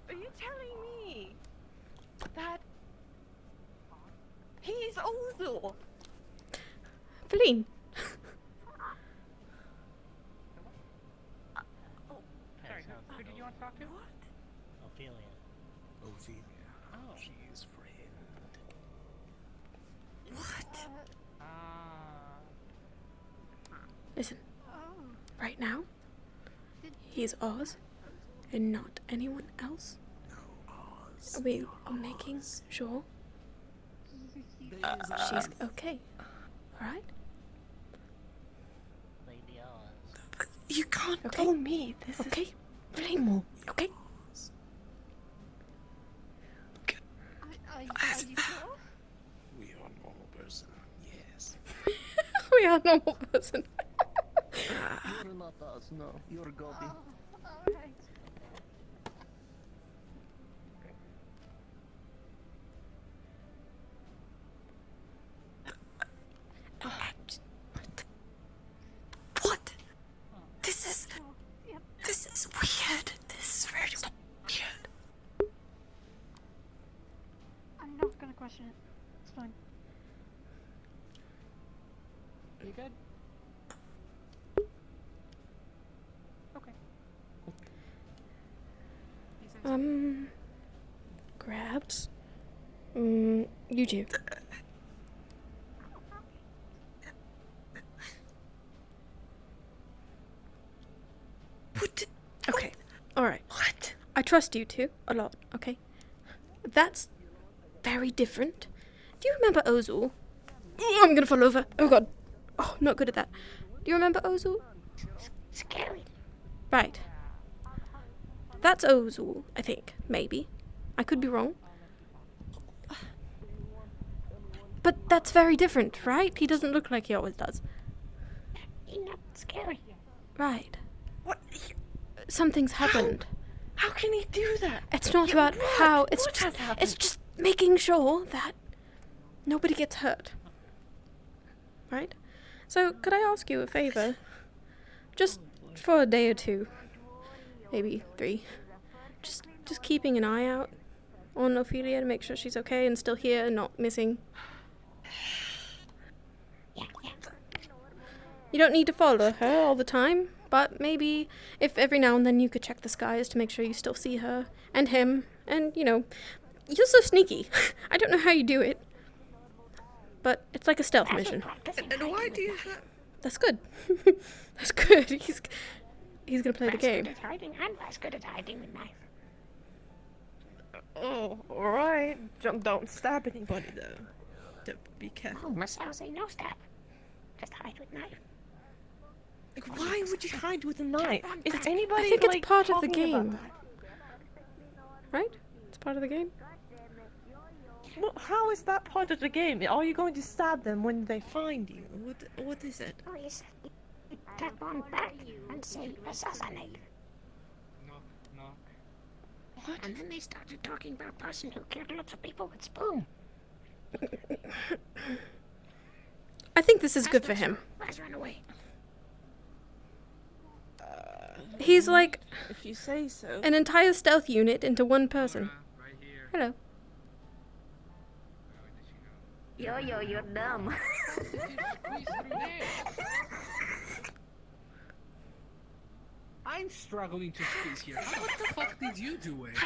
Are you telling me that he's Ozil? Feline. Sorry, who did you want to talk to? Ophelia. Ophelia. Oh. She's friend. What? Listen. Right now, he's Oz, and not anyone else. Oz. We are making sure she's okay. Alright? Lady Oz. You can't Okay. tell me this Okay. is normal. Okay? Are you sure? We are normal person. Yes. We are normal person. You're not us, no. You're Gobi. Alright. What? This is weird. This is very weird. I'm not gonna question it. It's fine. You good? Okay. Grabs. You do. Okay. Alright. What? I trust you two a lot, okay? That's very different. Do you remember Ozul? Ooh, I'm gonna fall over. Oh god. Oh, not good at that. Do you remember Ozul? Scary. Right. That's Ozul, I think. Maybe. I could be wrong. But that's very different, right? He doesn't look like he always does. He's not scary. Right. What? Something's happened. How can he do that? It's not Yeah, about what? how. It's What has just. happened? It's just making sure that nobody gets hurt. Right? So, could I ask you a favor? Just for a day or two, maybe 3. Just keeping an eye out on Ophelia to make sure she's okay and still here and not missing. You don't need to follow her all the time, but maybe if every now and then you could check the skies to make sure you still see her and him, and you're so sneaky. I don't know how you do it, but it's like a stealth mission. And why do you have... That's good. That's good. He's gonna play the Less game. good at hiding and less good at hiding with knife. Oh, alright. Don't stab anybody, though. Be careful. Oh, Masao say no stab. Just hide with knife. Like, why would you hide with a knife? Is anybody, I think it's like, part of the talking about game. that? Right? It's part of the game. Well, how is that part of the game? Are you going to stab them when they find you? What is it? Oh, you said you tap on back and say assassinate. Knock, knock. What? And then they started talking about a person who killed lots of people with spoon. I think this is good for him. Let's run away. He's like If you say so. an entire stealth unit into one person. Hello. Yo, you're dumb. I'm struggling to squeeze here. What the fuck did you do it?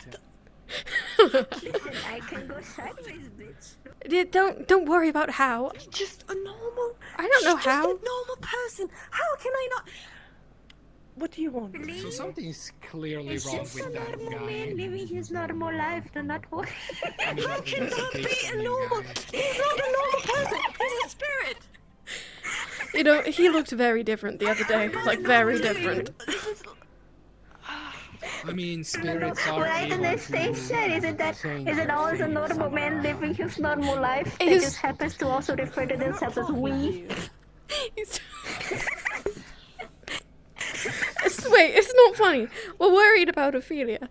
Listen, I can go sideways, bitch. Don't worry about how. Just a normal... I don't know She's how. just a normal person. How can I not... What do you want? So something's clearly It's wrong just with a that normal guy. man living his normal life. Do not worry. I mean, How that's can that be based on a you normal? guys. He's not a normal person. He's a spirit. You know, he looked very different the other day. Like, very different. I mean, spirits are Right in able the station, isn't that? change Isn't their always a face. normal man living his normal life? They just happens to also refer to themselves as we. Wait, it's not funny. We're worried about Ophelia.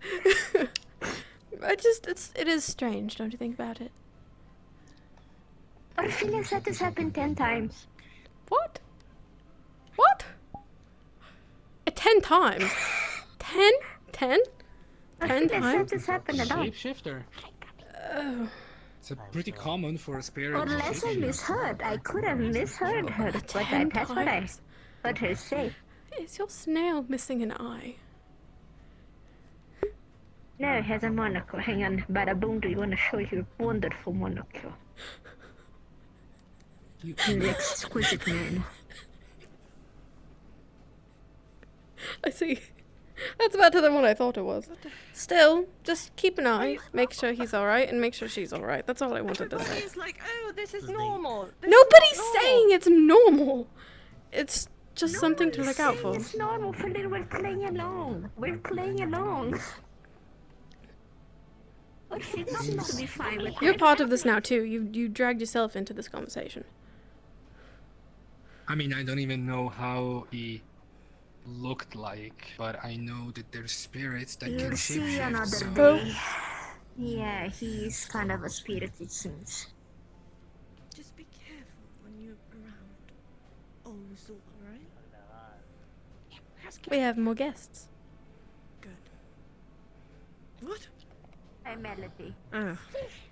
It is strange, don't you think about it? Ophelia said this happened 10 times. What? What? 10 times? 10? 10? 10 Ophelia said times? this happened a lot. Shapeshifter. Oh. It's pretty common for a spirit to Unless I shapeshift. misheard. I could have misheard her, but that's what I heard her say. Is your snail missing an eye? No, it has a monocle. Hang on, Bada Boom, do you want to show you a wonderful monocle? The exquisite man. I see. That's better than what I thought it was. Still, just keep an eye, make sure he's alright, and make sure she's alright. That's all I wanted to say. Everybody's like, oh, this is normal. Nobody's saying it's normal. It's just something to look out for. It's normal, for we're playing along. We're playing along. But she seems to be fine with You're it. part of this now too. You dragged yourself into this conversation. I mean, I don't even know how he looked like, but I know that there's spirits that can You'll see another shapeshift. day. Yeah, he's kind of a spirit, it seems. Just be careful when you're around Ozul, right? We have more guests. What? Hi, Melody. Oh,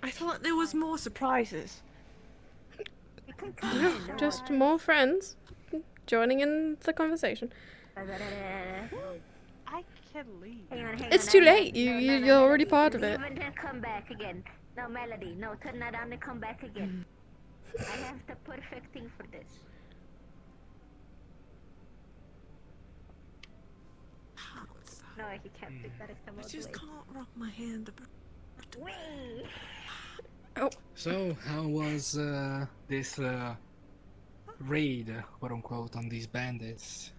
I thought there was more surprises. You can come No, in, just more friends joining in the conversation. I can leave. Hang on, It's too late. You're already part of it. Leave and then come back again. No, Melody. No, turn that on and come back again. I have the perfect thing for this. No, he can't. You gotta come I all the just way. can't rock my hand. Wait. So, how was this raid, quote unquote, on these bandits?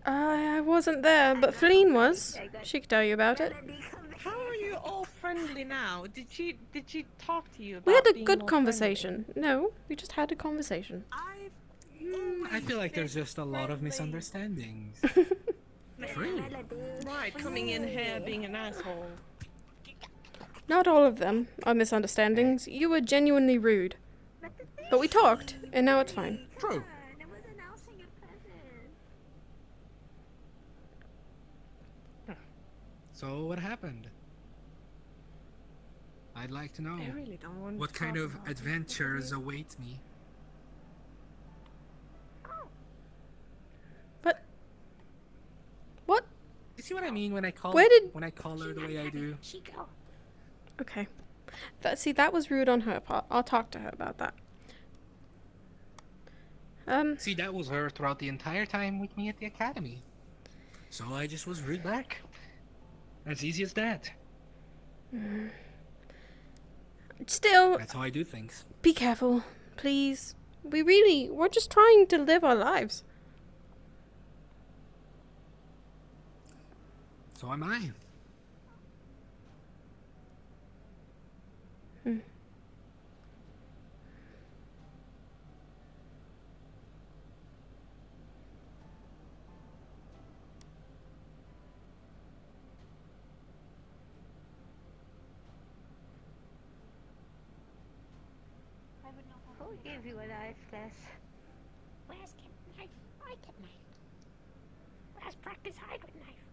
I wasn't there, but Feline was. She could tell you about it. How are you all friendly now? Did she talk to you about We had a being good more friendly? No, we just had a conversation. I feel like there's just a lot of misunderstandings. Right, coming in here being an asshole. Not all of them are misunderstandings. You were genuinely rude. But we talked, and now it's fine. True. So, what happened? I'd like to know. I really don't want What to kind talk of about it. adventures await me? But what? You see what I mean when I call when I call her the way I do? Okay. That was rude on her part. I'll talk to her about that. See, that was her throughout the entire time with me at the academy. So I just was rude back. As easy as that. Still, That's how I do things. be careful, please. We're just trying to live our lives. So am I. Who gave you a life class? Where's get knife? I get knife. Where's practice hide with knife?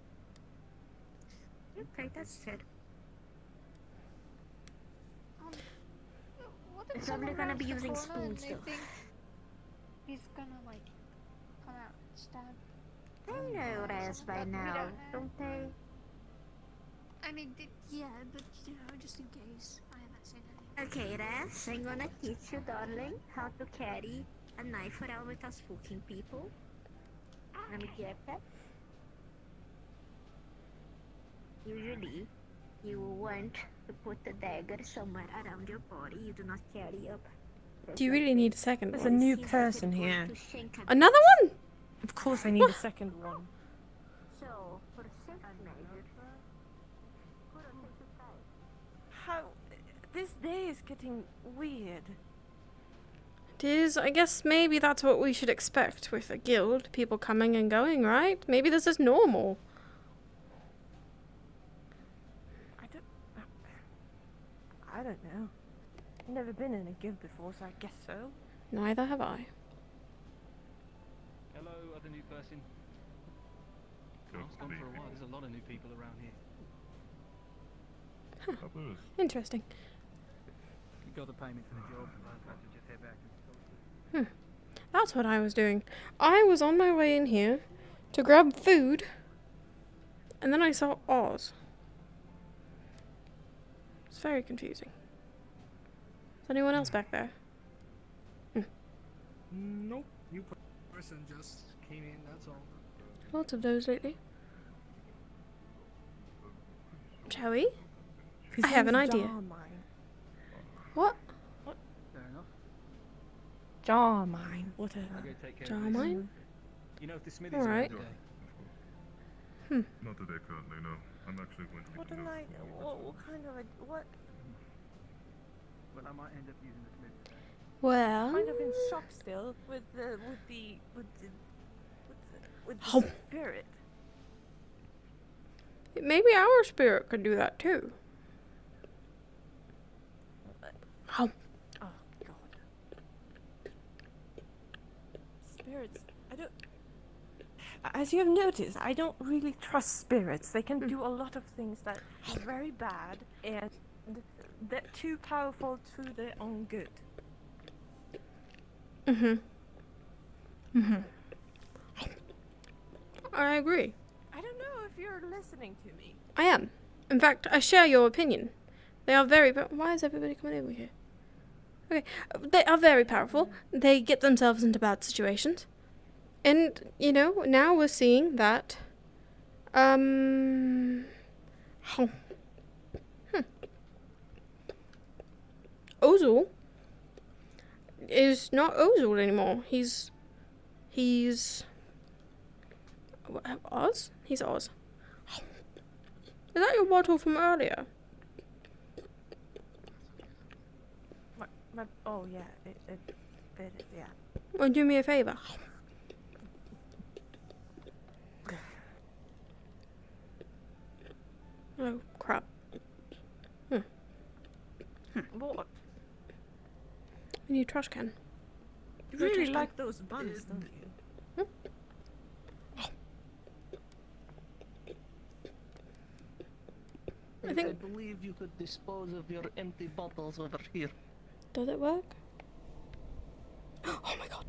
Okay, that's good. What It's only someone gonna be rounds the using corner and spoons they though. think he's gonna like come out and stab? They know Raz by We now, don't know. don't they? I mean, yeah, but you know, just in case. I haven't seen any. Okay, Raz, I'm gonna teach you, darling, how to carry a knife around without spooking people. Let me get that. Usually, you want to put the dagger somewhere around your body. You do not carry up. Do you really need a second There's one? a new person here. Another one? Of course I need a second one. So, for safe measures, How... This day is getting weird. It is. I guess maybe that's what we should expect with a guild. People coming and going, right? Maybe this is normal. I don't know. Never been in a guild before, so I guess so. Neither have I. Hello, other new person. I was gone for a while. There's a lot of new people around here. Interesting. You got the payment for the job. I'll have to just head back and That's what I was doing. I was on my way in here to grab food, and then I saw Oz. It's very confusing. Is anyone else back there? Nope. New person just came in, that's all. Lots of those lately. Shall we? I have an idea. What? Fair enough. Jar mine. Whatever. I'll go take care Jar of this. mine? You know if the smithy's Alright. around today? Not today, currently, no. I'm actually going to be What the am I... next What kind of a... What... Well, I might end up using the smith today. Well... Kind of in shock still with the Oh. spirit. Maybe our spirit could do that too. Oh. Oh god. Spirits. I don't. As you have noticed, I don't really trust spirits. They can do a lot of things that are very bad and they're too powerful to their own good. I agree. I don't know if you're listening to me. I am. In fact, I share your opinion. They are very... Why is everybody coming over here? Okay. They are very powerful. They get themselves into bad situations. And, you know, now we're seeing that... Ozul is not Ozul anymore. He's... Oz? He's Oz. Is that your bottle from earlier? Oh yeah, yeah. Well, do me a favour. Oh, crap. What? A new trash can. You really like those buns, don't you? I believe you could dispose of your empty bottles over here. Does it work? Oh my god.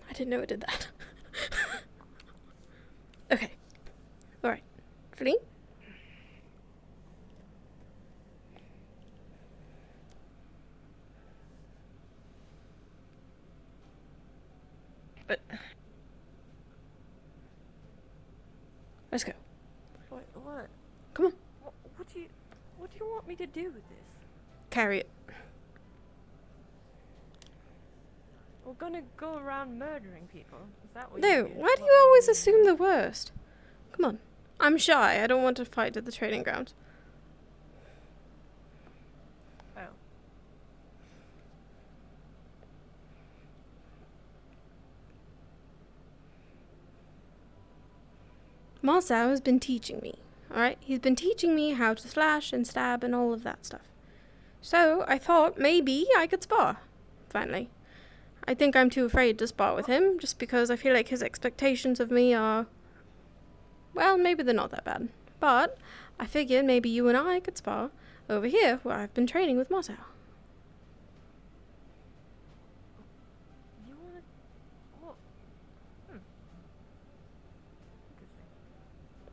I didn't know it did that. Okay. Alright. Flea? But let's go. What? Come on. What do you want me to do with this? Carry it. We're gonna go around murdering people. Is that what No, you why do you always assume the worst? Come on. I'm shy. I don't want to fight at the training grounds. Oh. Marcel has been teaching me. Alright? He's been teaching me how to slash and stab and all of that stuff. So, I thought maybe I could spar. Finally. I think I'm too afraid to spar with him, just because I feel like his expectations of me are... Well, maybe they're not that bad. But, I figured maybe you and I could spar over here, where I've been training with Marcel. You wanna... What?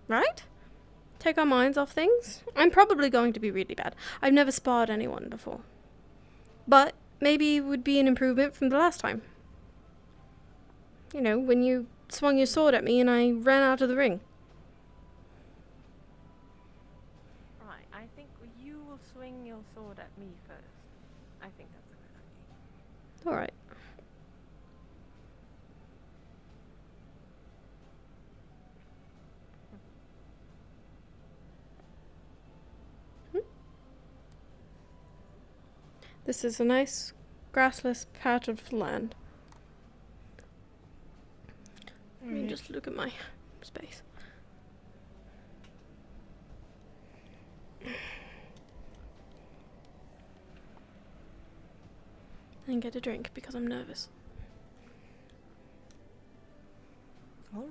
Right? Take our minds off things. I'm probably going to be really bad. I've never sparred anyone before. But maybe it would be an improvement from the last time. You know, when you swung your sword at me and I ran out of the ring. swing your sword at me first. I think that's a good idea. Alright. This is a nice grassless patch of land. Let me just look at my space. And get a drink because I'm nervous. Alright.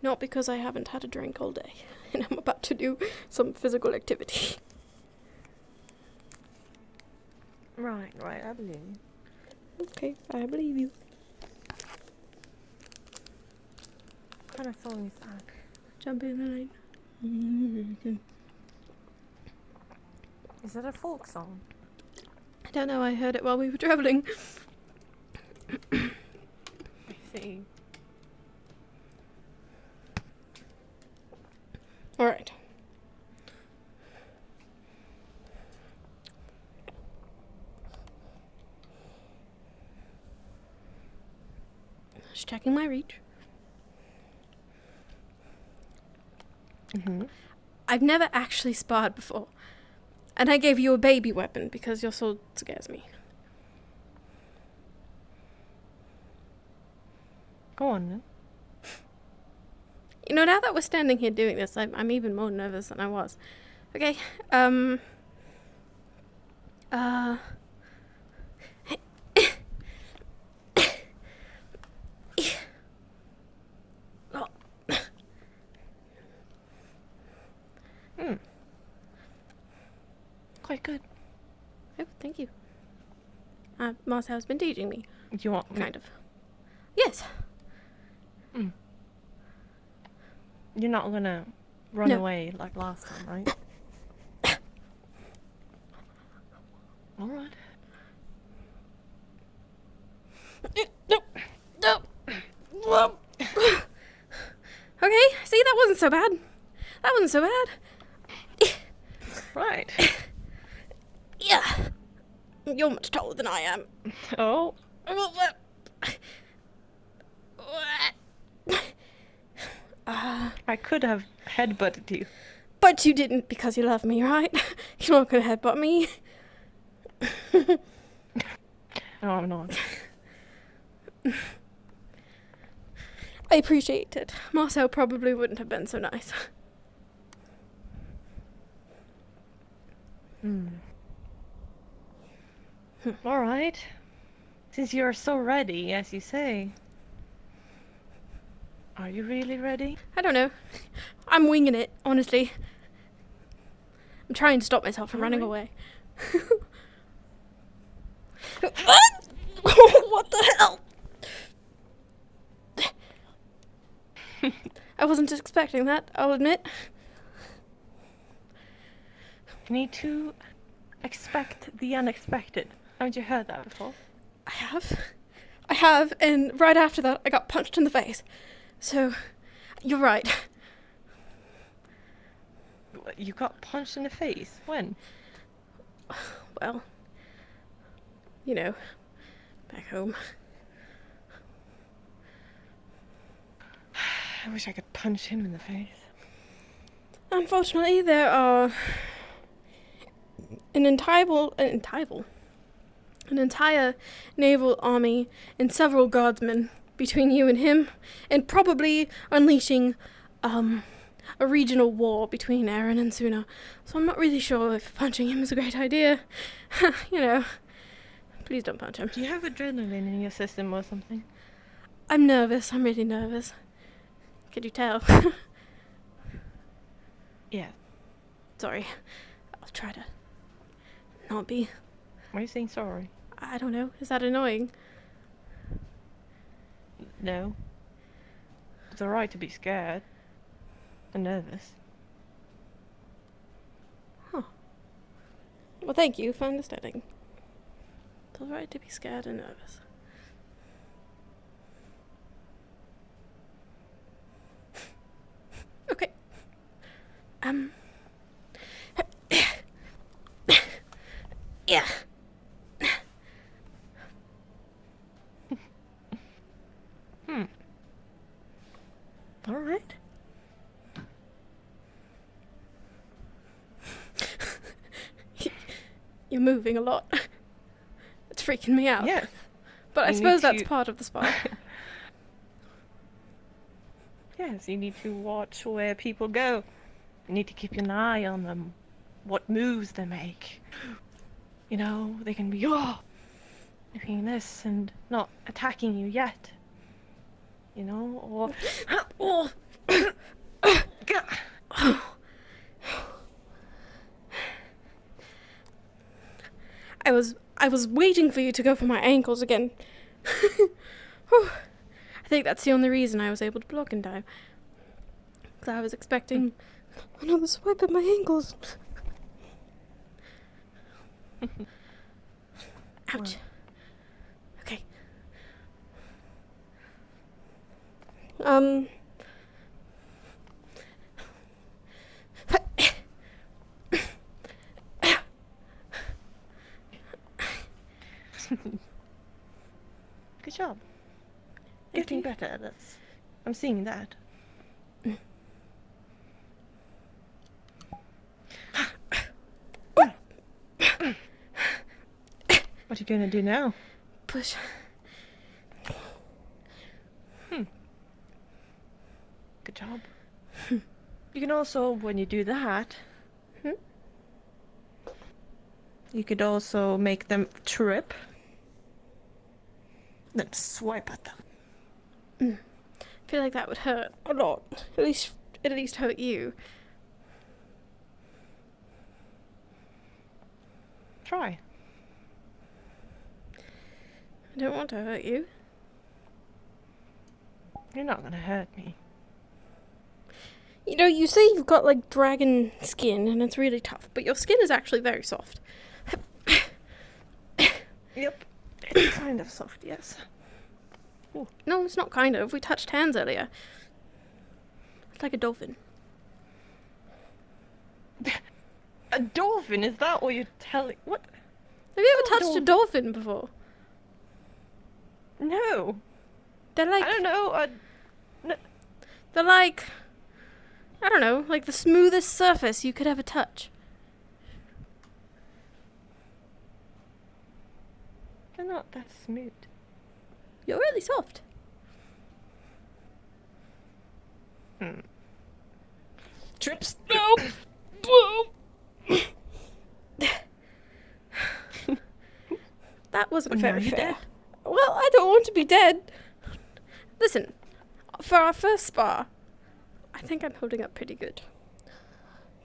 Not because I haven't had a drink all day and I'm about to do some physical activity. Right, I believe you. Okay, I believe you. What kind of song is that? Jump in the lane. Is that a folk song? I don't know, I heard it while we were travelling. I see. Alright. Just checking my reach. I've never actually sparred before. And I gave you a baby weapon because your sword scares me. Go on then. You know, now that we're standing here doing this, I'm even more nervous than I was. Okay, Quite good. Oh, thank you. Marcel's been teaching me. Do you want kind of? Yes. You're not gonna run No. away like last time, right? Alright. No. Okay, see, that wasn't so bad. That wasn't so bad. Right. Yeah. You're much taller than I am. Oh. I could have headbutted you. But you didn't because you love me, right? You're not gonna headbutt me. No, I'm not. I appreciate it. Marcel probably wouldn't have been so nice. Alright. Since you're so ready, as you say. Are you really ready? I don't know. I'm winging it, honestly. I'm trying to stop myself from running away. What the hell? I wasn't expecting that, I'll admit. You need to expect the unexpected. Haven't you heard that before? I have, and right after that I got punched in the face. So, you're right. You got punched in the face? When? Well, you know, back home. I wish I could punch him in the face. Unfortunately, there are an entire naval army and several guardsmen between you and him, and probably unleashing a regional war between Aaron and Suna. So I'm not really sure if punching him is a great idea. You know, please don't punch him. Do you have adrenaline in your system or something? I'm nervous. I'm really nervous. Could you tell? Yeah. Sorry. I'll try to not be. Why are you saying sorry? I don't know. Is that annoying? No. It's alright to be scared. And nervous. Huh. Well, thank you for understanding. It's alright to be scared and nervous. Okay. you're moving a lot. It's freaking me out. Yes. But I You suppose need that's to- part of the spa. Yes, you need to watch where people go. You need to keep an eye on them. What moves they make. You know, they can be, doing this and not attacking you yet. You know, or... Oh. I was waiting for you to go for my ankles again. Whew. I think that's the only reason I was able to block in time. Because I was expecting another swipe at my ankles. Ouch. Okay. Good job. Getting better. I'm seeing that. What are you gonna do now? Push. Good job. You can also, when you do that, you could also make them trip. Then swipe at them. I feel like that would hurt a lot. At least hurt you. Try. I don't want to hurt you. You're not gonna hurt me. You know, you say you've got like dragon skin and it's really tough, but your skin is actually very soft. Yep. It's kind of soft, yes. Ooh. No, it's not kind of. We touched hands earlier. It's like a dolphin. A dolphin? Is that what you're telling? What? Have you ever touched a dolphin before? No. They're like... I don't know. They're like... I don't know, like the smoothest surface you could ever touch. They're not that smooth. You're really soft. Trips? No! That wasn't very fair. Dead? Well, I don't want to be dead. Listen, for our first spar, I think I'm holding up pretty good.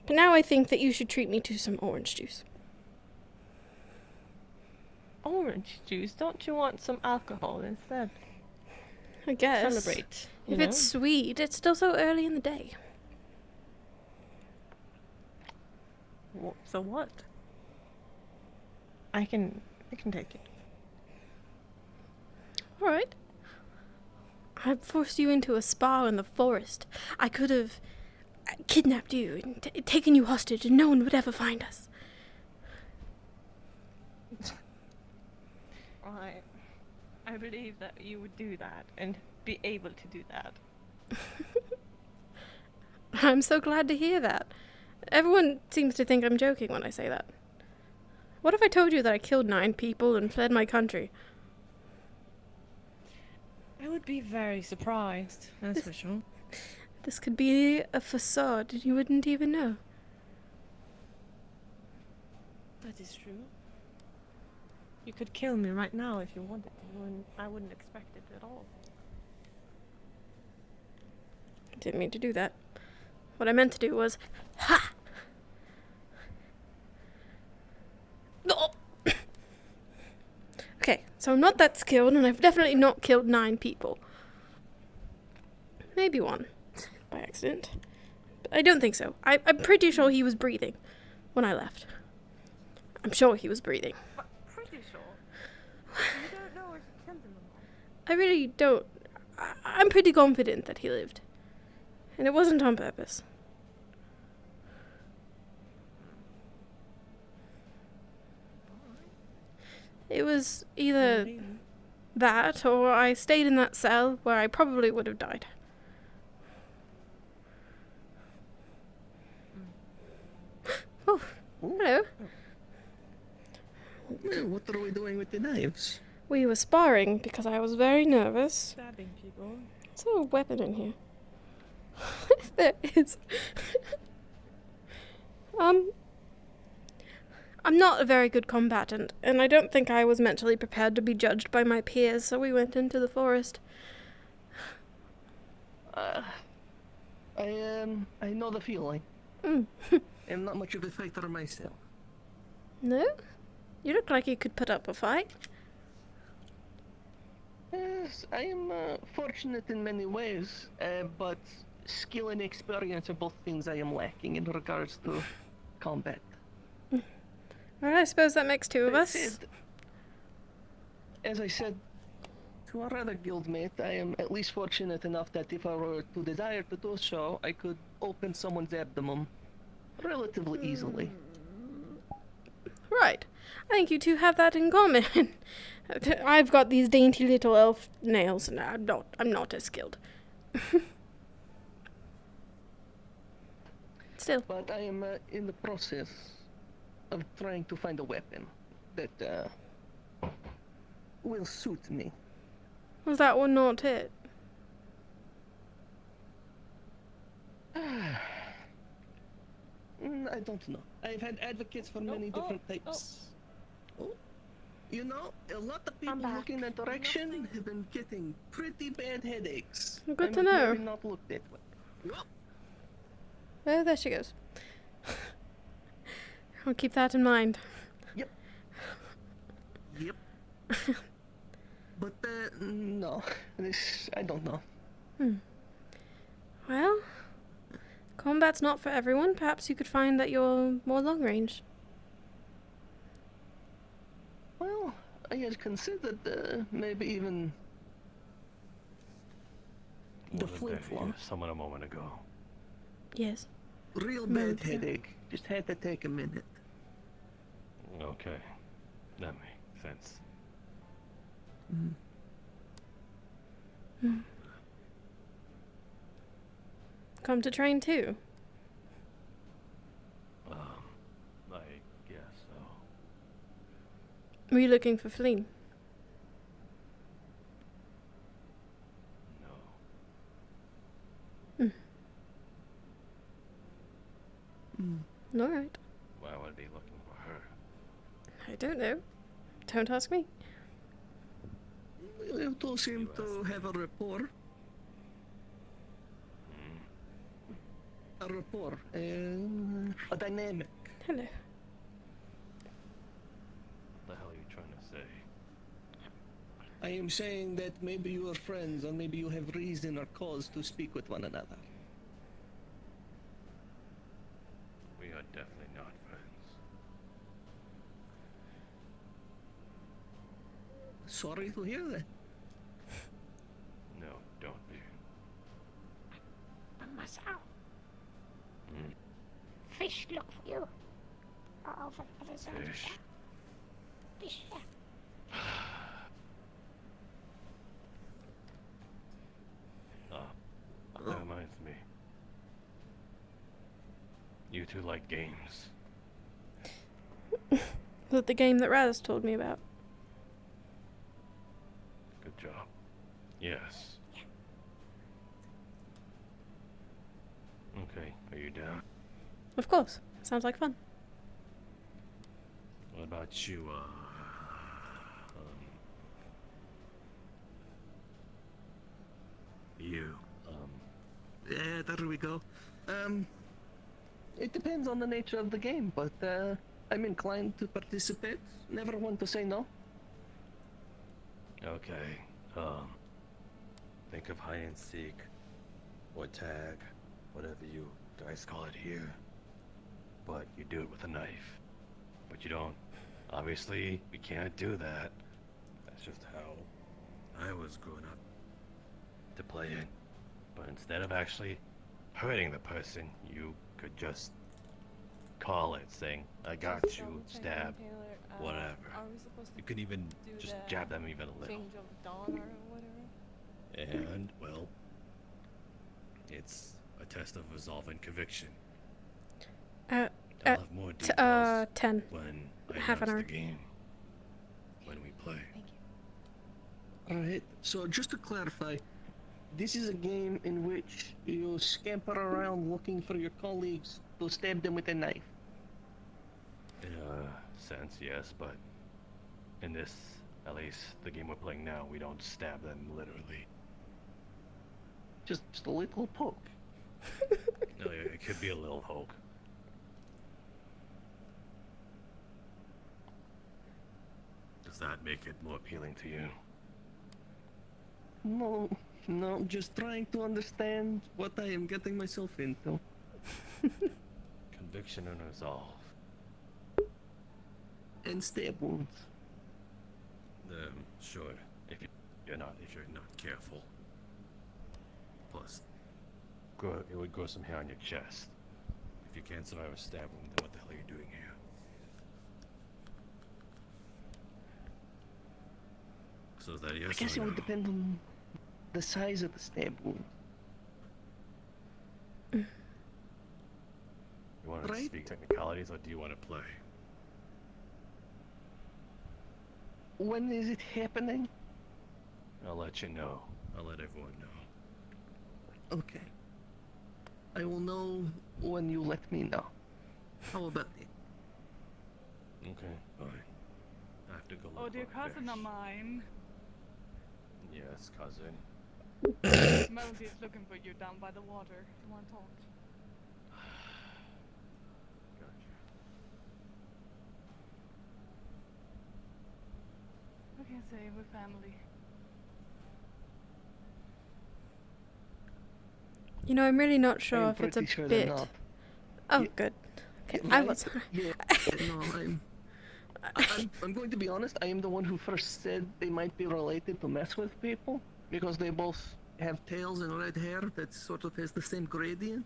But now I think that you should treat me to some orange juice. Orange juice? Don't you want some alcohol instead? I guess. Celebrate. If it's sweet, it's still so early in the day. So what? I can take it. Alright. I forced you into a spa in the forest. I could have kidnapped you and taken you hostage and no one would ever find us. Right. I believe that you would do that and be able to do that. I'm so glad to hear that. Everyone seems to think I'm joking when I say that. What if I told you that I killed 9 people and fled my country? I would be very surprised, that's for sure. This could be a facade and you wouldn't even know. That is true. You could kill me right now if you wanted to, and I wouldn't expect it at all. Didn't mean to do that. What I meant to do was... Ha! No! Okay, so I'm not that skilled, and I've definitely not killed 9 people. Maybe 1, by accident. But I don't think so. I'm pretty sure he was breathing when I left. I'm sure he was breathing. But pretty sure. You don't know if you killed him or not. I really don't... I'm pretty confident that he lived. And it wasn't on purpose. It was either that, or I stayed in that cell where I probably would have died. Oh, hello. Well, what are we doing with the knives? We were sparring because I was very nervous. Stabbing people. Is there a weapon in here? There is. I'm not a very good combatant, and I don't think I was mentally prepared to be judged by my peers, so we went into the forest. I know the feeling. Mm. I'm not much of a fighter myself. No? You look like you could put up a fight. Yes, I am fortunate in many ways, but skill and experience are both things I am lacking in regards to combat. Well, I suppose that makes two of us. As I said to our other guildmate, I am at least fortunate enough that if I were to desire to do so, I could open someone's abdomen relatively easily. Right. I think you two have that in common. I've got these dainty little elf nails, and I'm not as skilled. Still. But I am in the process of trying to find a weapon that will suit me. Was that one not it? I don't know. I've had advocates for many different types. Oh. You know, a lot of people looking that direction have been getting pretty bad headaches. Good to know. Maybe not look that way. Oh, there she goes. I'll keep that in mind. Yep. But, no. I don't know. Well, combat's not for everyone. Perhaps you could find that you're more long range. Well, I had considered maybe even the flintlock. Someone a moment ago. Yes. Real bad headache. Just had to take a minute. Okay, that makes sense. Come to train too. I guess so. Were you looking for Fleen? Alright. Why would I be looking for her? I don't know. Don't ask me. You two seem to have a rapport. A rapport. A dynamic. Hello. What the hell are you trying to say? I am saying that maybe you are friends, or maybe you have reason or cause to speak with one another. We are definitely not friends. Sorry to hear that. No, don't be. Masao. Fish look for you. Over the other side. Fish. Fish, yeah. That reminds me. You two like games. Was it the game that Raz told me about? Good job. Yes. Okay, are you down? Of course. Sounds like fun. What about you, you? Yeah, there we go. It depends on the nature of the game, but I'm inclined to participate. Never one to say no. Okay, think of hide and seek, or tag, whatever you guys call it here. But you do it with a knife. But you don't. Obviously, we can't do that. That's just how I was growing up to play it. But instead of actually hurting the person, you could just call it, saying, I got you, stab, whatever. You could even just jab them even a little. Change of dawn or whatever. And, well, it's a test of resolve and conviction. I'll have more details 10. when I Half an announce hour. the game. play. Alright, so just to clarify, this is a game in which you scamper around looking for your colleagues to stab them with a knife. In a sense, yes, but in this, at least the game we're playing now, we don't stab them literally. Just a little poke. No, it could be a little poke. Does that make it more appealing to you? No, just trying to understand what I am getting myself into. Conviction and resolve. And stab wounds. Sure, if you're not careful. Plus, it would grow some hair on your chest. If you can't survive a stab wound, then what the hell are you doing here? So is that yes? I guess or it would no? depend on the size of the stab wound. You want to Right? speak technicalities, or do you want to play? When is it happening? I'll let you know. I'll let everyone know. Okay. I will know when you let me know. How about it? Okay, fine. I have to go look Oh, dear for a cousin fish. of mine. Yes, cousin. Mosey is looking for you down by the water. Do you want to talk? What can I say? We're family. You know, I'm really not sure I'm if it's a pretty sure they're bit. not. Oh, Yeah. good. Okay, Yeah, I right? was. Yeah, no, I'm going to be honest, I am the one who first said they might be related to mess with people, because they both have tails and red hair that sort of has the same gradient.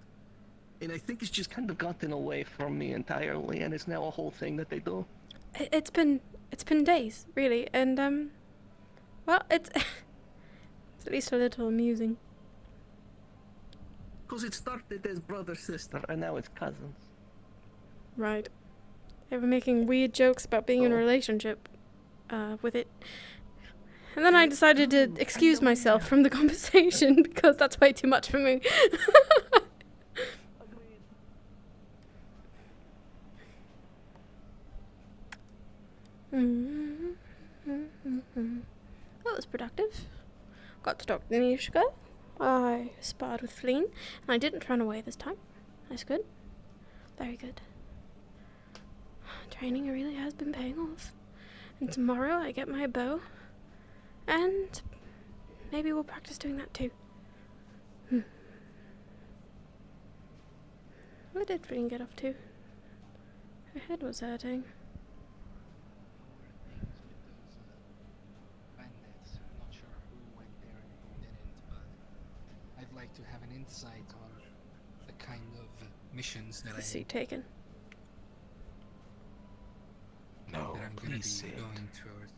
And I think it's just kind of gotten away from me entirely, and it's now a whole thing that they do. It's been days, really, and well, it's it's at least a little amusing. Because it started as brother-sister, and now it's cousins. Right. They were making weird jokes about being in a relationship with it. And then I decided to excuse myself from the conversation because that's way too much for me. That was productive. Got to talk to Nishka. I sparred with Fleen, and I didn't run away this time. That's good. Very good. Training really has been paying off. And tomorrow I get my bow. And maybe we'll practice doing that too. Where did Fleen get off to? Her head was hurting. Bandits. I'm not sure who went there and who didn't, but I'd like to have an insight on the kind of missions that Seat taken. that I'm gonna be going towards.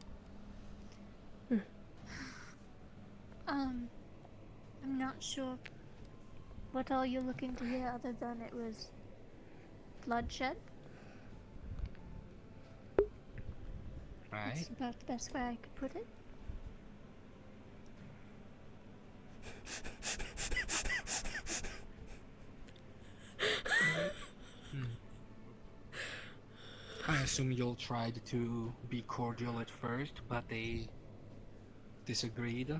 I'm not sure what all you're looking to hear other than it was bloodshed. Right. That's about the best way I could put it. I assume you'll try to be cordial at first, but they disagreed.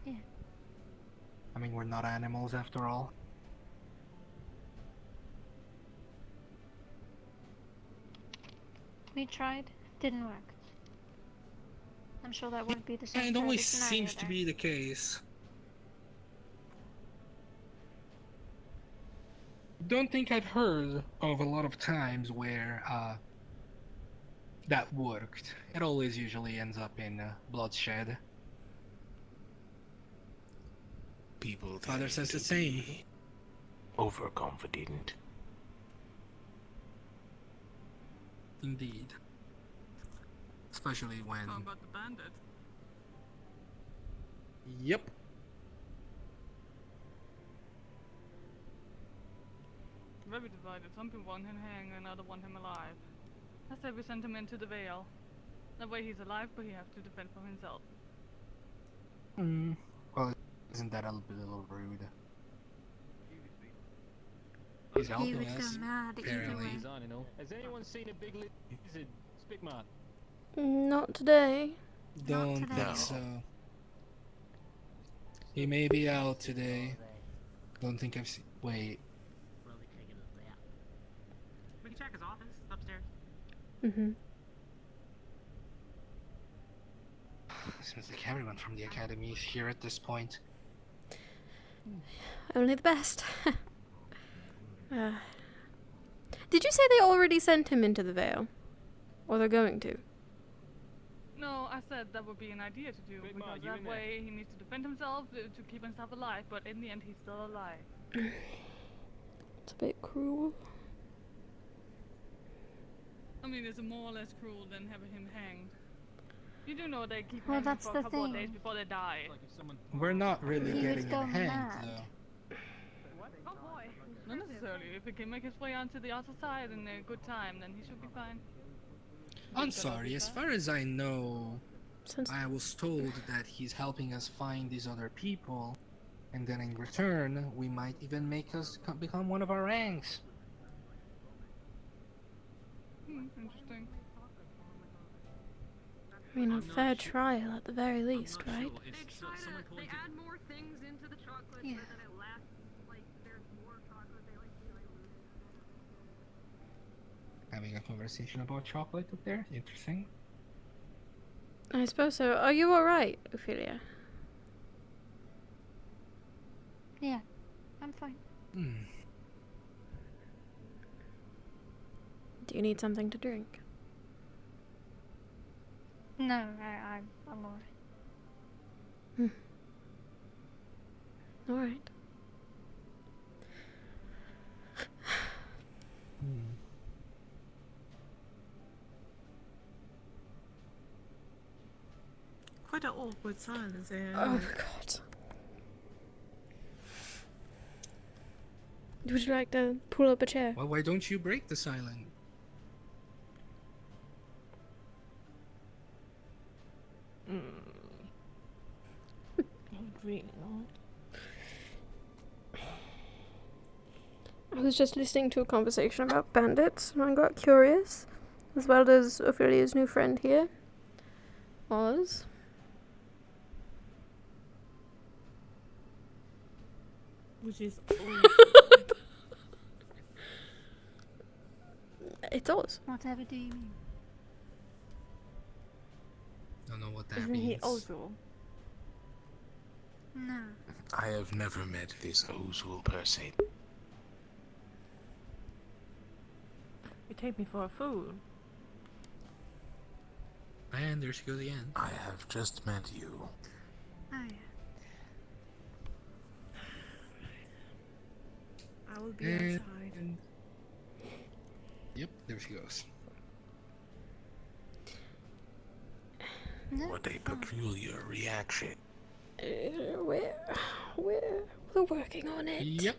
Yeah. I mean, we're not animals after all. We tried, didn't work. I'm sure that won't be the same. It for always every scenario, seems to though. be the case. Don't think I've heard of a lot of times where that worked. It always usually ends up in bloodshed. People Father says the same. Overconfident. Indeed. Especially when. How about the bandit? Yep. Very divided. Some people want him hanged, another want him alive. I say we send him into the vale. That way he's alive, but he has to defend for himself. Well, isn't that a little rude? He's He helping would us. go mad either Apparently. way. Has anyone seen a big lizard? Spigmart. Not today. Don't today. think so. He may be out today. Don't think I've seen. Wait. We can check his office upstairs. Mm-hmm. Seems like everyone from the academy is here at this point. Only the best. Did you say they already sent him into the Vale? Or they're going to? No, I said that would be an idea to do, because that way he needs to defend himself to keep himself alive, but in the end he's still alive. It's a bit cruel. I mean, it's more or less cruel than having him hanged. You do know they keep Well, hanging that's for the a couple of thing. days before they die. We're not really He getting would go him hanged, mad. though. Oh boy. Not necessarily. If he can make his way onto the other side in a good time, then he should be fine. I'm sorry, as far as I know, I was told that he's helping us find these other people, and then in return, we might even make us become one of our ranks. Interesting. I mean, a fair trial at the very least, right? They add more things into the chocolate Yeah. so that it lasts, like, there's more chocolate, they like to dilute it. Having a conversation about chocolate up there? Interesting. I suppose so. Are you alright, Ophelia? Yeah, I'm fine. Do you need something to drink? No, I'm alright. Alright. Quite an awkward silence here. Oh my god. Would you like to pull up a chair? Well, why don't you break the silence? Really not. I was just listening to a conversation about bandits and I got curious, as well as Ophelia's new friend here, Oz. Which is It's Oz. Whatever do you mean? Don't know what that Isn't means. he Ozul? No. I have never met this Ozul person. You take me for a fool. And there she goes again. I have just met you. Oh yeah. I will be And- outside. Yep, there she goes. No, What a peculiar reaction. We're working on it. Yep.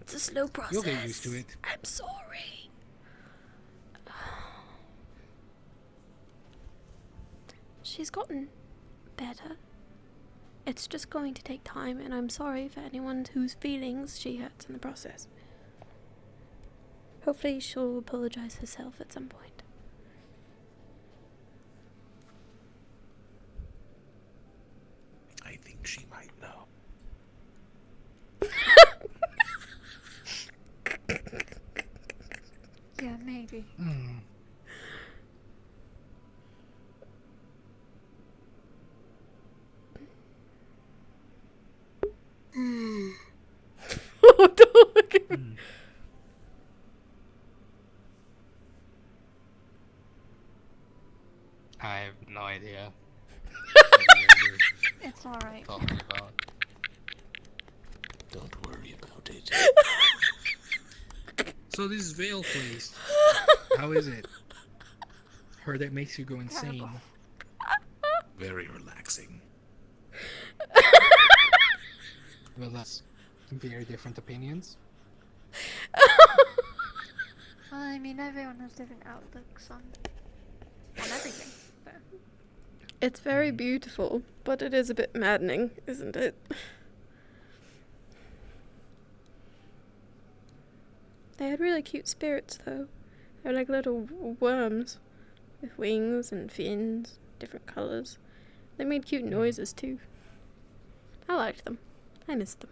It's a slow process. You'll get used to it. I'm sorry. She's gotten better. It's just going to take time, and I'm sorry for anyone whose feelings she hurts in the process. Hopefully she'll apologize herself at some point. I think she might know. yeah, maybe. Don't look at me. I have no idea. It's alright. Talking about. Don't worry about it. So this Vale place, how is it? Heard that makes you go insane. Very relaxing. Well, that's very different opinions. Well, I mean, everyone has different outlooks on everything. So. It's very beautiful, but it is a bit maddening, isn't it? They had really cute spirits, though. They were like little worms with wings and fins, different colours. They made cute noises, too. I liked them. I missed them.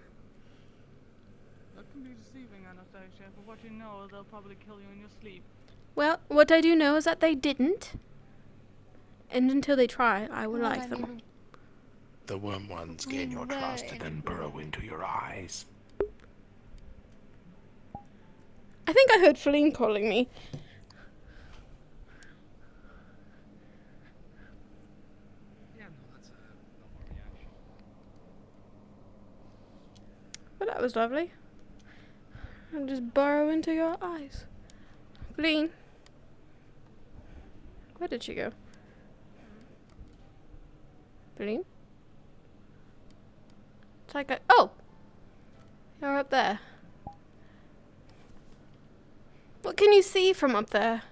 That can be deceiving, Anastasia. For what you know, they'll probably kill you in your sleep. Well, what I do know is that they didn't. And until they try, I will like them. The worm ones gain your trust and then burrow into your eyes. I think I heard Feline calling me. Yeah, no, that's a normal reaction. Well, that was lovely. I'll just burrow into your eyes. Feline. Where did she go? Feline? It's like a... Oh! You're up there. What can you see from up there?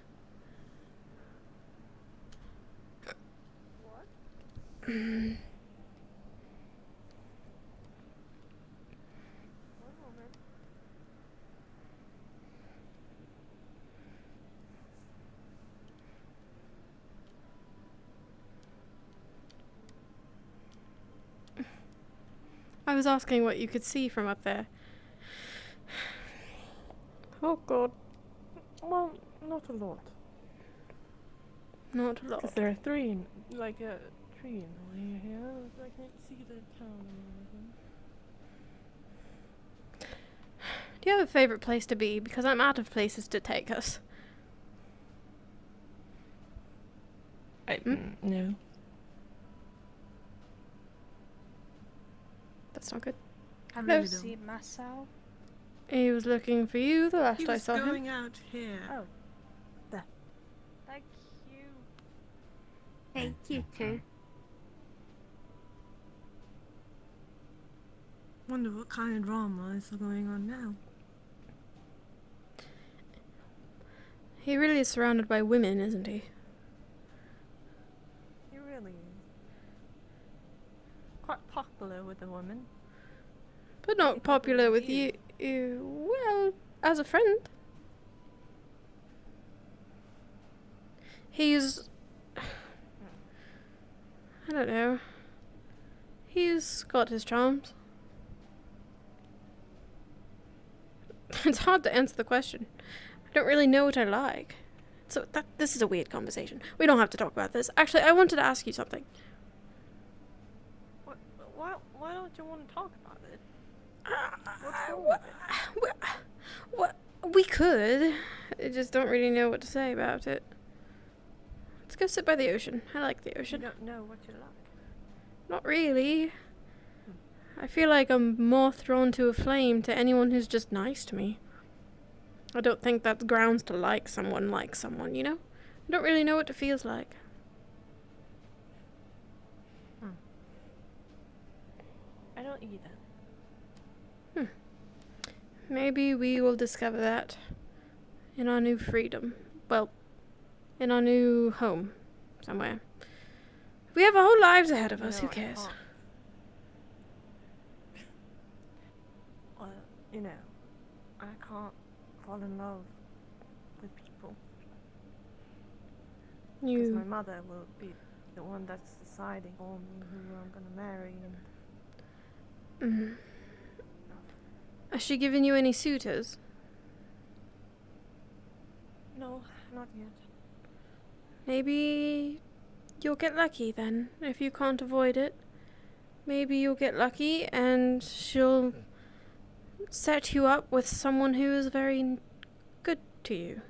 What? I was asking what you could see from up there. Oh god. Well, not a lot. Not a lot. Because there are three in, like a tree in the way here. I can't see the town or anything. Do you have a favourite place to be? Because I'm out of places to take us. No. That's not good. Have No. you seen Masao? He was looking for you the last He I was saw going him. out here. Oh. There. Thank you. Thank you too. Wonder what kind of drama is going on now. He really is surrounded by women, isn't he? He really is. Quite popular with the women. But not popular with you. Well, as a friend. He's... I don't know. He's got his charms. It's hard to answer the question. I don't really know what I like. So this is a weird conversation. We don't have to talk about this. Actually, I wanted to ask you something. Why don't you want to talk about it? What's wrong with it? What we could. I just don't really know what to say about it. Let's go sit by the ocean. I like the ocean. You don't know what you like. Not really. I feel like I'm more thrown to a flame to anyone who's just nice to me. I don't think that's grounds to like someone, you know? I don't really know what it feels like. I don't either. Maybe we will discover that in our new freedom. Well, in our new home somewhere. We have our whole lives ahead of us, who cares? Well, you know, I can't fall in love with people. Because my mother will be the one that's deciding for me who I'm gonna marry and... Has she given you any suitors? No, not yet. Maybe you'll get lucky then, if you can't avoid it. Maybe you'll get lucky and she'll set you up with someone who is very good to you.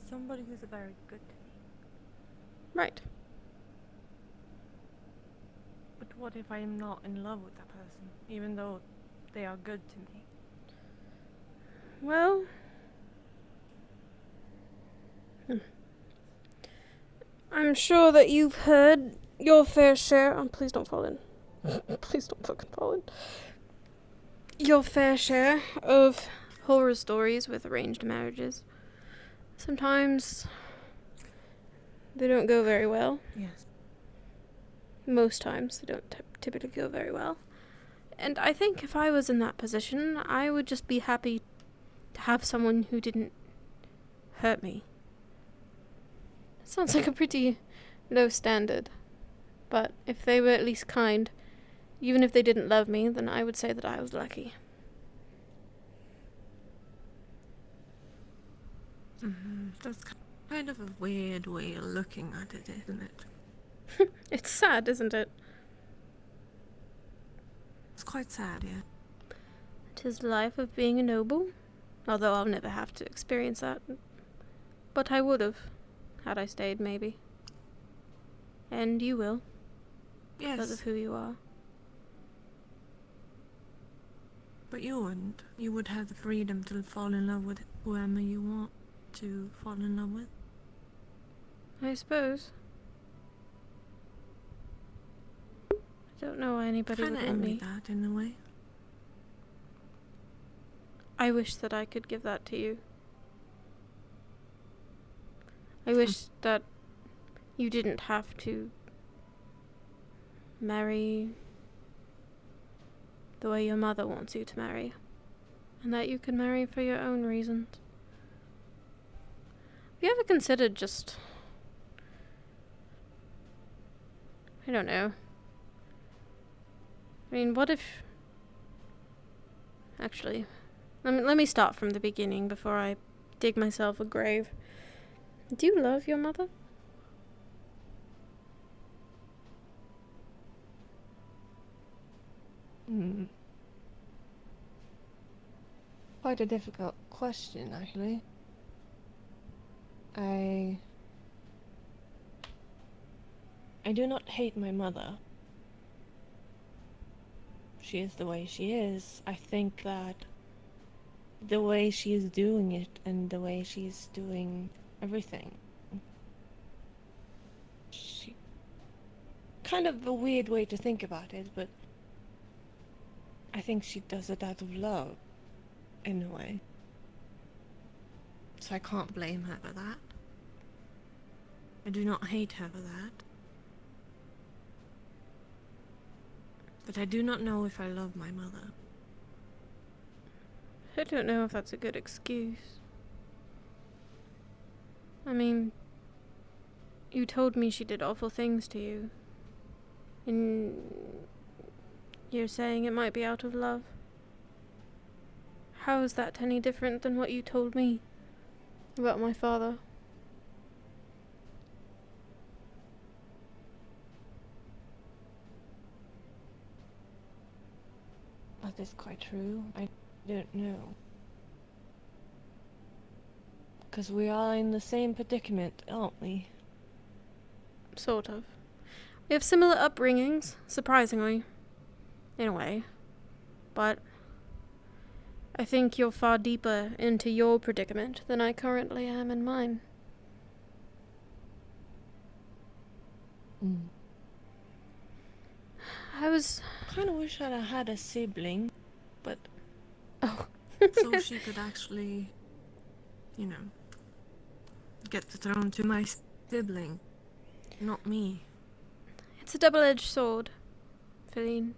Somebody who's very good to me. Right. But what if I am not in love with that person, even though they are good to me? Well... I'm sure that you've heard your fair share... Oh, please don't fall in. Please don't fucking fall in. Your fair share of horror stories with arranged marriages. Sometimes they don't go very well. Yes. Most times they don't typically go very well. And I think if I was in that position, I would just be happy to have someone who didn't hurt me. Sounds like a pretty low standard. But if they were at least kind, even if they didn't love me, then I would say that I was lucky. That's kind of a weird way of looking at it, isn't it? It's sad, isn't it? It's quite sad, yeah. 'Tis the life of being a noble. Although I'll never have to experience that. But I would have, had I stayed, maybe. And you will. Yes. Because of who you are. But you wouldn't. You would have the freedom to fall in love with whoever you want to fall in love with. I suppose. I don't know why anybody would Kinda want envy me. that in a way. I wish that I could give that to you. I wish that you didn't have to marry the way your mother wants you to marry, and that you could marry for your own reasons. Have you ever considered just, I don't know, I mean, what if, actually, let me start from the beginning before I dig myself a grave. Do you love your mother? Quite a difficult question, actually. I do not hate my mother. She is the way she is. I think that the way she is doing it and the way she's doing everything, she kind of a weird way to think about it, but I think she does it out of love, in a way. So I can't blame her for that. I do not hate her for that. But I do not know if I love my mother. I don't know if that's a good excuse. I mean, you told me she did awful things to you. And you're saying it might be out of love. How is that any different than what you told me about my father? That is quite true. I don't know. Because we are in the same predicament, aren't we? Sort of. We have similar upbringings, surprisingly. In a way. But I think you're far deeper into your predicament than I currently am in mine. I was... kind of wish I had a sibling, but... Oh. so she could actually, you know, get the throne to my sibling, not me. It's a double-edged sword, Feline.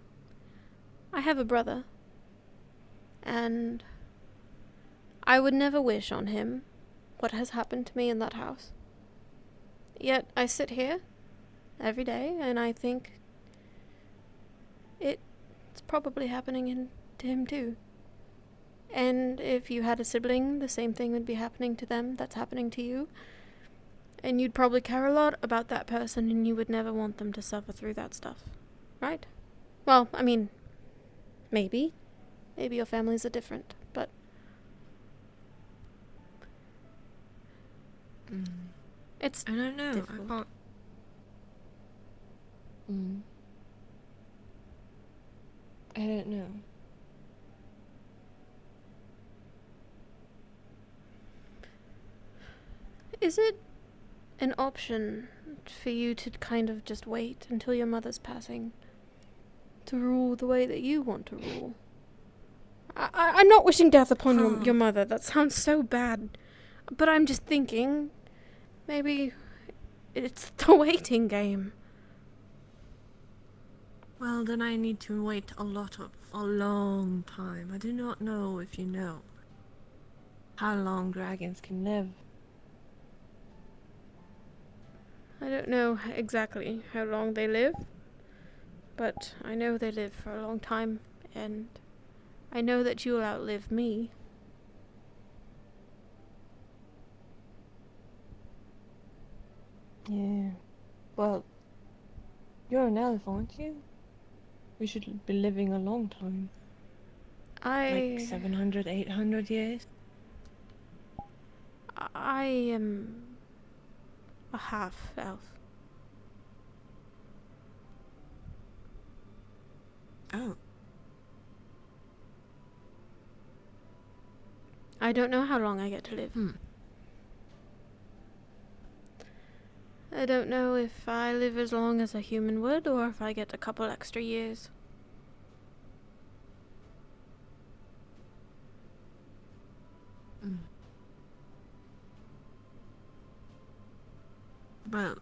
I have a brother. And I would never wish on him what has happened to me in that house. Yet I sit here every day and I think it's probably happening to him too. And if you had a sibling, the same thing would be happening to them that's happening to you. And you'd probably care a lot about that person and you would never want them to suffer through that stuff. Right? Well, I mean, maybe. Maybe your families are different, but... It's I don't know. difficult. I can't... I don't know. Is it an option for you to kind of just wait until your mother's passing to rule the way that you want to rule? I'm not wishing death upon your mother. That sounds so bad. But I'm just thinking, maybe it's the waiting game. Well, then I need to wait a long time. I do not know if you know how long dragons can live. I don't know exactly how long they live, but I know they live for a long time, and I know that you'll outlive me. Yeah. Well, you're an elf, aren't you? We should be living a long time. Like 700, 800 years? I am a half elf. Oh. I don't know how long I get to live. I don't know if I live as long as a human would, or if I get a couple extra years. Well,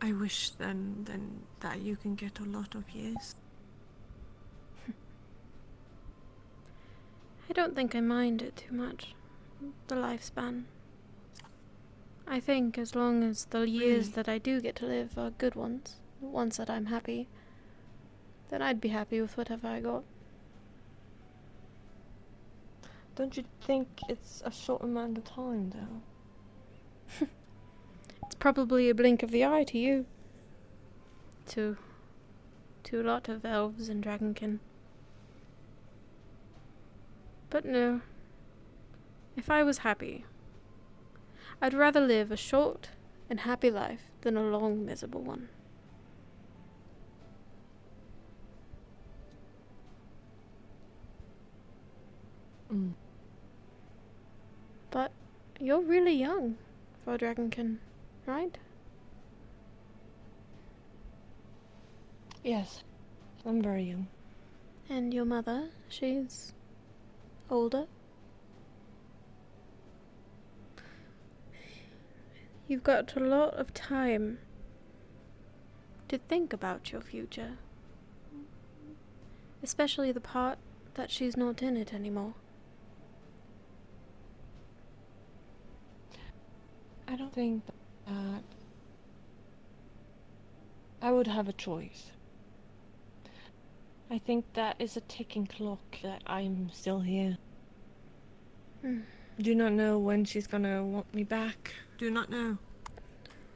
I wish then that you can get a lot of years. I don't think I mind it too much, the lifespan. I think as long as the years that I do get to live are good ones, the ones that I'm happy, then I'd be happy with whatever I got. Don't you think it's a short amount of time, though? It's probably a blink of the eye to you. To a lot of elves and dragonkin. But no. If I was happy, I'd rather live a short and happy life than a long, miserable one. But you're really young for a dragonkin, right? Yes, I'm very young. And your mother, she's older? You've got a lot of time to think about your future. Especially the part that she's not in it anymore. I don't think that I would have a choice. I think that is a ticking clock that I'm still here. Do not know when she's gonna want me back. Do not know.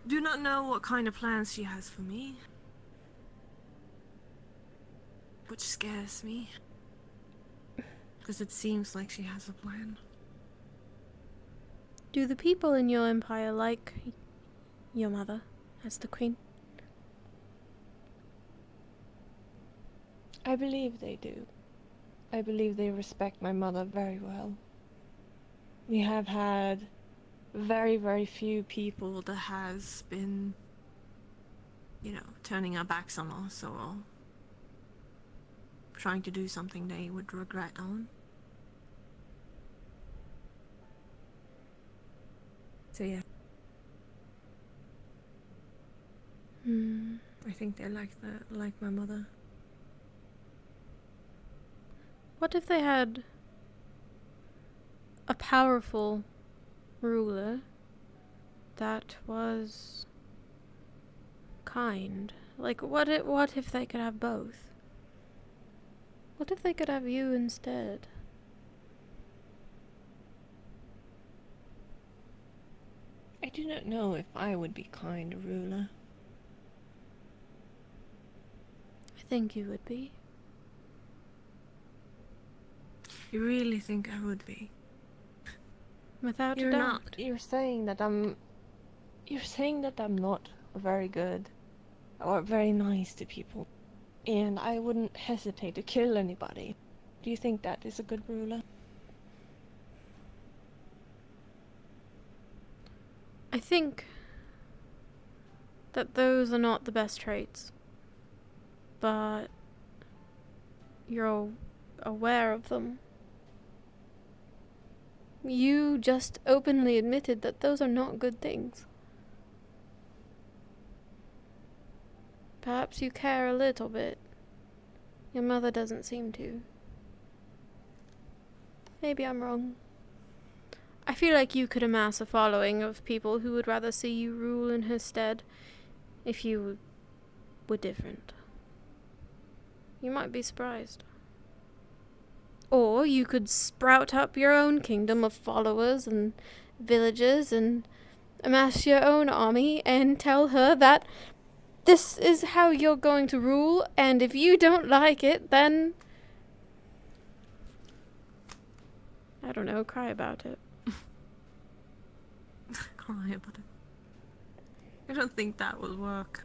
Do not know what kind of plans she has for me. Which scares me. Because it seems like she has a plan. Do the people in your empire like your mother as the queen? I believe they do. I believe they respect my mother very well. We have had very, very few people that has been, turning our backs on us or trying to do something they would regret on. So yeah. I think they like my mother. What if they had a powerful ruler that was kind? Like, what if they could have both? What if they could have you instead? I do not know if I would be kind ruler. I think you would be. You really think I would be? Without You're a doubt. not. You're saying that I'm not very good or very nice to people, and I wouldn't hesitate to kill anybody. Do you think that is a good ruler? I think that those are not the best traits, but you're aware of them. You just openly admitted that those are not good things. Perhaps you care a little bit. Your mother doesn't seem to. Maybe I'm wrong. I feel like you could amass a following of people who would rather see you rule in her stead if you were different. You might be surprised. Or you could sprout up your own kingdom of followers and villagers and amass your own army and tell her that this is how you're going to rule, and if you don't like it, then... I don't know, cry about it. Cry about it. I don't think that will work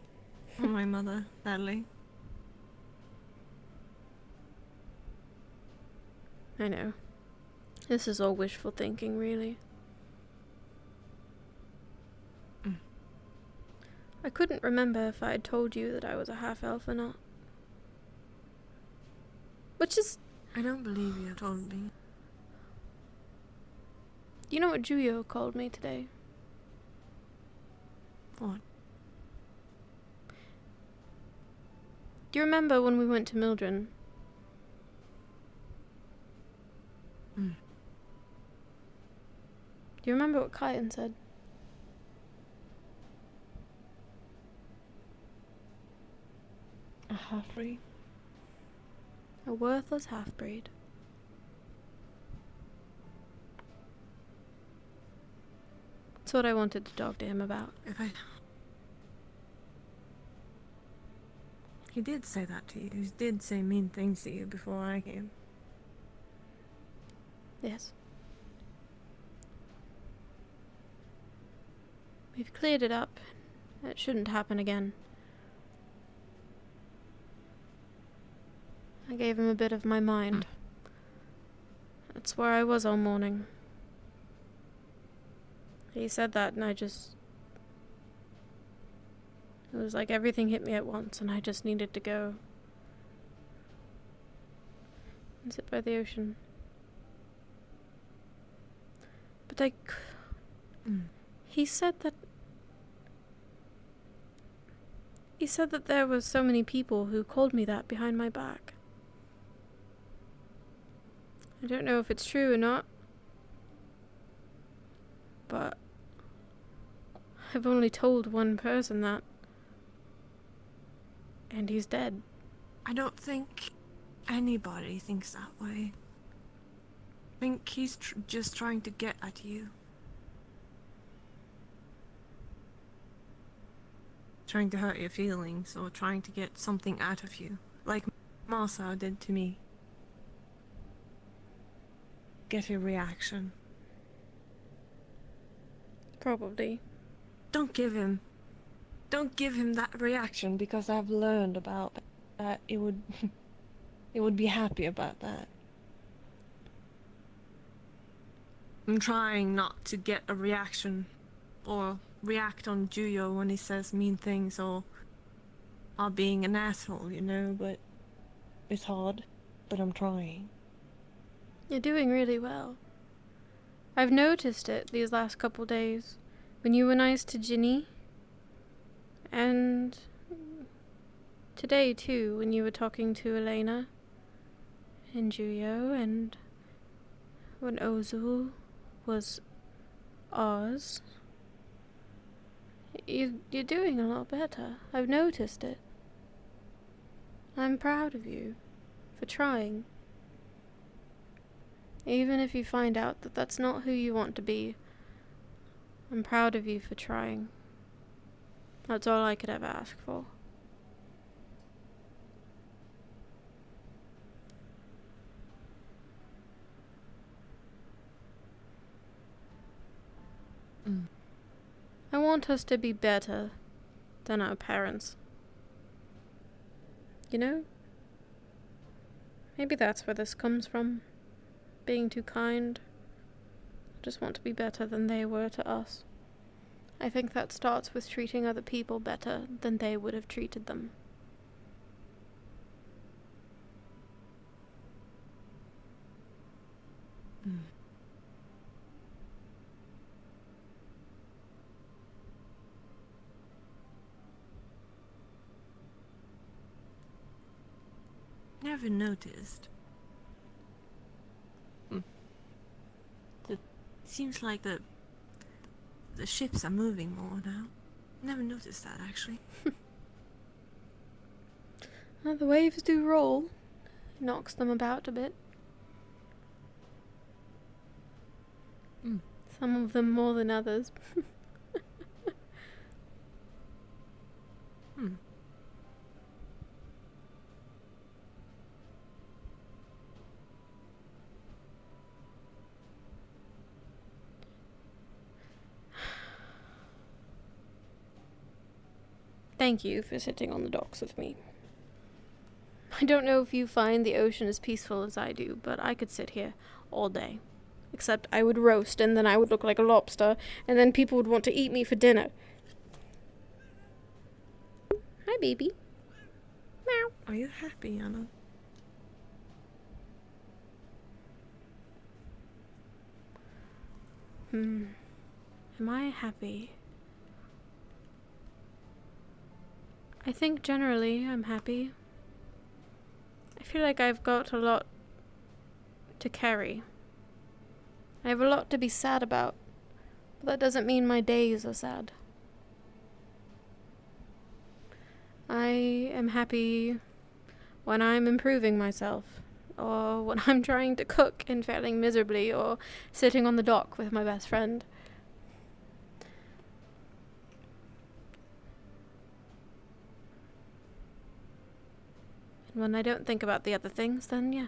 on my mother, sadly. I know. This is all wishful thinking, really. I couldn't remember if I had told you that I was a half-elf or not. Which is... I don't believe you told me. You know what Juyo called me today? What? Do you remember when we went to Mildren? Mm. Do you remember what Kyan said? A half-breed? A worthless half-breed. That's what I wanted to talk to him about. He did say that to you. He did say mean things to you before I came. Yes. We've cleared it up. It shouldn't happen again. I gave him a bit of my mind. That's where I was all morning. He said that and I just... It was like everything hit me at once and I just needed to go and sit by the ocean. But he said that... He said that there were so many people who called me that behind my back. I don't know if it's true or not, but I've only told one person that, and he's dead. I don't think anybody thinks that way. I think he's just trying to get at you. Trying to hurt your feelings or trying to get something out of you, like Masa did to me. Get a reaction. Probably. Don't give him that reaction, because I've learned about that it would be happy about that. I'm trying not to get a reaction or react on Juyo when he says mean things or are being an asshole, you know, but it's hard, but I'm trying. You're doing really well. I've noticed it these last couple days. When you were nice to Ginny. And today too, when you were talking to Elena. And Juyo, and when Ozu was Oz. You're doing a lot better. I've noticed it. I'm proud of you for trying. Even if you find out that that's not who you want to be, I'm proud of you for trying. That's all I could ever ask for. I want us to be better than our parents. You know? Maybe that's where this comes from. Being too kind. I just want to be better than they were to us. I think that starts with treating other people better than they would have treated them. never noticed. It seems like the ships are moving more now. Never noticed that, actually. The waves do roll. It knocks them about a bit. Some of them more than others. Thank you for sitting on the docks with me. I don't know if you find the ocean as peaceful as I do, but I could sit here all day. Except I would roast, and then I would look like a lobster, and then people would want to eat me for dinner. Hi, baby. Meow. Are you happy, Anna? Am I happy? I think generally I'm happy. I feel like I've got a lot to carry. I have a lot to be sad about, but that doesn't mean my days are sad. I am happy when I'm improving myself, or when I'm trying to cook and failing miserably, or sitting on the dock with my best friend. And when I don't think about the other things, then yeah,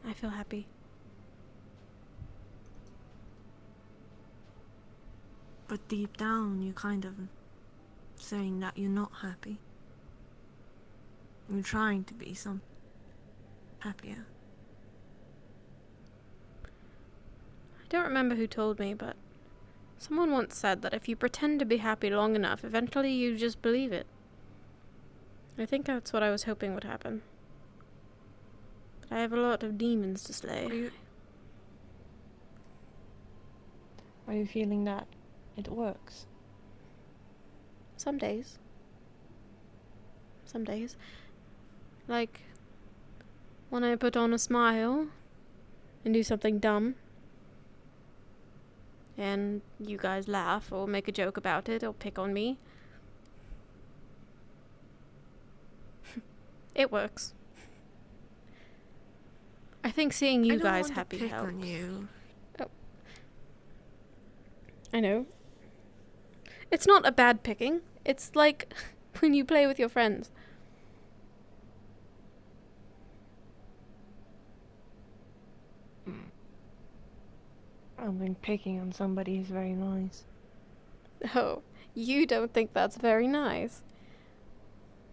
I feel happy. But deep down, you're kind of saying that you're not happy. You're trying to be some happier. I don't remember who told me, but someone once said that if you pretend to be happy long enough, eventually you just believe it. I think that's what I was hoping would happen. But I have a lot of demons to slay. Are you feeling that it works? Some days. Some days. Like when I put on a smile and do something dumb, and you guys laugh or make a joke about it or pick on me. It works. I think seeing you guys happy helps. I don't want to pick on you. Oh. I know. It's not a bad picking. It's like when you play with your friends. I don't think picking on somebody is very nice. Oh, you don't think that's very nice?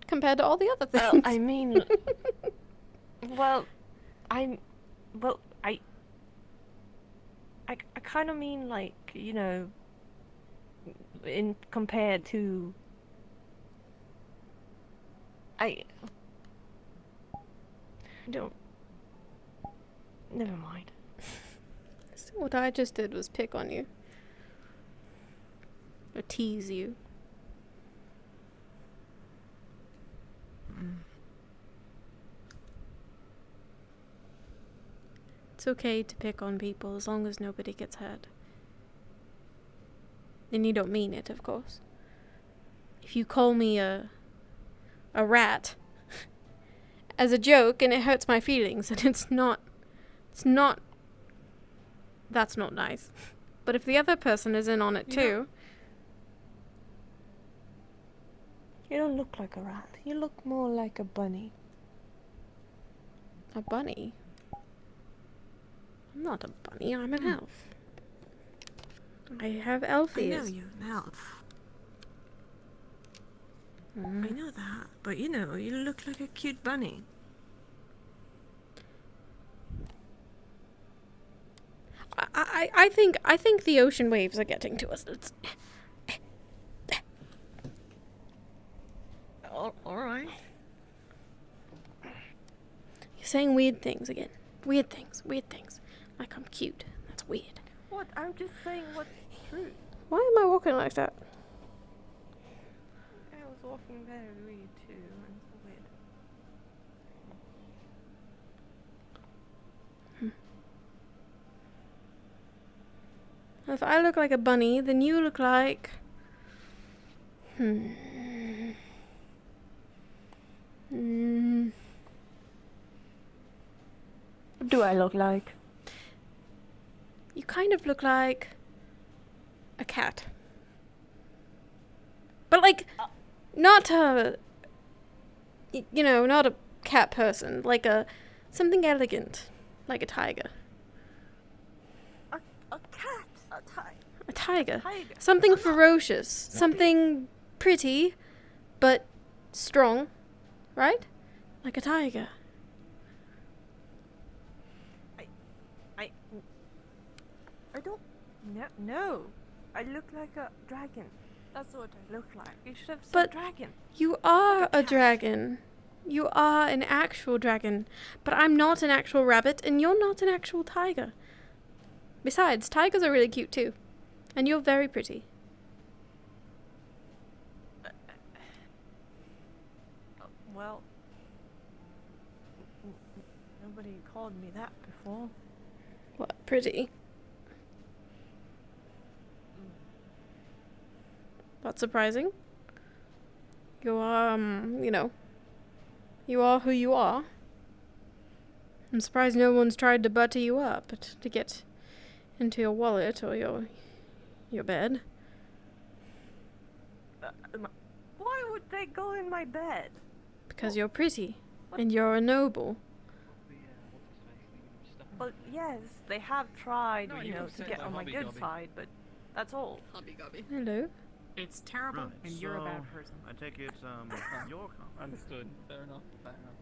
Compared to all the other things. Well, I mean... I kind of mean, like, you know, in compared to... I don't... Never mind. So what I just did was pick on you. Or tease you. It's okay to pick on people as long as nobody gets hurt. And you don't mean it, of course. If you call me a rat as a joke and it hurts my feelings, and that's not nice. But if the other person is in on it too... You don't look like a rat. You look more like a bunny. A bunny? I'm not a bunny, I'm an elf. I have elf I ears. know you're an elf. I know that, but you know, you look like a cute bunny. I think the ocean waves are getting to us. Alright. You're saying weird things again. Weird things. Like I'm cute. That's weird. What? I'm just saying what's true. Why am I walking like that? I was walking very weird too. I'm so If I look like a bunny, then you look like... What do I look like? You kind of look like a cat. But like, not a, you know, not a cat person. Like something elegant. Like a tiger. A cat? A tiger? A tiger. Tiger. Something ferocious. Something pretty, but strong. Right? Like a tiger. I don't... No. I look like a dragon. That's what I look like. You should have said But dragon. you are a dragon. You are an actual dragon. But I'm not an actual rabbit, and you're not an actual tiger. Besides, tigers are really cute too. And you're very pretty. Well... Nobody called me that before. What, pretty? That's surprising. You are, you know, you are who you are. I'm surprised no one's tried to butter you up to get into your wallet or your bed. Why would they go in my bed? Because you're pretty, and you're a noble. Well, yes, they have tried, No, you know, to get on my good side, but that's all. Hobby-gobby. Hello. It's terrible, Right, and you're a bad so, person. I take it, your comment. Understood. Fair enough. Fair enough.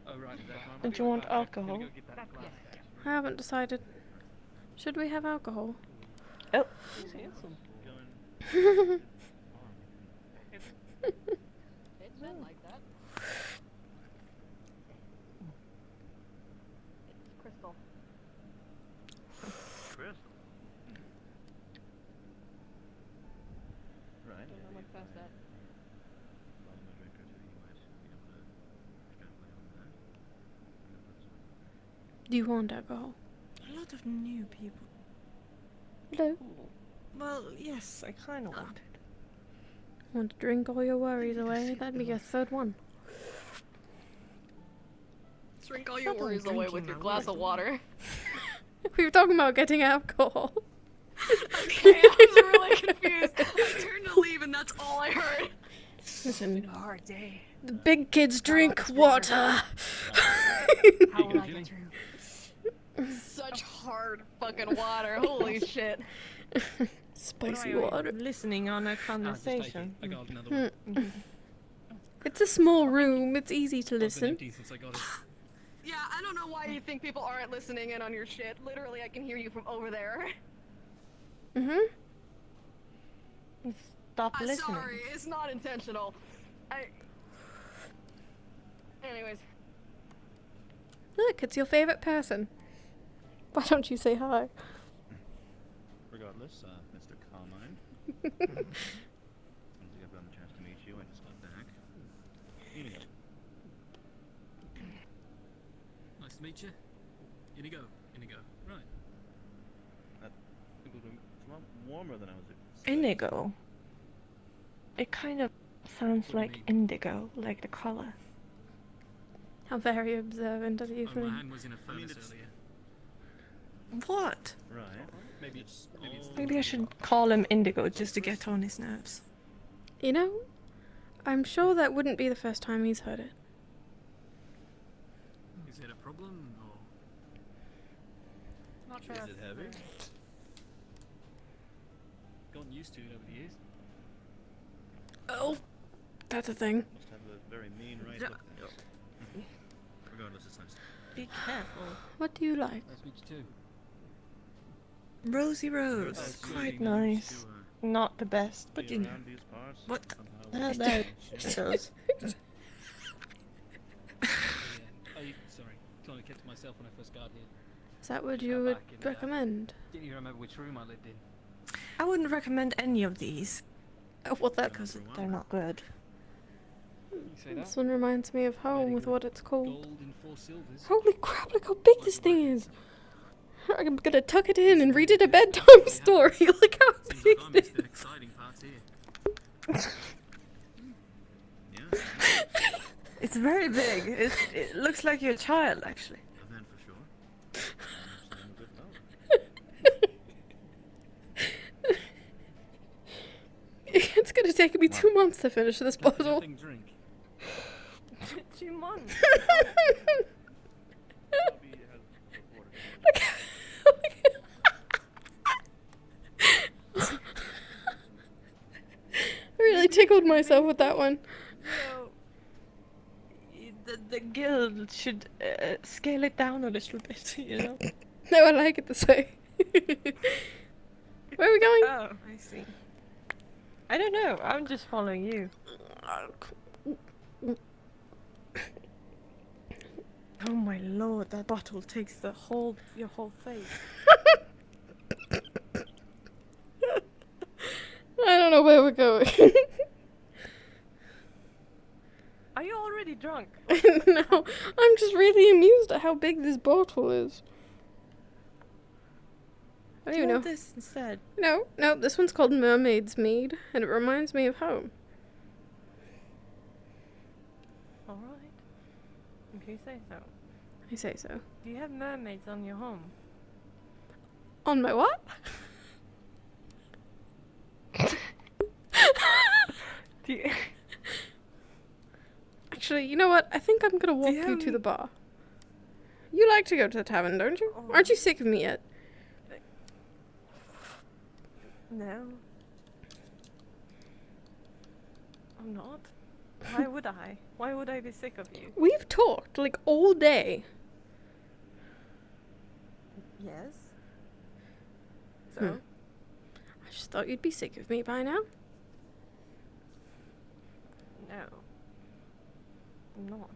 Oh, right. Don't you want alcohol? I haven't decided. Should we have alcohol? Oh. It's not like that. It's crystal. Crystal? Right. Don't know much past that. Do you want alcohol? A lot of new people. Hello. Well, yes, I kind of want it. Want to drink all your worries away? That'd be your third one. Drink all your worries away with your glass of water. We were talking about getting alcohol. Okay, I was really confused. I turned to leave and that's all I heard. Listen, It's been a hard day. the big kids drink water. How will I get through? Such hard fucking water. Holy shit. Spicy Why are you water. listening on a conversation. I got another one. It's a small room. It's easy to listen. Since I got it. Yeah, I don't know why you think people aren't listening in on your shit. Literally, I can hear you from over there. Stop listening. Sorry, it's not intentional. Anyways. Look, it's your favorite person. Why don't you say hi? Regardless, Mr. Carmine. I don't think I've gotten a chance to meet you. I just got back. Inigo. Nice to meet you. Inigo. Right. It's a lot warmer than I was expecting. Indigo. It kind of sounds like indigo, like the color. How very observant of you for My me. hand was in a furnace earlier. What? Right. Maybe it's Maybe I should call him Indigo just to get on his nerves. You know, I'm sure that wouldn't be the first time he's heard it. Is it a problem or? Not sure. Is it heavy? Gotten used to it over the years. Oh, that's a thing. Must have a very mean right hook then. Regardless, it's nice. Be careful. What do you like? Nice to meet you too. Rosy Rose. Quite nice. Not the best, but you know. What? Sorry. Kind of kept to myself when I first got here. Is that what you would recommend? Didn't even remember which room I lived in. I wouldn't recommend any of these. Oh, what that? Because they're not good. You say that? This one reminds me of home with what it's called. Gold in 4 silvers. Holy crap, look how big this thing is! I'm gonna tuck it in and read it a bedtime story. Look how big it is. Exciting parts here. It's very big. It looks like you're a child, actually. Then for sure. I'm good fellow. It's gonna take me 2 months to finish this bottle. Drink. 2 months. I really tickled myself with that one. The guild should scale it down a little bit, you know? No, I like it this way. Where are we going? Oh, I see. I don't know. I'm just following you. Oh my lord, that bottle takes your whole face. I don't know where we're going. Are you already drunk? No, I'm just really amused at how big this bottle is. I don't even know. This instead. No, this one's called Mermaid's Mead, and it reminds me of home. Alright. If you say so. I say so. Do you have mermaids on your home? On my what? Do you... Actually, you know what? I think I'm gonna walk you to the bar. You like to go to the tavern, don't you? Aren't you sick of me yet? No. I'm not. Why would I? Why would I be sick of you? We've talked, like, all day. Yes. So? I just thought you'd be sick of me by now. No. I'm not.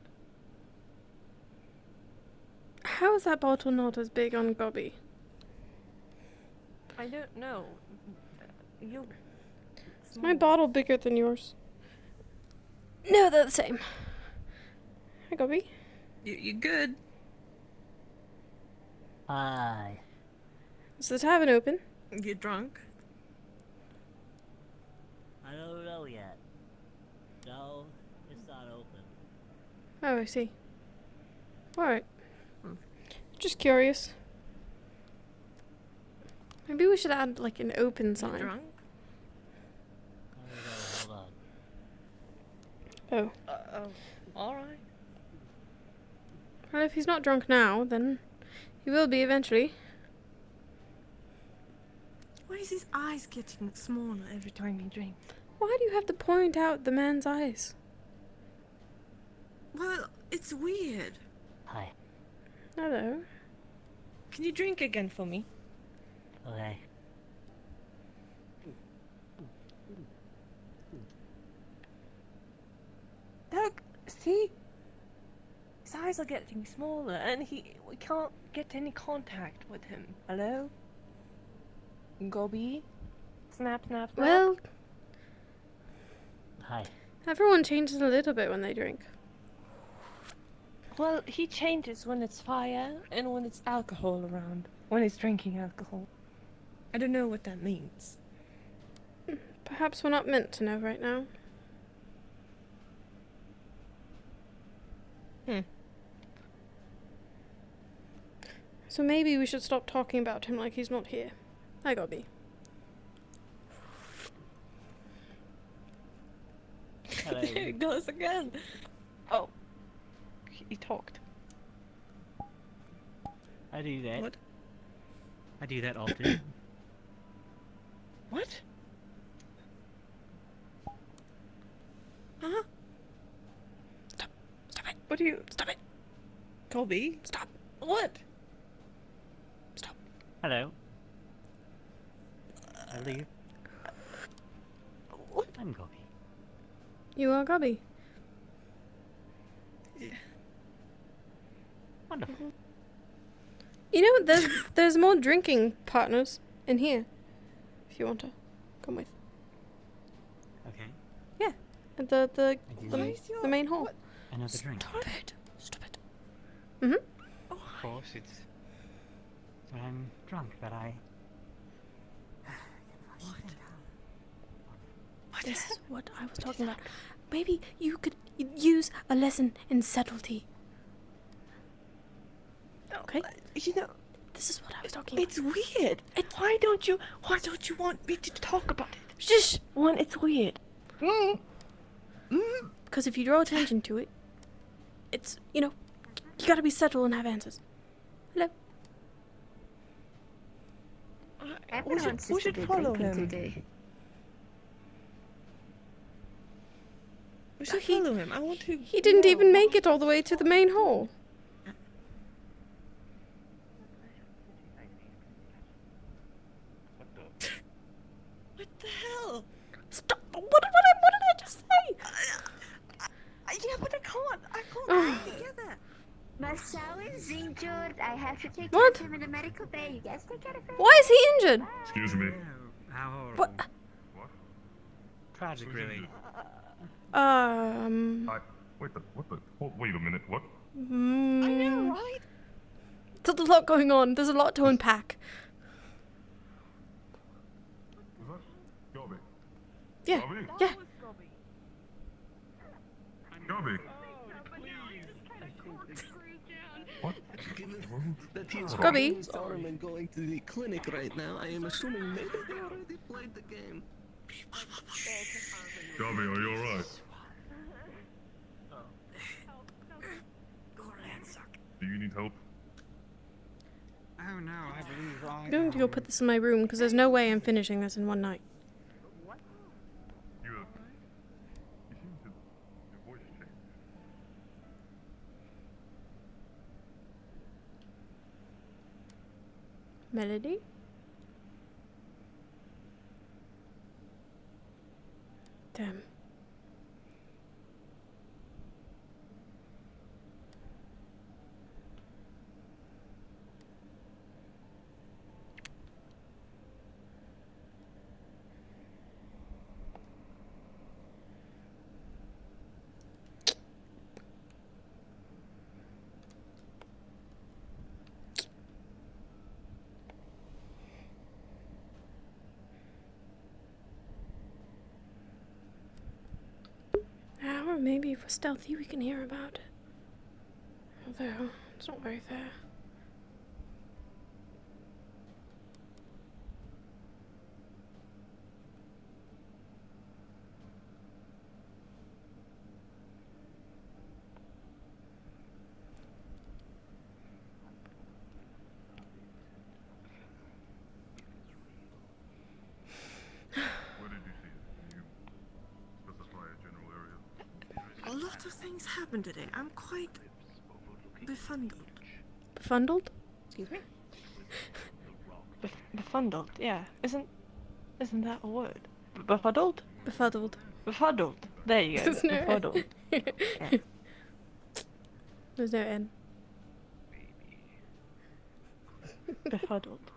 How is that bottle not as big on Gobby? I don't know. You. Is my bottle bigger than yours? No, they're the same. Hi, Gobby. You good? Hi. Is the tavern open? You drunk? I don't know yet. No, it's not open. Oh, I see. Alright. Just curious. Maybe we should add, like, an open sign. Drunk? Hold on. Oh. Alright. Well, if he's not drunk now, then he will be eventually. Why is his eyes getting smaller every time he drinks? Why do you have to point out the man's eyes? Well, it's weird. Hi. Hello. Can you drink again for me? Okay. Look, see? His eyes are getting smaller and we can't get any contact with him. Hello? Gobby? Snap, snap, snap. Well, Hi. everyone changes a little bit when they drink. Well, he changes when it's fire and when it's alcohol around. When he's drinking alcohol. I don't know what that means. Perhaps we're not meant to know right now. So maybe we should stop talking about him like he's not here. Hi, Gobby. There it goes again. Oh. He talked. I do that. What? I do that often. What? Huh? Stop it. What do you... Stop it. Colby? Stop. What? Stop. Hello. I leave. What? I'm Gobby. You are Gobby. Yeah. Wonderful. You know, there's more drinking partners in here. If you want to come with. Okay. Yeah. At the main hall. Another drink. Stop it. Mm-hmm. Of course, it's when I'm drunk that I... This is what I was talking about. Maybe you could use a lesson in subtlety. Okay? You know, this is what I was talking about. It's weird. Why don't you want me to talk about it? Shush! One, it's weird. Because if you draw attention to it, it's, you gotta be subtle and have answers. Hello? We should follow him. We should follow him. I want to. He didn't even make it all the way to the main hall. What the hell? Stop! What did I just say? Yeah, but I can't Oh. get together. Masao is injured. I have to take What? care of him in the medical bay. You guys take care of him. Why is he injured? Excuse me. How horrible. What? Tragic, really. Wait a minute, what? I know, right? There's a lot going on. There's a lot to unpack. Gobby. Yeah. Gobby? Yeah. Gobby. What? That he's Grubby. holding his arm and going to the clinic right now, I am assuming maybe they already played the game. Gobby, are you alright? Do you need help? Oh no, I believe I'm going to go put this in my room because there's no way I'm finishing this in one night. You seem to... Your voice changed. Melody? Damn. Or maybe if we're stealthy we can hear about it. Although, it's not very fair. Where did you see it? Can you specify a general area? A lot of things happened today. I'm quite befuddled. Befuddled? Excuse me? Befuddled, yeah. Isn't that a word? Befuddled? Befuddled. Befuddled. There you go. There's no N. Befuddled. Yeah. There's no N. Befuddled.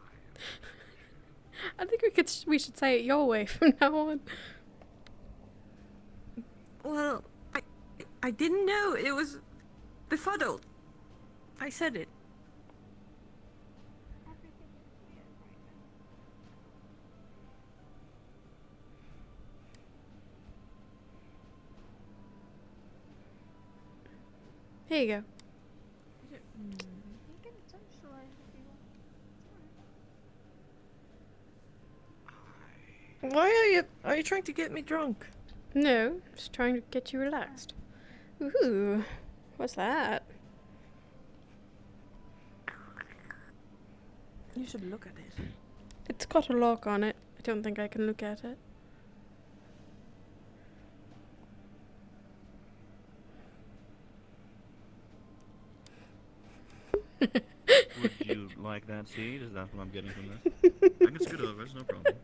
I think we should say it your way from now on. Well, I didn't know it was befuddled. I said it. Here you go. Why are you trying to get me drunk? No, just trying to get you relaxed. Ooh, what's that? You should look at it. It's got a lock on it. I don't think I can look at it. Would you like that seed? Is that what I'm getting from this? I can scoot over, it's no problem.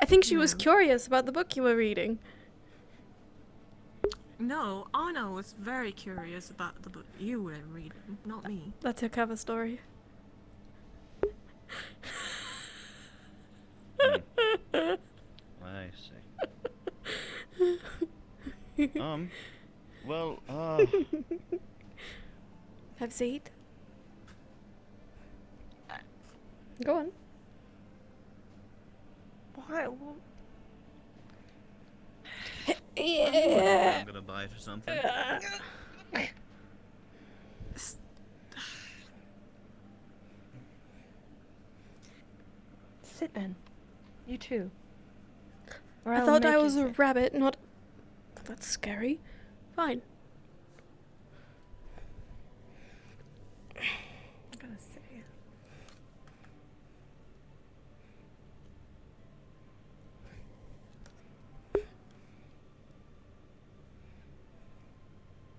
I think she was curious about the book you were reading. No, Anna was very curious about the book you were reading, not me. That's her cover story. I see. Well, Have a seat. Go on. Why? I'm gonna buy it or something. Sit then. You too. Or I I'll thought make I you was a sit. rabbit, not. That's scary. Fine. I'm gonna sit here.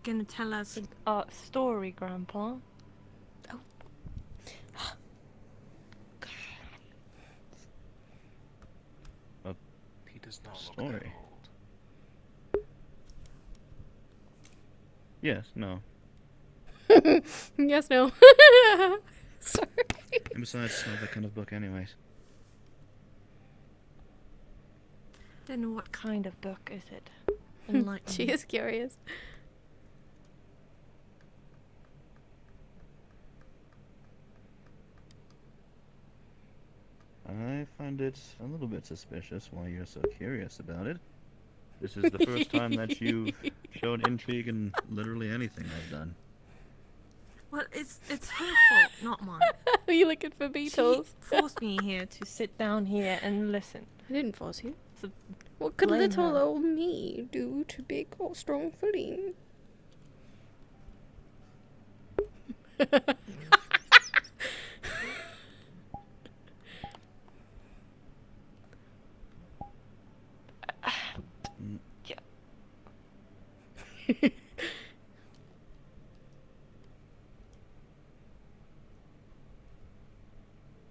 Gonna tell us a story, Grandpa. He does not look Story. that old. Yes, no. Yes, no. Sorry. And besides, it's not that kind of book anyways. Don't know what kind of book is it? Enlighten She me. is curious. I find it a little bit suspicious why you're so curious about it. This is the first time that you've shown intrigue in literally anything I've done. Well, it's her fault, not mine. Are you looking for beetles? She forced me here to sit down here and listen. I didn't force you. So What could blame little her. old me do to big or strong Feline?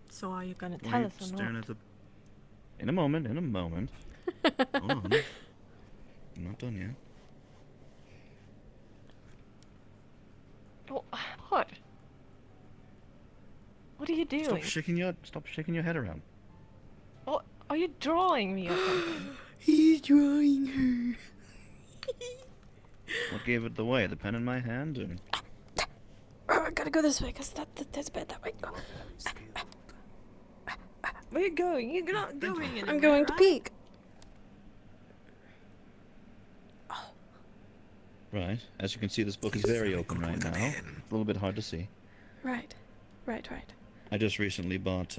So are you gonna Why are tell you us or staring not? at the... In a moment, in a moment. Hold on. I'm not done yet. Oh, what? What are you doing? Stop shaking your head around. Oh, are you drawing me or something? He's drawing her. What gave it away? The pen in my hand? Or... Oh, I gotta go this way because that's bad that way. Go. Where you going? You're not going anywhere. I'm going to right? peek. Right. As you can see, this book is very open right now. It's a little bit hard to see. Right. I just recently bought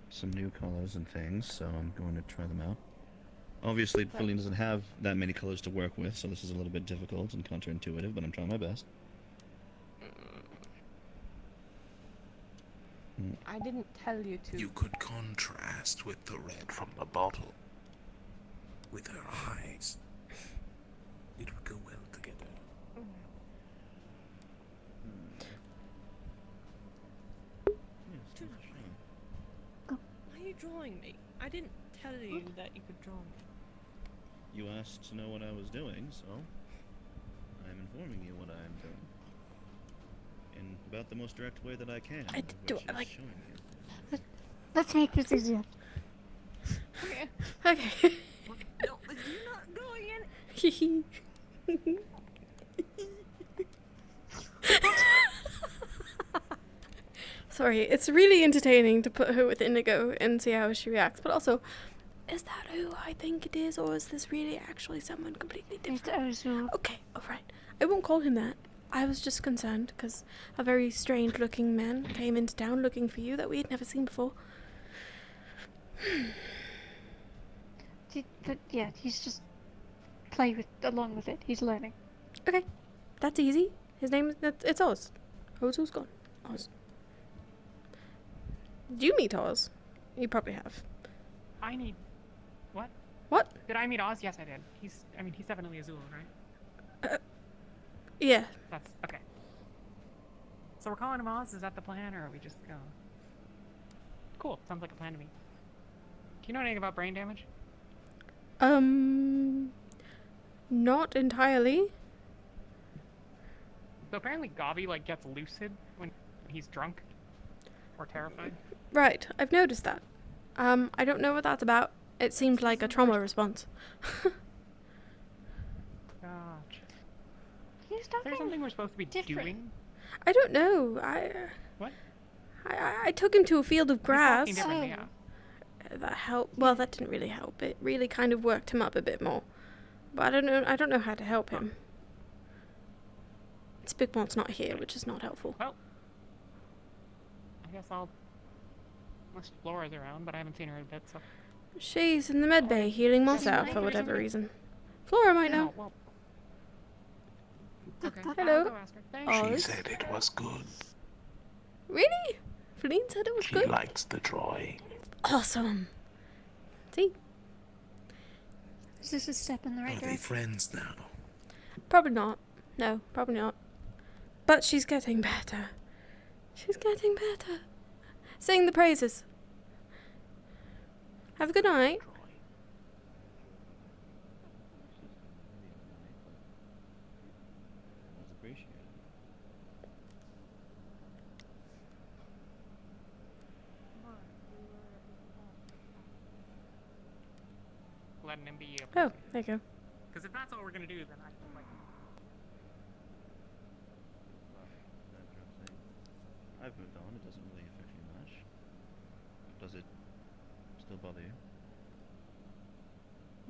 some new colors and things, so I'm going to try them out. Obviously, Feline doesn't have that many colors to work with, so this is a little bit difficult and counterintuitive, but I'm trying my best. I didn't tell you to. You could contrast with the red from the bottle. With her eyes. It would go well together. Why are you drawing me? I didn't tell you that you could draw me. You asked to know what I was doing, so I'm informing you what I am doing. In about the most direct way that I can. I do which it is like- showing you. Let's make this easier. Okay. No, you're not going in. Sorry, it's really entertaining to put her with Indigo and see how she reacts, but also, is that who I think it is, or is this really actually someone completely different? It's Ozu. Okay, alright. I won't call him that. I was just concerned because a very strange looking man came into town looking for you that we had never seen before. But yeah, he's just along with it. He's learning. Okay, that's easy. His name is, it's Oz. Ozu's gone. Oz. Do you meet Oz? You probably have. I need... What? What? Did I meet Oz? Yes, I did. He's definitely Azul, right? Yeah. That's... Okay. So we're calling him Oz? Is that the plan, or are we just going... Cool. Sounds like a plan to me. Do you know anything about brain damage? Not entirely. So apparently Gabi, like, gets lucid when he's drunk. Or terrified. Right, I've noticed that. I don't know what that's about. It seemed like a trauma response. Gotcha. He's Is there something we're supposed to be doing? I don't know. What? I took him to a field of grass. Yeah. That helped. Well, that didn't really help. It really kind of worked him up a bit more. But I don't know how to help him. Spigmont's not here, which is not helpful. Well, I guess unless Flora's around, but I haven't seen her in a bit, so. She's in the med bay healing moss out for whatever reason. Flora might know. Well. Okay. Hello. I'll go ask her. She said it was good. Really? Feline said it was She good? likes the drawing. Awesome. See? Is this a step in the right Are they direction? friends now? Probably not. No, probably not. But she's getting better. She's getting better. Sing the praises. Have a good night. Letting him be. Oh, there you go. Because if that's all we're gonna do, then I can like. I've moved on. It doesn't really affect you much. Does it still bother you?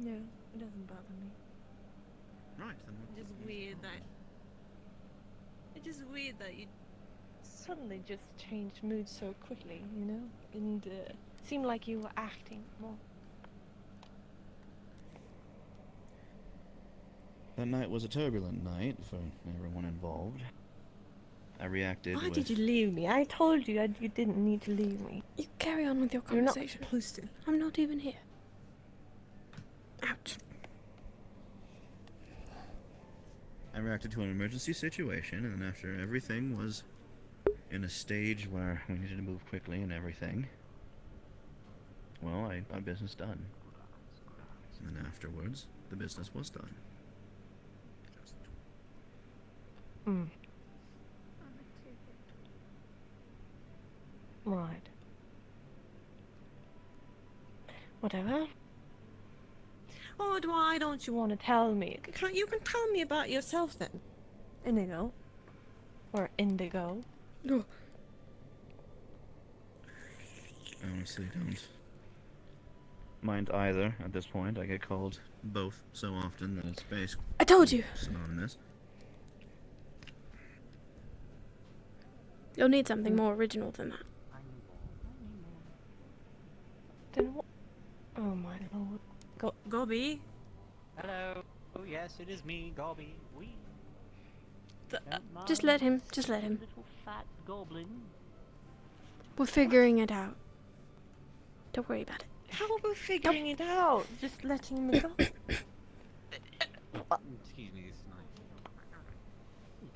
No, it doesn't bother me. Right, then what? It's just weird that. It's just weird that you suddenly just changed mood so quickly, you know, and seemed like you were acting more. That night was a turbulent night for everyone involved. I reacted Why with... did you leave me? I told you you didn't need to leave me. You carry on with your You're not conversation. supposed to. I'm not even here. Ouch. I reacted to an emergency situation, and after everything was in a stage where we needed to move quickly and everything, well, I got business done. And then afterwards, the business was done. Mm. Right. Whatever. Oh, why don't you want to tell me? You can tell me about yourself then. Indigo. Or Indigo. I honestly don't mind either at this point. I get called both so often that it's basically... I told you! Synonymous. You'll need something more original than that. Then what? Oh my lord. Gobby? Hello. Oh yes, it is me, Gobby. We. Just let him. Just let him. Little fat goblin. We're figuring it out. Don't worry about it. How are we figuring it out? Just letting me go? Excuse me, this is nice.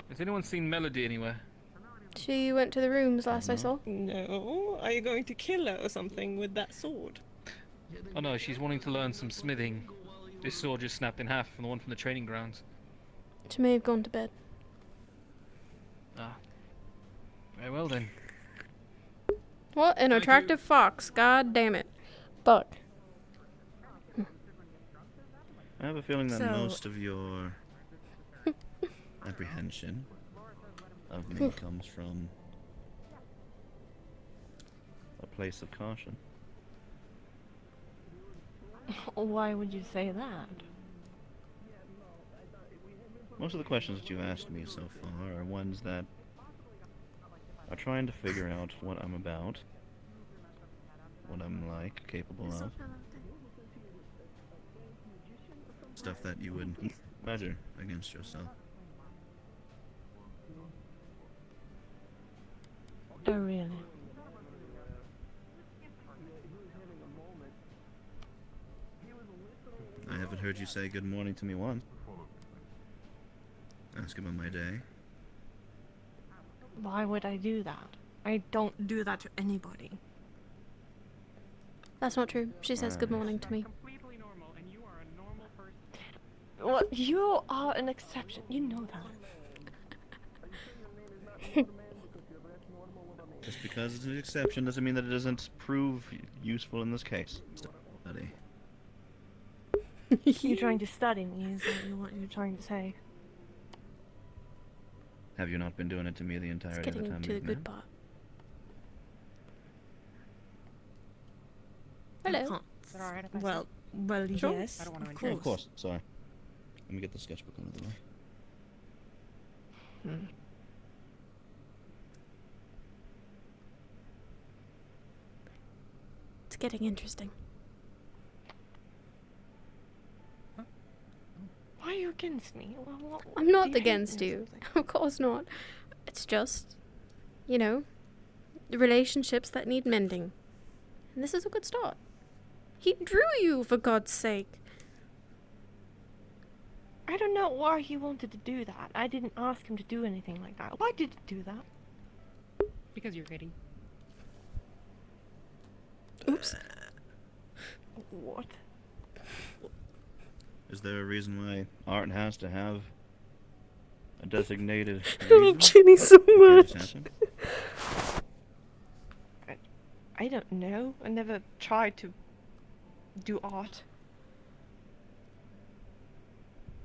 Has anyone seen Melody anywhere? She went to the rooms last I saw. No. Are you going to kill her or something with that sword? Oh no, she's wanting to learn some smithing. This sword just snapped in half from the one from the training grounds. She may have gone to bed. Ah. Very well then. What an attractive fox. God damn it. Buck. I have a feeling that So- most of your apprehension of me comes from a place of caution. Why would you say that? Most of the questions that you've asked me so far are ones that are trying to figure out what I'm about, what I'm like, capable of. Stuff that you would measure against yourself. Oh, really? I haven't heard you say good morning to me once. Ask about my day. Why would I do that? I don't do that to anybody. That's not true. She says good morning to me. Well, you are an exception. You know that. Just because it's an exception doesn't mean that it doesn't prove useful in this case. Study. You're trying to study me, is what you're trying to say? Have you not been doing it to me the entirety of the Getting time to the we've good met? part. Hello. can't. Is that alright if I Well, Sure. yes, I don't want to of Yeah, course. of course. Sorry. Let me get the sketchbook out of the way. It's getting interesting. Why are you against me? I'm do not you hate against me or you. something? Of course not. It's just, you know, the relationships that need mending. And this is a good start. He drew you, for God's sake. I don't know why he wanted to do that. I didn't ask him to do anything like that. Why did he do that? Because you're ready. Oops. What? Is there a reason why art has to have a designated I love reason? Ginny so Before this much. happened? I don't know. I never tried to do art.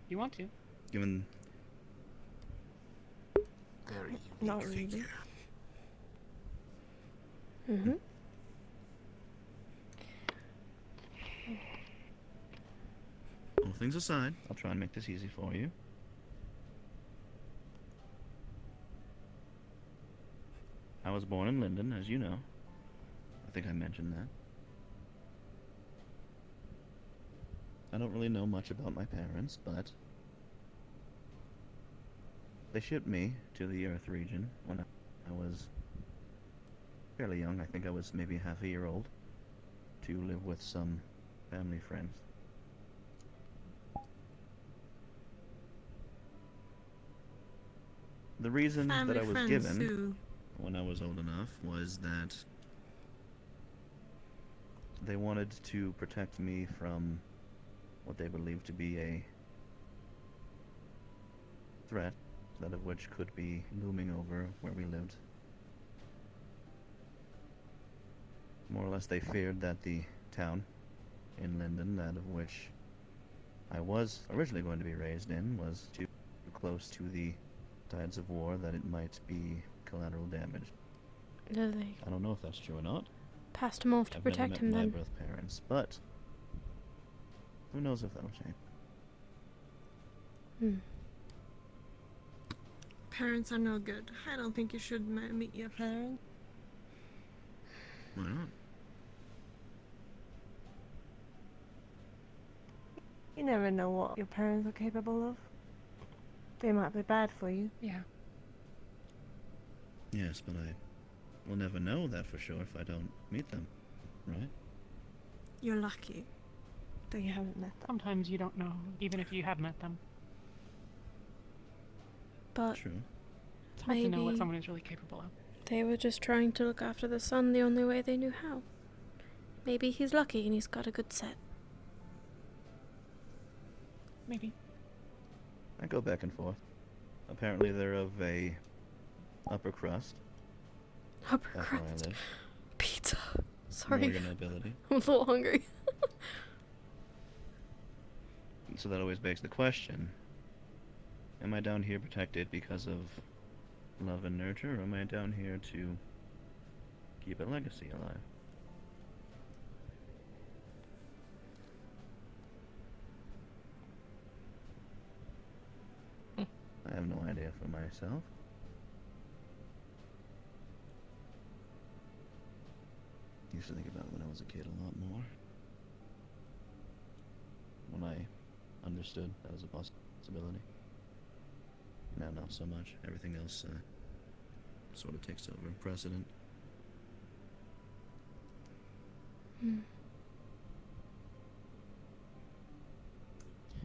You want to? Given Very Not unique really. figure. Mm-hmm. all things aside, I'll try and make this easy for you. I was born in Linden, as you know. I think I mentioned that. I don't really know much about my parents, but they shipped me to the Earth region when I was fairly young. I think I was maybe half a year old, to live with some family friends. The reason Family that I was friends given who? when I was old enough was that they wanted to protect me from what they believed to be a threat, that of which could be looming over where we lived. More or less, they feared that the town in Linden, that of which I was originally going to be raised in, was too close to the tides of war, that it might be collateral damage. Do they I don't know if that's true or not. passed him off to I've protect never him met my then? birth parents, but who knows if that'll change. Hmm. Parents are no good. I don't think you should meet your parents. Why not? You never know what your parents are capable of. They might be bad for you. Yeah. Yes, but I will never know that for sure if I don't meet them, right? You're lucky. That you haven't met them. Sometimes you don't know, even if you have met them. But True. It's hard to know what maybe someone is really capable of. they were just trying to look after the son the only way they knew how. Maybe he's lucky and he's got a good set. Maybe. I go back and forth. Apparently they're of a upper crust. Upper That's where I crust. live. Pizza. Sorry. Warrior nobility. I'm a little hungry. So that always begs the question, am I down here protected because of love and nurture, or am I down here to keep a legacy alive? I have no idea for myself. Used to think about it when I was a kid a lot more. When I understood that was a possibility. Now not so much. Everything else sort of takes over precedent. Hmm.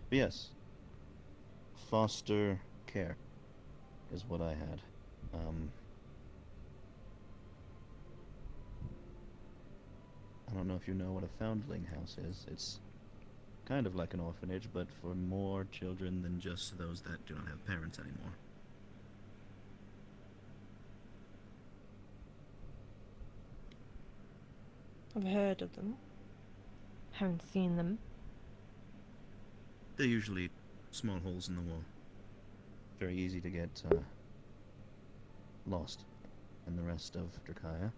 But yes, foster care is what I had. I don't know if you know what a foundling house is. It's kind of like an orphanage, but for more children than just those that do not have parents anymore. I've heard of them. Haven't seen them. They're usually small holes in the wall. Very easy to get lost in the rest of Drakaya.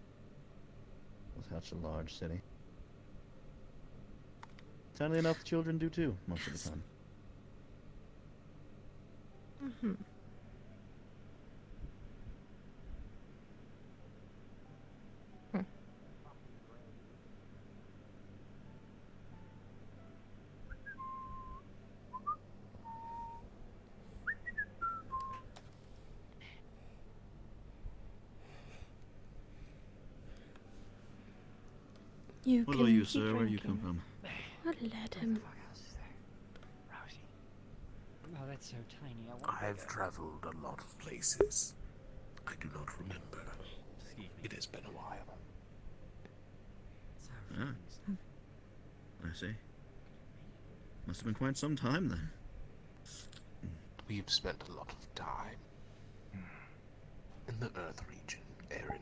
With such a large city. Sadly enough, children do too, most of the time. Mm-hmm. You What can about you, keep sir? Where do you come drinking. from? What let him? Oh, that's so tiny. I've traveled a lot of places. I do not remember. It has been a while. Ah. I see. Must have been quite some time then. We've spent a lot of time in the Earth region, Aaron.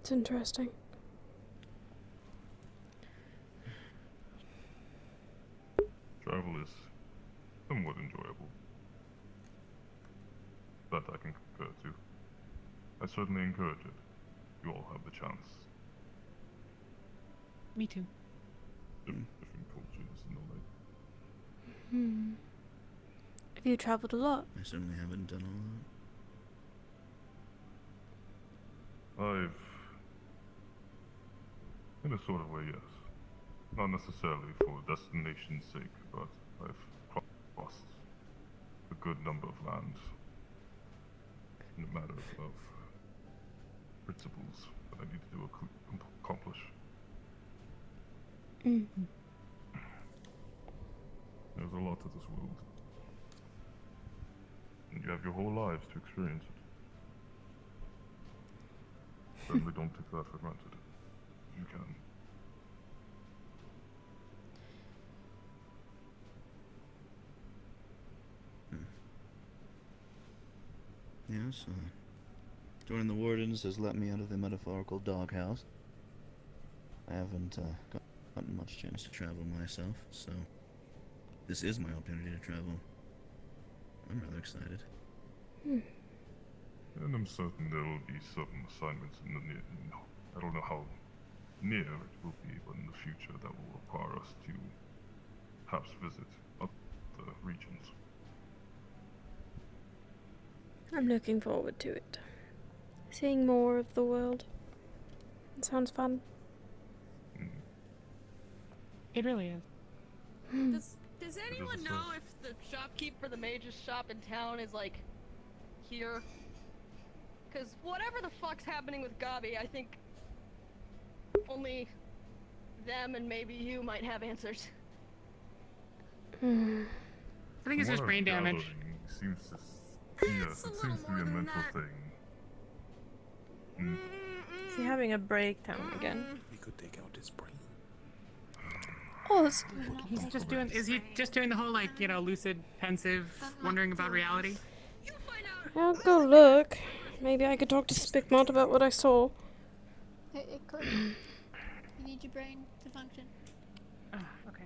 It's interesting. Travel is somewhat enjoyable. That I can concur to. I certainly encourage it. You all have the chance. Me too. Different cultures and the like. Have you traveled a lot? I certainly haven't done all that. In a sort of way, yes. Not necessarily for destination's sake, but I've crossed a good number of lands in a matter of principles that I need to accomplish. There's a lot to this world. And you have your whole lives to experience it. Certainly don't take that for granted. If you can. Yes, joining the Wardens has let me out of the metaphorical doghouse. I haven't gotten much chance to travel myself, so this is my opportunity to travel. I'm rather excited. And I'm certain there will be certain assignments in the near. I don't know how near it will be, but in the future that will require us to perhaps visit other regions. I'm looking forward to it. Seeing more of the world. It sounds fun. It really is. Does anyone know if the shopkeep for the mage's shop in town is like here? Cause whatever the fuck's happening with Gabi, I think only them and maybe you might have answers. I think it's just brain damage. Yes, it seems to be a mental thing. Is he having a breakdown again? We could take out his brain. Oh, He's just doing. Is he just doing the whole like lucid, pensive, wondering about reality? I'll go look. Maybe I could talk to Spigmont about what I saw. It could. You need your brain to function. Okay.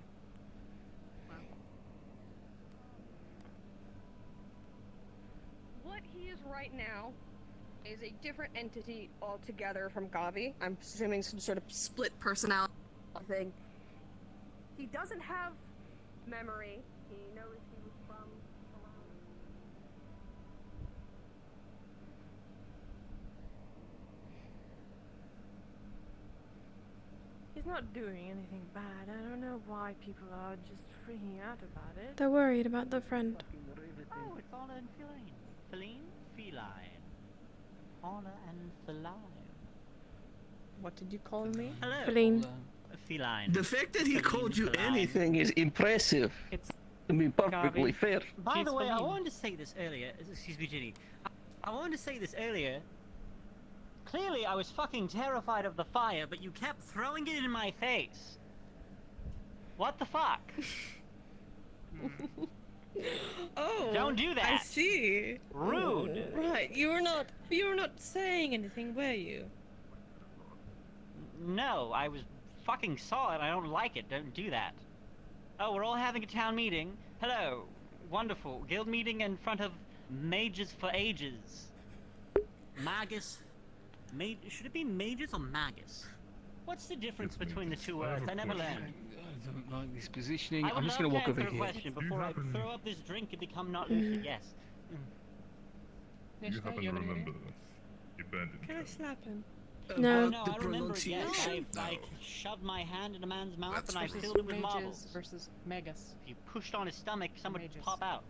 What he is right now is a different entity altogether from Gabi. I'm assuming some sort of split personality thing. He doesn't have memory. He knows he was from He's not doing anything bad. I don't know why people are just freaking out about it. They're worried about their friend. Oh, it's Honor and Feline. Feline? Feline. Honor and Feline. What did you call me? Hello. Feline. Feline. The fact that he Feline, called you feline. anything is impressive. It's to be perfectly Gabi. fair. By the way, I wanted to say this earlier. Excuse me, Ginny. I wanted to say this earlier. Clearly, I was fucking terrified of the fire, but you kept throwing it in my face. What the fuck? Oh, Don't do that. I see. Rude. Right, you were not saying anything, were you? No, I was fucking saw it. I don't like it. Don't do that. Oh, we're all having a town meeting. Hello. Wonderful. Guild meeting in front of Mages for Ages. Magus. Should it be Mages or Magus? What's the difference between the two words? I never learned. I don't like this positioning. I'm just gonna walk over a here. question before I throw up this drink and become not lucid. Yes. You happen to remember the abandoned Can I slap him? No. No, I remember. Yes, I shoved my hand in a man's mouth and I filled it with marbles. Versus Magus. If you pushed on his stomach, someone would pop out.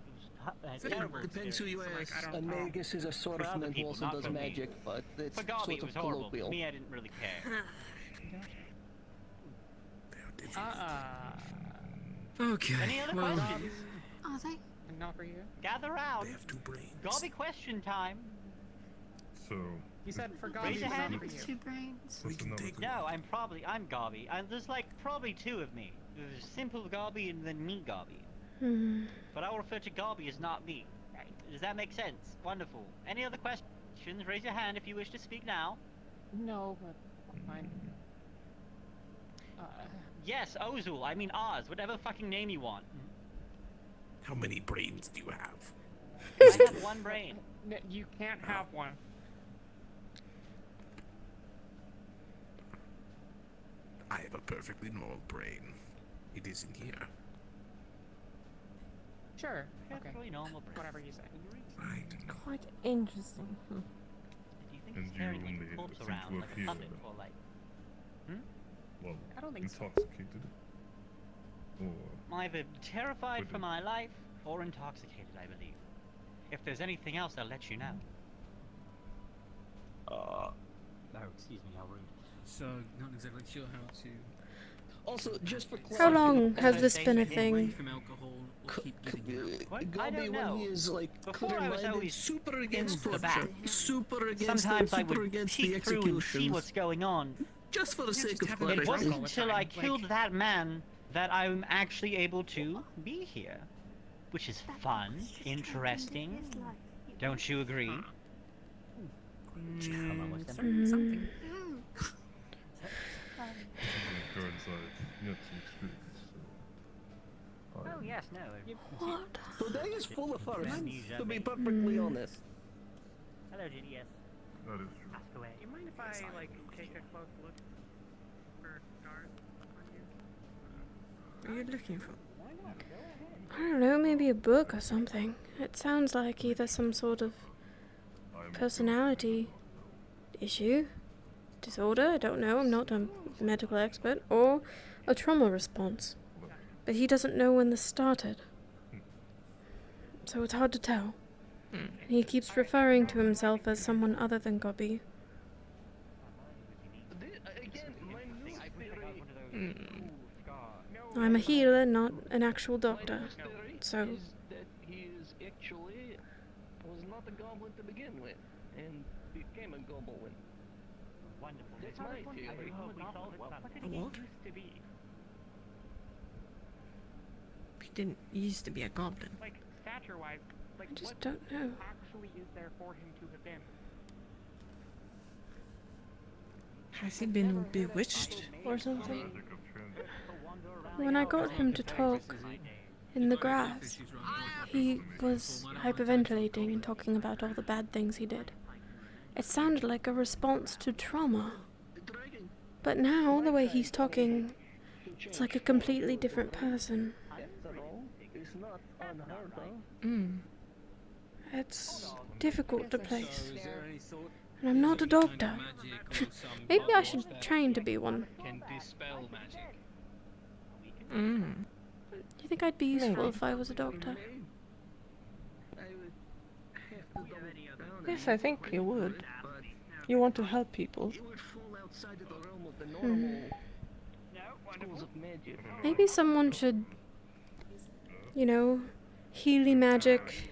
It was terrible. Depends who you experience. ask. A magus is a For swordsman other who people, also not does for me. magic, but it's For Garby, sort it was of horrible. colloquial. For me, I didn't really care. Okay. Any other well, questions? Are they? Not for you. Gather round. They have 2 brains. Garby question time. So. You said for Raise Garby, your but hand not if for it's you. 2 brains. What's the number? No, I'm Garby. There's like probably 2 of me. There's simple Garby and then me Garby. Hmm. But I will refer to Garby as not me. Right? Does that make sense? Wonderful. Any other questions? Raise your hand if you wish to speak now. No, but fine. Yes, Ozul. I mean Oz. Whatever fucking name you want. How many brains do you have? I have 1 brain. You can't have one. I have a perfectly normal brain. It is in here. Sure. Okay. Perfectly normal brain. Whatever you say. Right. Quite interesting. Do you think And he's you carrying only like a corpse seem around to like a appear, puppet or like? well, I don't think so. intoxicated. Or Either terrified for my life or intoxicated, I believe. If there's anything else, I'll let you know. Oh, excuse me, how rude. So, not exactly sure how to. Also, just for How clarity, long has this been a Refrain thing? from alcohol or keep giving it up. I Gobi, don't when know. he is like Before I was clear-minded, always super against in the torture, back. super against Sometimes it, I super would against the peek through and see executions. what's going on. Just for the sake of It clarity. wasn't until I killed that man that I'm actually able to be here. Which is fun, interesting. Don't you agree? Something. occurrence I've yet to experience. So Oh yes, no. What? Today is full of firsts, Amnesia, to be mate. perfectly honest. Hello, Ginny, yes. that is true. Ask away. Do you mind if I like take a close look for stars on you? What are you looking for? I don't know, maybe a book or something. It sounds like either some sort of personality issue, disorder, I don't know, I'm not a medical expert, or a trauma response. But he doesn't know when this started. So it's hard to tell. And he keeps referring to himself as someone other than Gobby. I'm a healer, not an actual doctor. So, Is that he is actually was not a goblin to begin with, and became a goblin. Wonderful. That's my theory. What? He didn't used to be a goblin. Like stature-wise, like I just what don't know. actually is there for him to have been? Has he been bewitched or something? When I got him to talk in the grass, he was hyperventilating and talking about all the bad things he did. It sounded like a response to trauma. But now, the way he's talking, it's like a completely different person. It's not unheard of. It's difficult to place. And I'm not a doctor. Maybe I should train to be one. Can dispel magic. Do you think I'd be useful if I was a doctor? Yes, I think you would. You want to help people. It would fall outside of the realm of the Hmm. normal schools of magic. Maybe someone should, healy magic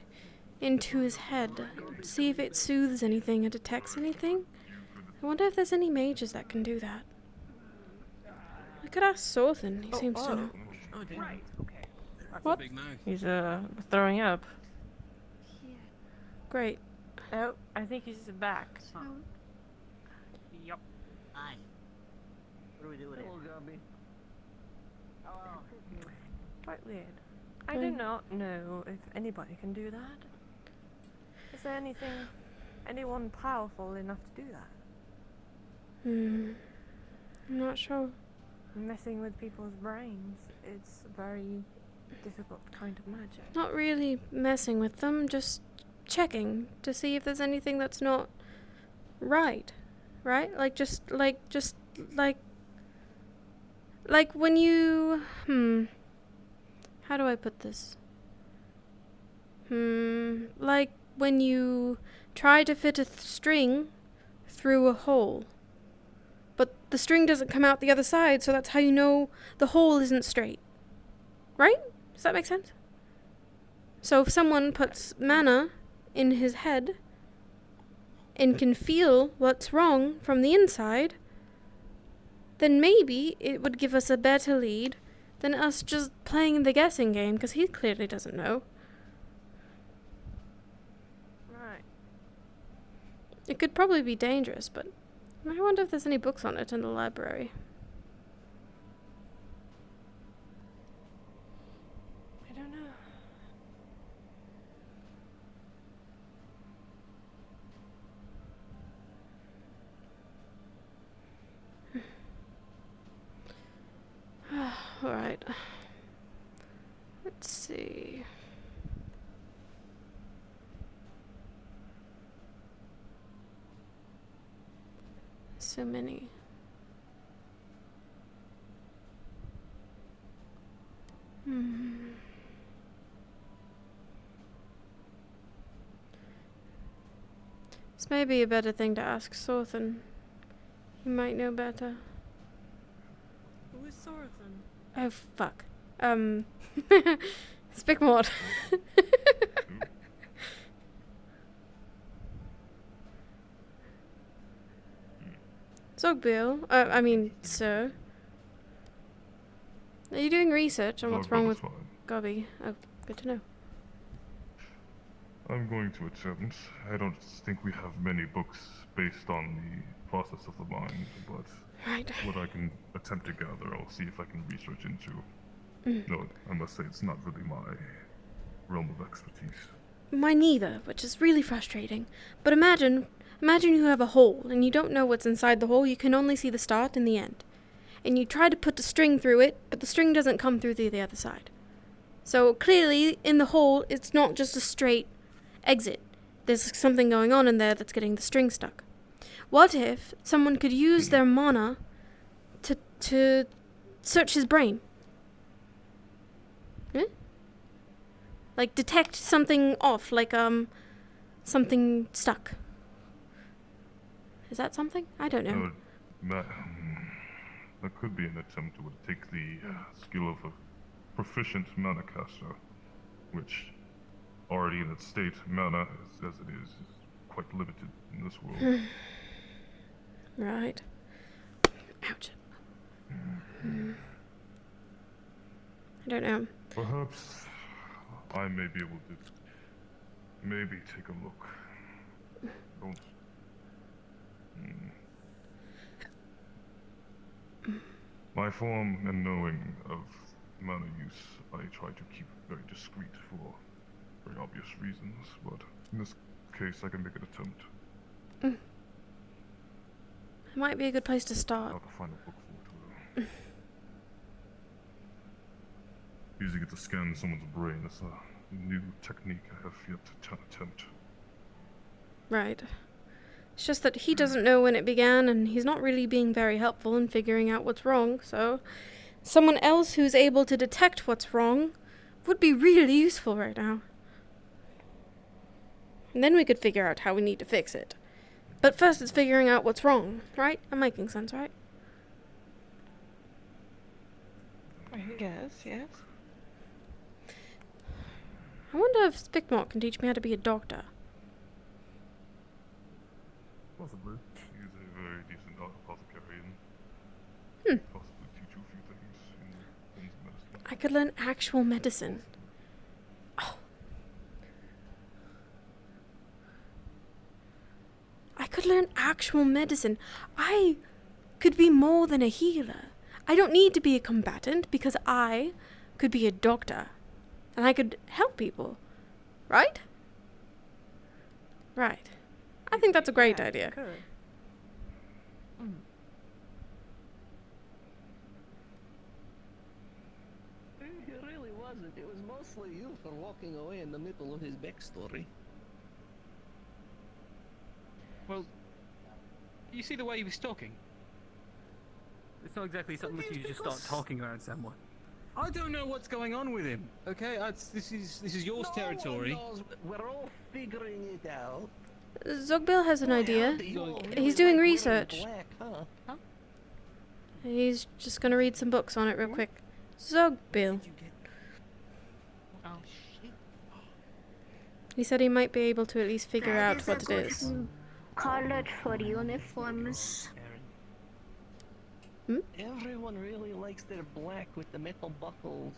into his head. See if it soothes anything or detects anything. I wonder if there's any mages that can do that. I could ask Sorthan, he seems to know. Oh, dear. Right. Okay. What? Big mouth. He's throwing up. Great. Oh, I think he's back. Yup. Hi. What do we do with it? Hello, Gabby. quite weird. I do not know if anybody can do that. Is there anyone powerful enough to do that? I'm not sure. Messing with people's brains, it's a very difficult kind of magic. Not really messing with them, just checking to see if there's anything that's not right. Right? Like when you how do I put this? Like when you try to fit a string through a hole, but the string doesn't come out the other side, so that's how you know the hole isn't straight. Right? Does that make sense? So if someone puts mana in his head and can feel what's wrong from the inside, then maybe it would give us a better lead than us just playing the guessing game, because he clearly doesn't know. Right. It could probably be dangerous, but I wonder if there's any books on it in the library. I don't know. Alright. Let's see. So many. This may be a better thing to ask Sorthan. He might know better. Who is Sorthan? Oh, fuck. Spickmort. Zogbiel. I mean, sir. Are you doing research on what's wrong with Gobby? Oh, good to know. I'm going to attempt. I don't think we have many books based on the process of the mind, but what I can attempt to gather, I'll see if I can research into. No, I must say it's not really my realm of expertise. Mine neither, which is really frustrating. But imagine you have a hole, and you don't know what's inside the hole, you can only see the start and the end. And you try to put the string through it, but the string doesn't come through the other side. So clearly, in the hole, it's not just a straight exit. There's something going on in there that's getting the string stuck. What if someone could use their mana to search his brain? Like detect something off, like something stuck. Is that something? I don't know. That could be an attempt to take the skill of a proficient mana caster, which already in its state, mana as it is quite limited in this world. Right. Ouch. I don't know. Perhaps I may be able to maybe take a look. Don't. My form and knowing of mana use, I try to keep very discreet for very obvious reasons, but in this case I can make an attempt. It might be a good place to start. I'll have to find a book for it. Using it to scan someone's brain is a new technique I have yet to attempt. Right. It's just that he doesn't know when it began, and he's not really being very helpful in figuring out what's wrong, so someone else who's able to detect what's wrong would be really useful right now. And then we could figure out how we need to fix it. But first it's figuring out what's wrong, right? I'm making sense, right? I guess, yes. I wonder if Spickmort can teach me how to be a doctor. Possibly. He's a very decent apothecarian. Possibly teach you a few things in medicine. I could learn actual medicine. Oh. I could learn actual medicine. I could be more than a healer. I don't need to be a combatant because I could be a doctor. And I could help people. Right? Right. I think that's a great idea. It really wasn't. It was mostly you for walking away in the middle of his backstory. Well, you see the way he was talking? It's not exactly something that you just start talking around someone. I don't know what's going on with him. Okay, this is yours territory. We're all figuring it out. Zogbill has an idea. He's doing research. Black, huh? He's just gonna read some books on it real quick. Zogbill. Oh shit. He said he might be able to at least figure out what it is. Color for uniforms. Everyone really likes their black with the metal buckles.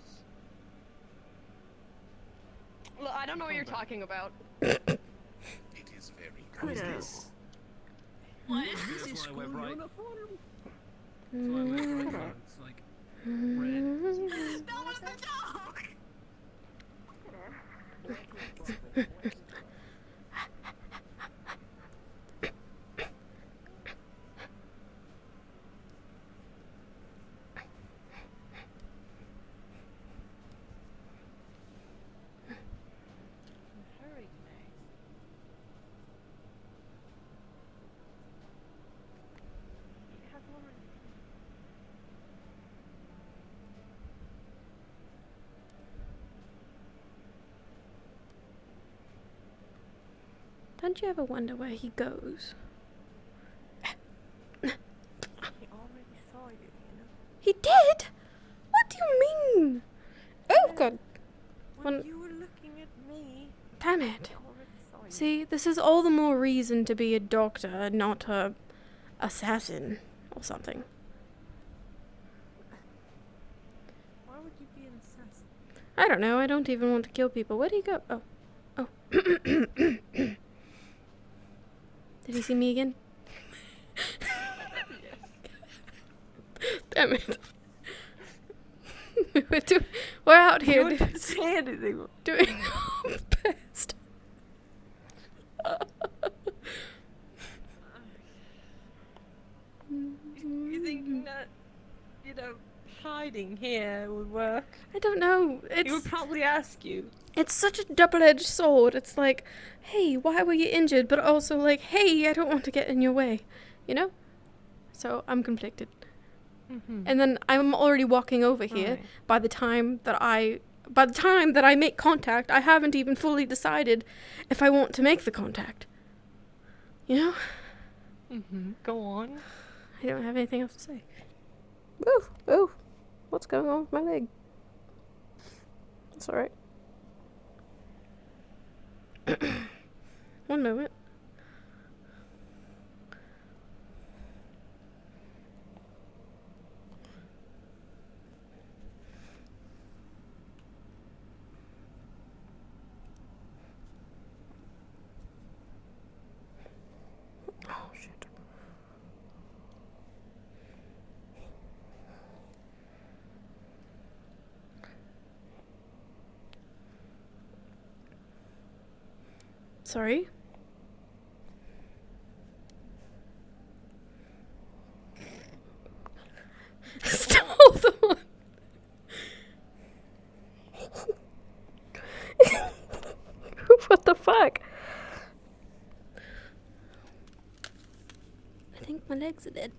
Well, I don't know what you're talking about. It is very Who good. knows? What? This is school uniform? That's why I went right. It's like red. That was the joke! Don't you ever wonder where he goes? He already saw you, you know. He did? What do you mean? Oh god. When you were looking at me. Damn it. I already saw you. See, this is all the more reason to be a doctor, not a assassin or something. Why would you be an assassin? I don't know. I don't even want to kill people. Where'd he go? Oh. Oh. Did he see me again? Damn it. We're out here. You didn't say anything. Doing our best. You think that, hiding here would work? I don't know. He would probably ask you. It's such a double-edged sword. It's like, hey, why were you injured? But also like, hey, I don't want to get in your way. You know? So I'm conflicted. And then I'm already walking over here. Right. By the time that I make contact, I haven't even fully decided if I want to make the contact. You know? Go on. I don't have anything else to say. Ooh, ooh. What's going on with my leg? It's alright. One moment. Oh shit. Sorry? Stole the one. What the fuck? I think my legs are dead.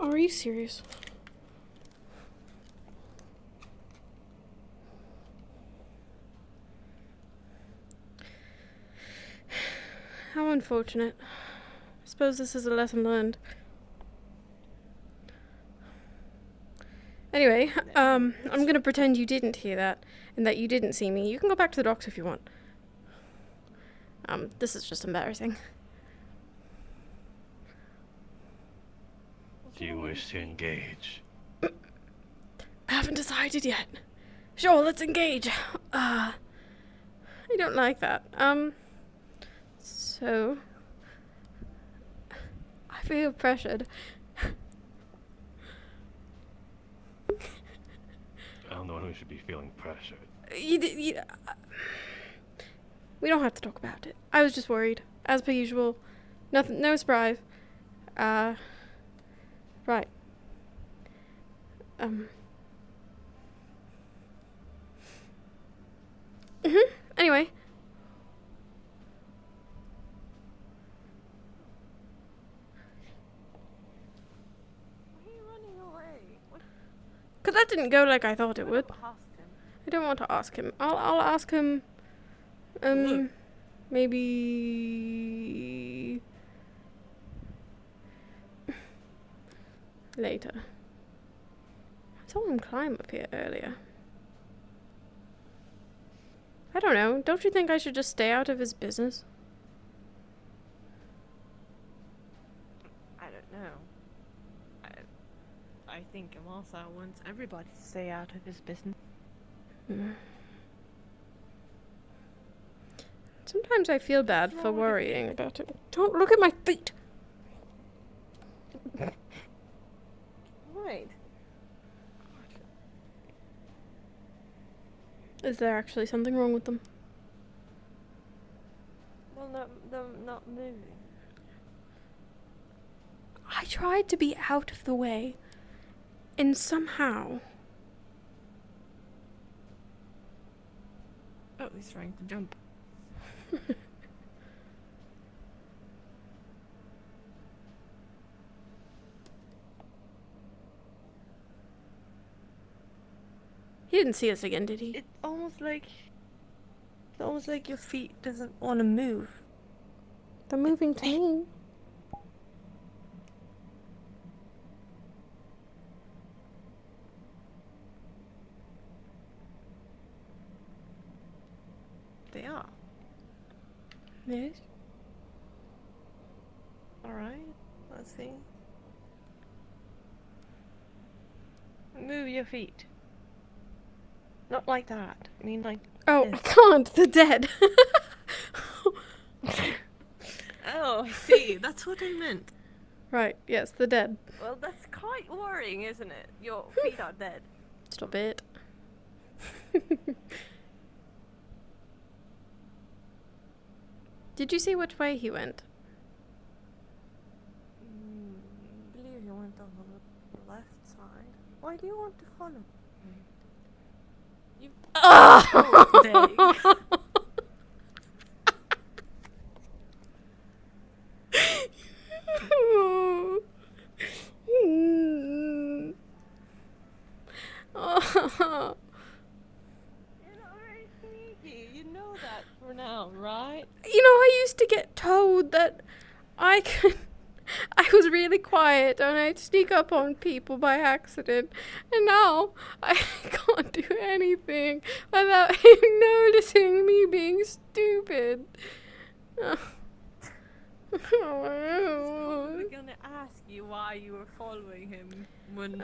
Are you serious? How unfortunate. I suppose this is a lesson learned. Anyway, I'm gonna pretend you didn't hear that and that you didn't see me. You can go back to the docks if you want. This is just embarrassing. Do you wish to engage? I haven't decided yet. Sure, let's engage. I don't like that. So I feel pressured. I'm the one who should be feeling pressured. We don't have to talk about it. I was just worried, as per usual. Nothing, no surprise. Right. Anyway. Because that didn't go like I thought it would. I don't want to ask him. I'll ask him, maybe later. I saw him climb up here earlier. I don't know. Don't you think I should just stay out of his business? I don't know. I think Amasa wants everybody to stay out of his business. Sometimes I feel bad for worrying about it. Don't look at my feet! Right. Is there actually something wrong with them? Well, not moving. I tried to be out of the way, and somehow... Oh, he's trying to jump. He didn't see us again, did he? It's almost like your feet doesn't want to move. They're moving to me. They are. Yes. Alright, let's see. Move your feet. Not like that. I mean, like. Oh, this. I can't. They're dead. Oh, I see. That's what I meant. Right, yes, they're dead. Well, that's quite worrying, isn't it? Your feet are dead. Stop it. Did you see which way he went? I believe he went on the left side. Why do you want to follow me? You. Oh, dang. You're not very sneaky. You know that for now, right? You know, I used to get told that I was really quiet and I'd sneak up on people by accident, and now I can't do anything without him noticing me being stupid. He's probably gonna ask you why you were following him when,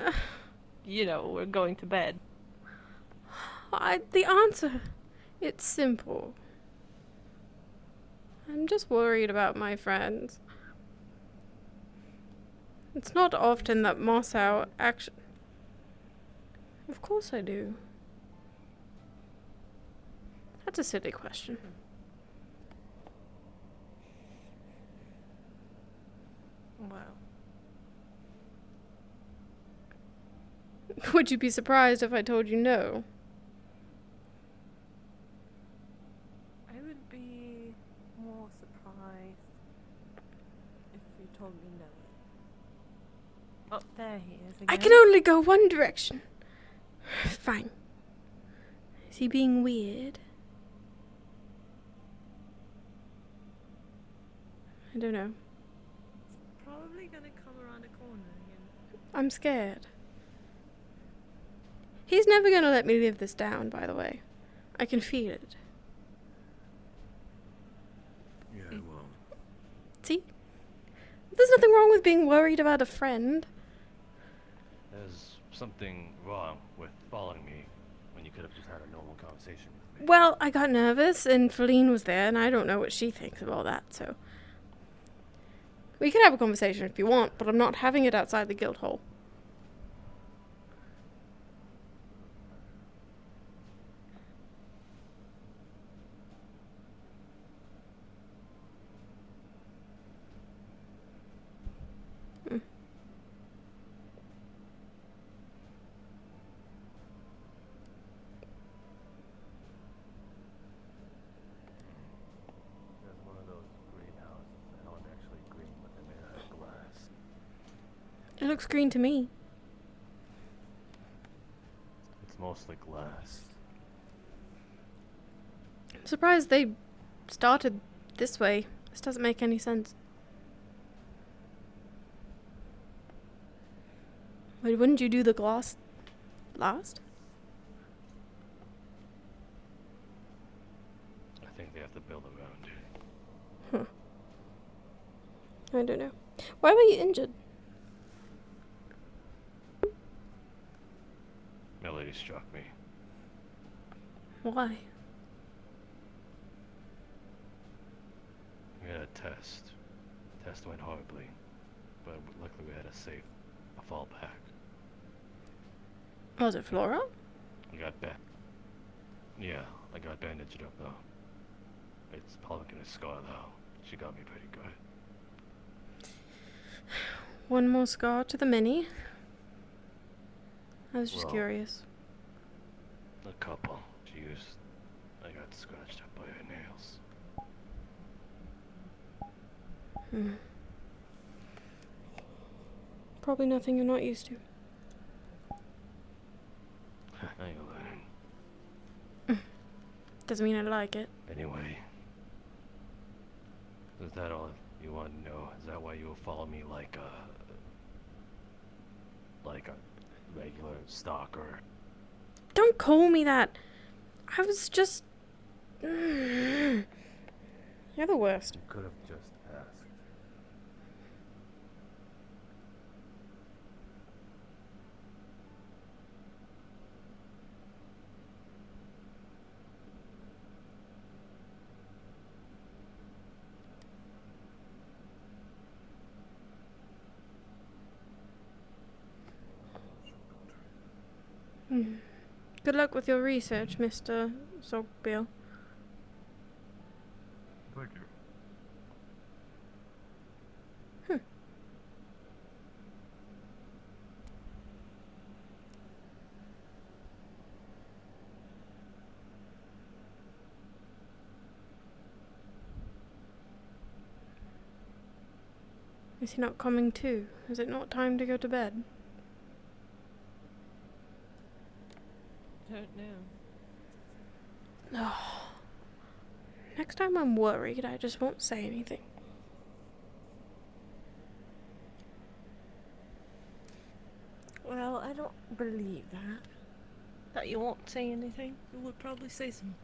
you know, we're going to bed. The answer, it's simple. I'm just worried about my friends. It's not often that Mossau actually... Of course I do. That's a silly question. Wow. Would you be surprised if I told you no? I would be more surprised if you told me no. Oh, there he is again. I can only go one direction. Fine. Is he being weird? I don't know. Probably gonna come around the corner again. I'm scared. He's never gonna let me live this down, by the way. I can feel it. Yeah, well. See? There's nothing wrong with being worried about a friend. there's something wrong with following me when you could have just had a normal conversation with me. Well, I got nervous and Feline was there and I don't know what she thinks of all that, so... We can have a conversation if you want, but I'm not having it outside the guild hall. There's one of those greenhouses that aren't actually green, but they're made out of glass. It looks green to me. It's mostly glass. I'm surprised they started this way. This doesn't make any sense. Wait, wouldn't you do the glass last? I think they have to build around it. Huh. I don't know. Why were you injured? Melody struck me. Why? We had a test. The test went horribly, but luckily we had a fallback. Was it Flora? I got Yeah, I got bandaged up though. It's probably gonna scar though. She got me pretty good. One more scar to the mini. I was just Well, curious. A couple. I got scratched up by her nails. Probably nothing you're not used to. Now you're learning. Doesn't mean I like it. Anyway. Is that all you want to know? Is that why you follow me like a regular stalker? Don't call me that. I was just... You're the worst. You could have just asked. Good luck with your research, Mr. Zogbiel. Thank you. Is he not coming too? Is it not time to go to bed? Don't know. Oh. Next time I'm worried, I just won't say anything. Well, I don't believe that. That you won't say anything. You would probably say something.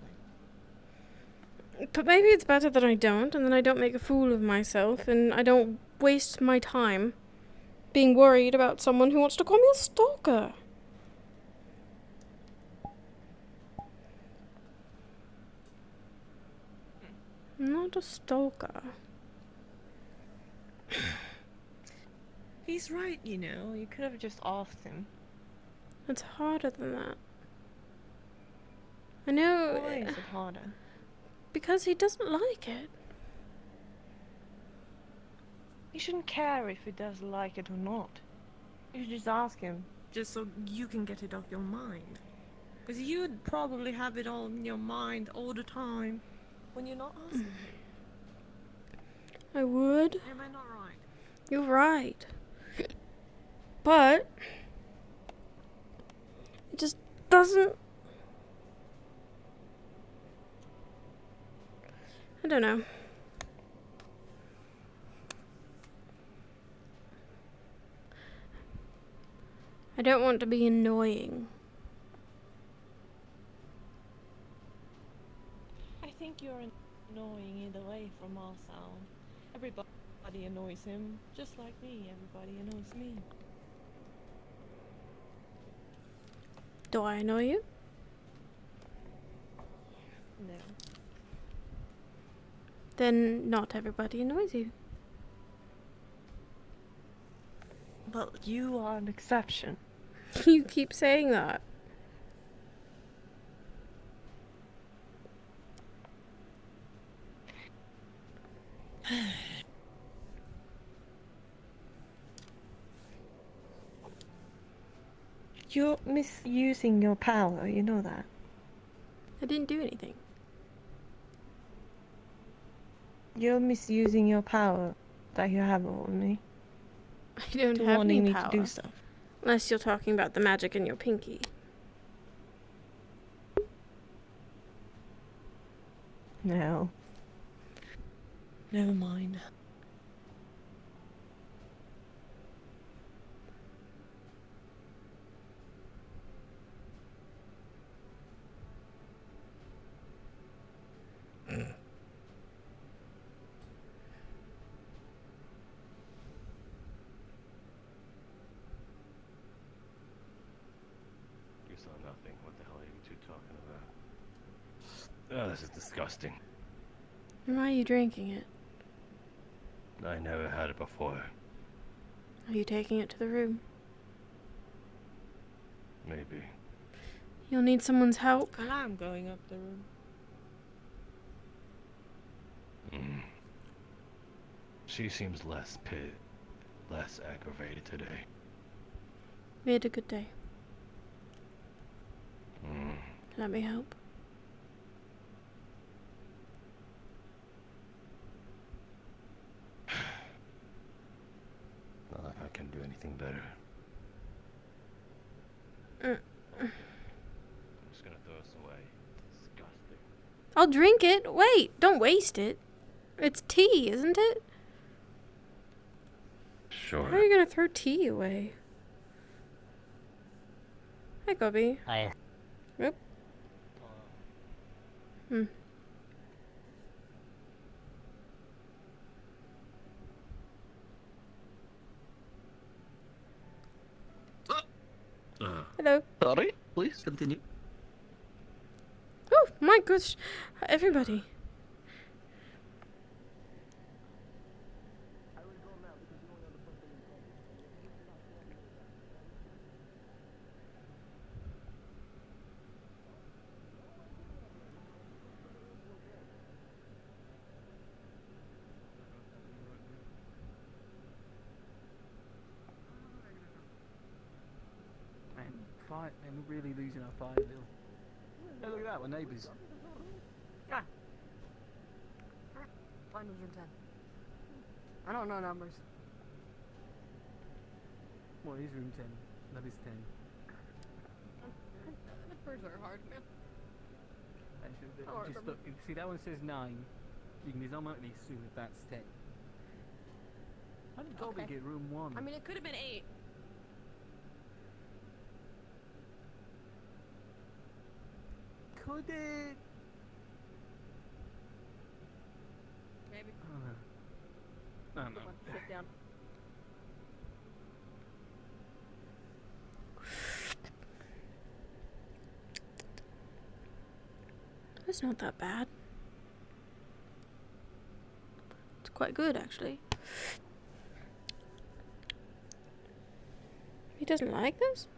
But maybe it's better that I don't, and then I don't make a fool of myself, and I don't waste my time being worried about someone who wants to call me a stalker. I'm not a stalker. He's right, you know. You could have just asked him. It's harder than that. I know. Why is it harder? Because he doesn't like it. You shouldn't care if he does like it or not. You should just ask him, just so you can get it off your mind. Because you'd probably have it all in your mind all the time when you're not asking him. I would. Am I not right? You're right. But it just doesn't... I don't know. I don't want to be annoying. I think you're annoying either way from our sound. Everybody annoys him, just like me. Everybody annoys me. Do I annoy you? No. Then not everybody annoys you. Well, you are an exception. You keep saying that. You're misusing your power, you know that. I didn't do anything. You're misusing your power that you have over me. I don't to have wanting any me power. to do stuff. Unless you're talking about the magic in your pinky. No. Never mind. You saw nothing. What the hell are you two talking about? Oh, this is disgusting. Why are you drinking it? I never had it before. Are you taking it to the room? Maybe. You'll need someone's help. And I'm going up the room. She seems less aggravated today. We had a good day. Let me help. Not like I can do anything better. Mm. I'm just gonna throw this away. Disgusting. I'll drink it. Wait, don't waste it. It's tea, isn't it? Sure. How are you gonna throw tea away? Hi, Gobby. Hi. Yep. Hmm. Hello. Sorry, please continue. Oh my gosh, everybody. Man, we're really losing our fire bill. Hey, look at that, we're neighbours. Yeah. Find was room 10. I don't know numbers. What is room 10? That is 10. Numbers are hard, man. Actually, I don't just remember. look, see that one says 9. You can automatically assume that that's 10. How did Dobby Okay. get room 1? I mean, it could have been 8. Could it? Maybe. I don't know. I don't know. Sit down. It's not that bad. It's quite good, actually. He doesn't like this?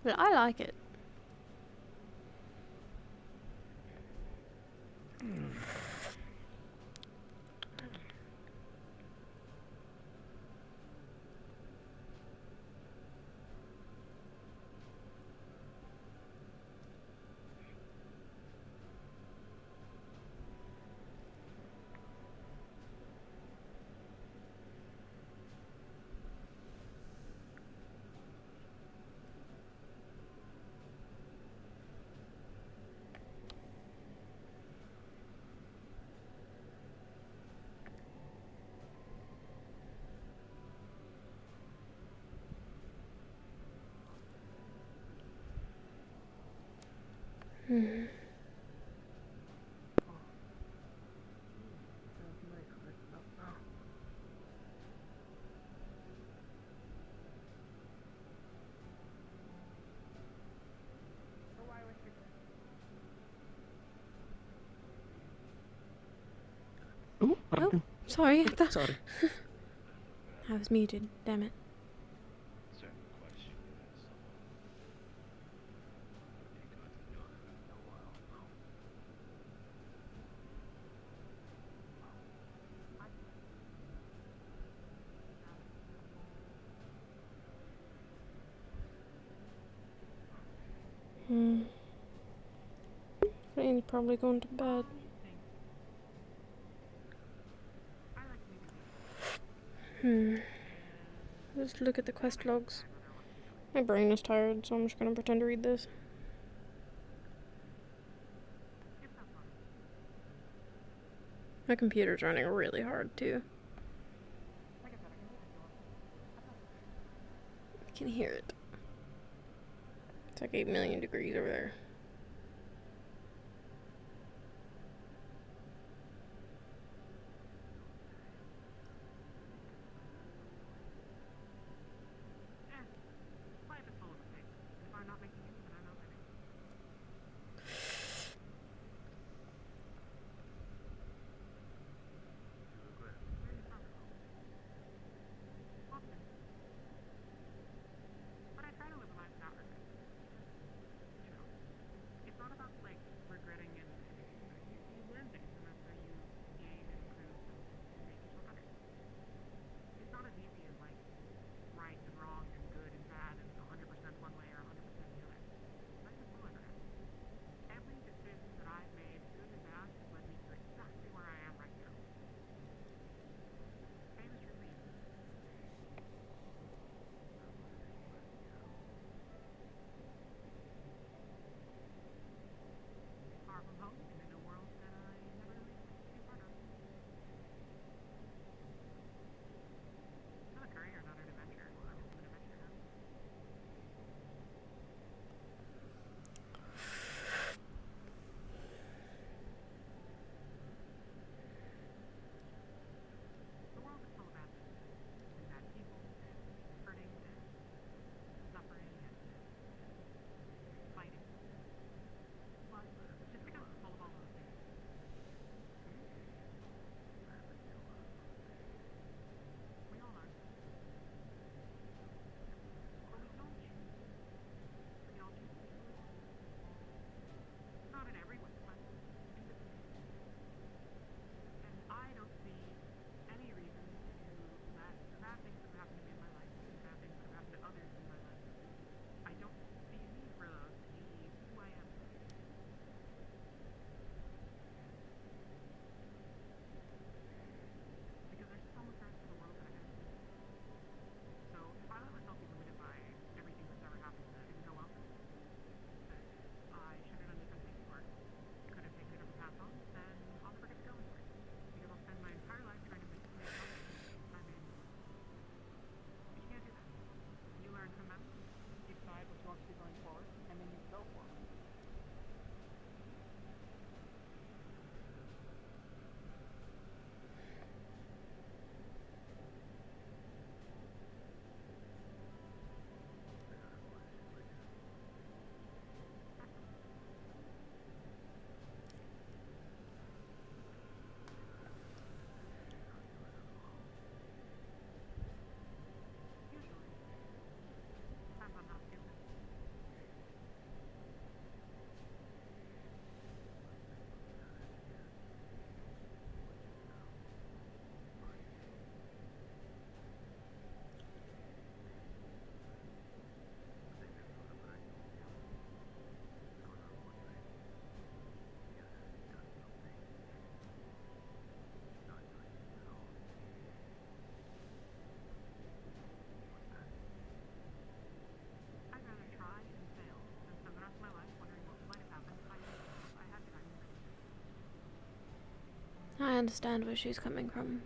But I like it. Oh, sorry. I thought Sorry. I was muted. Damn it. Frank's probably going to bed. Just look at the quest logs. My brain is tired, so I'm just gonna pretend to read this. My computer's running really hard too. I can hear it. It's like 8 million degrees over there. I understand where she's coming from.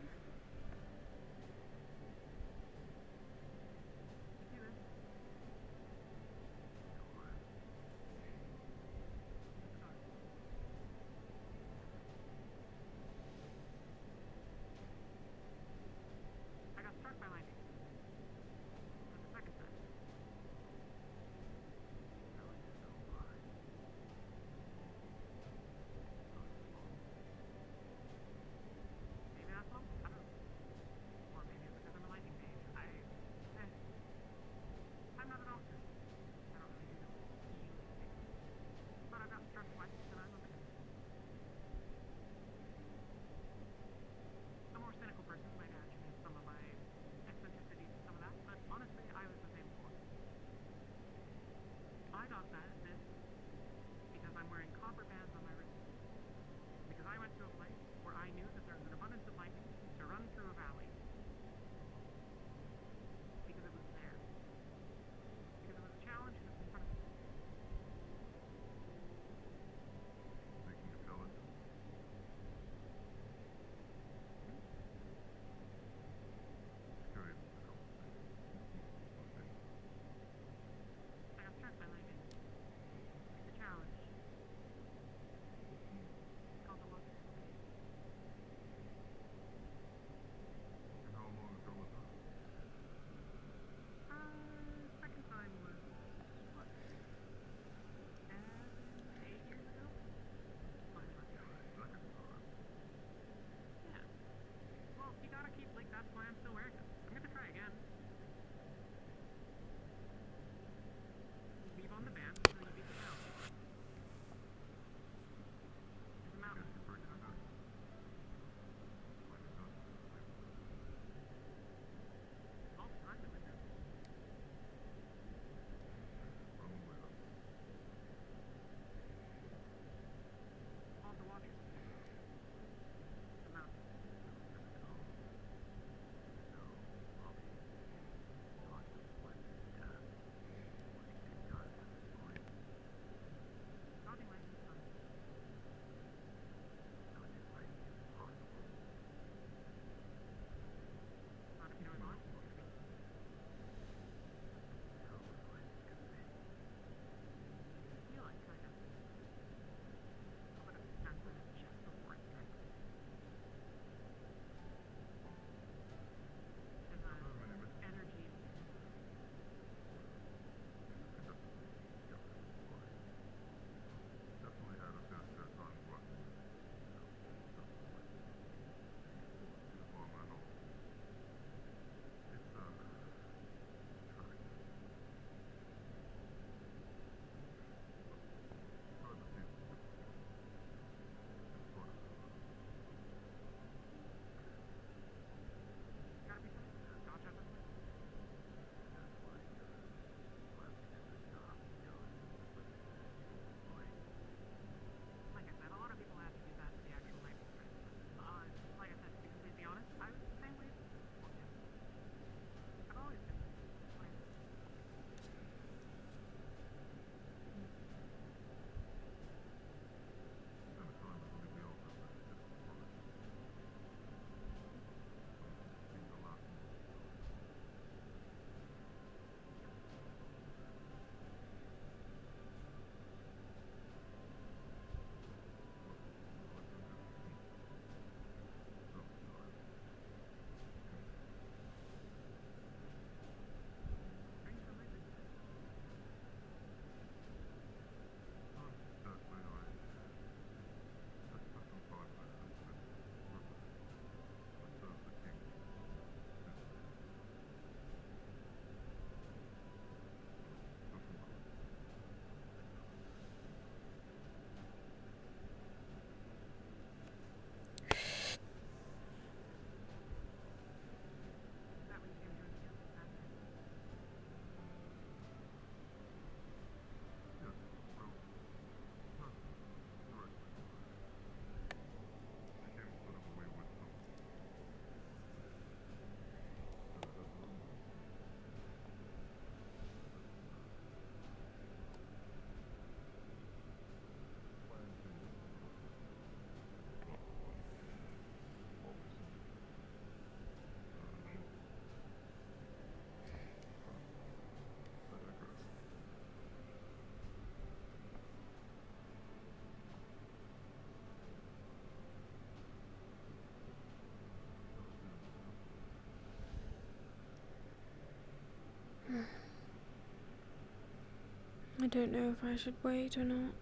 I don't know if I should wait or not.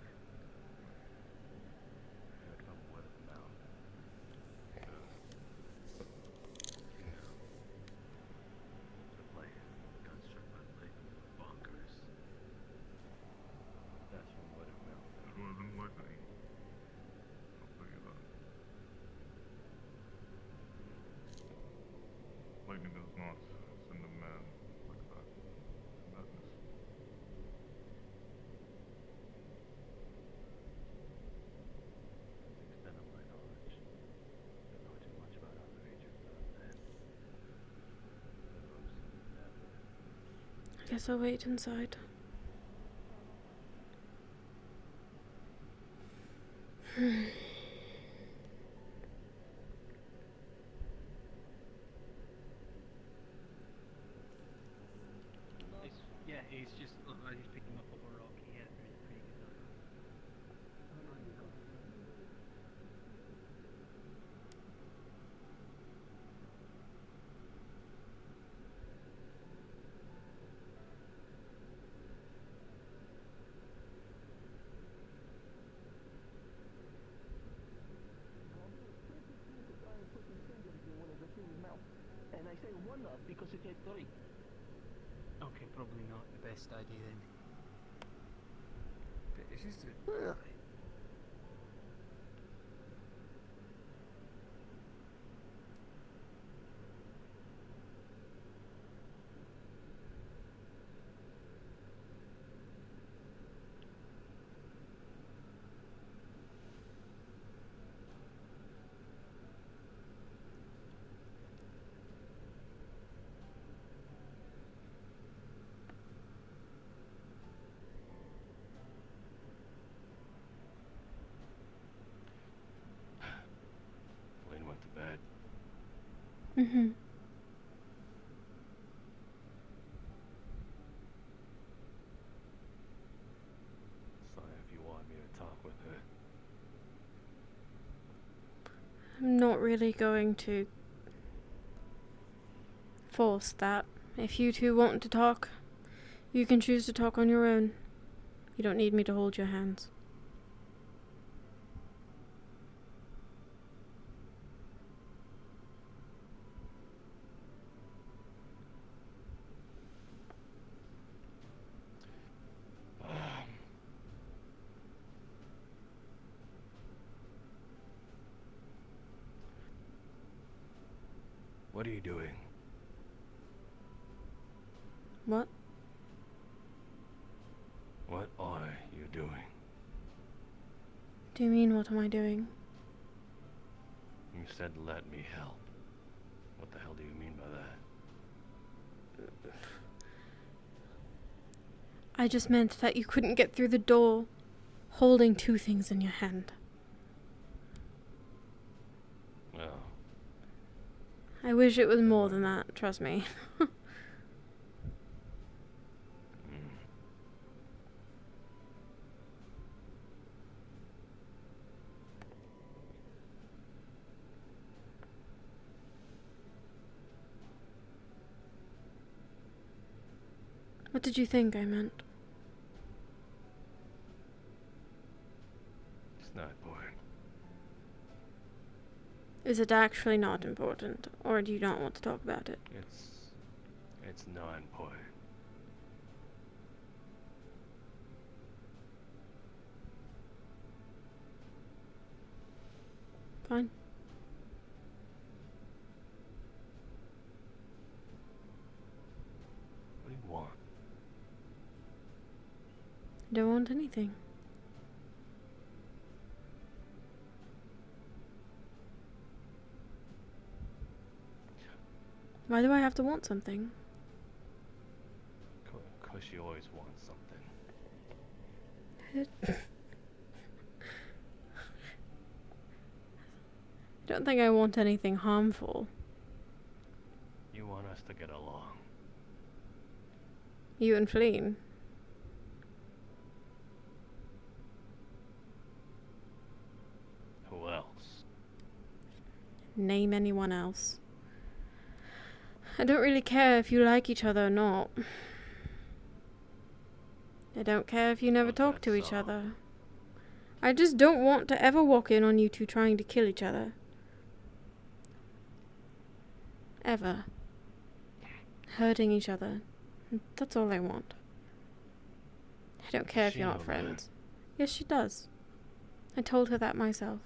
It wasn't lightning. I'll tell you that. Lightning does not send a man like that. Madness. Extent of my knowledge. Don't know too much about other agents other than I guess I'll wait inside. Yeah, he's just. He's picking up a rock. He had pretty good luck. And I say one up because it had three. Okay, probably not the best idea then. But it's just Flynn went to bed. Mm-hmm. Sorry if you want me to talk with her. I'm not really going to force that. If you two want to talk, you can choose to talk on your own. You don't need me to hold your hands. What are you doing? What? What are you doing? Do you mean, what am I doing? You said let me help. What the hell do you mean by that? I just meant that you couldn't get through the door holding two things in your hand. Well, I wish it was more than that, trust me. What did you think I meant? it's not important. Is it actually not important, or do you not want to talk about it? It's not important. Fine. What do you want? I don't want anything. Why do I have to want something? Cause you always want something. I don't think I want anything harmful. You want us to get along. You and Fleen. Who else? Name anyone else. I don't really care if you like each other or not. I don't care if you never talk to each other. I just don't want to ever walk in on you two trying to kill each other. Ever. Hurting each other. That's all I want. I don't care if you're not friends. Yes, she does. I told her that myself.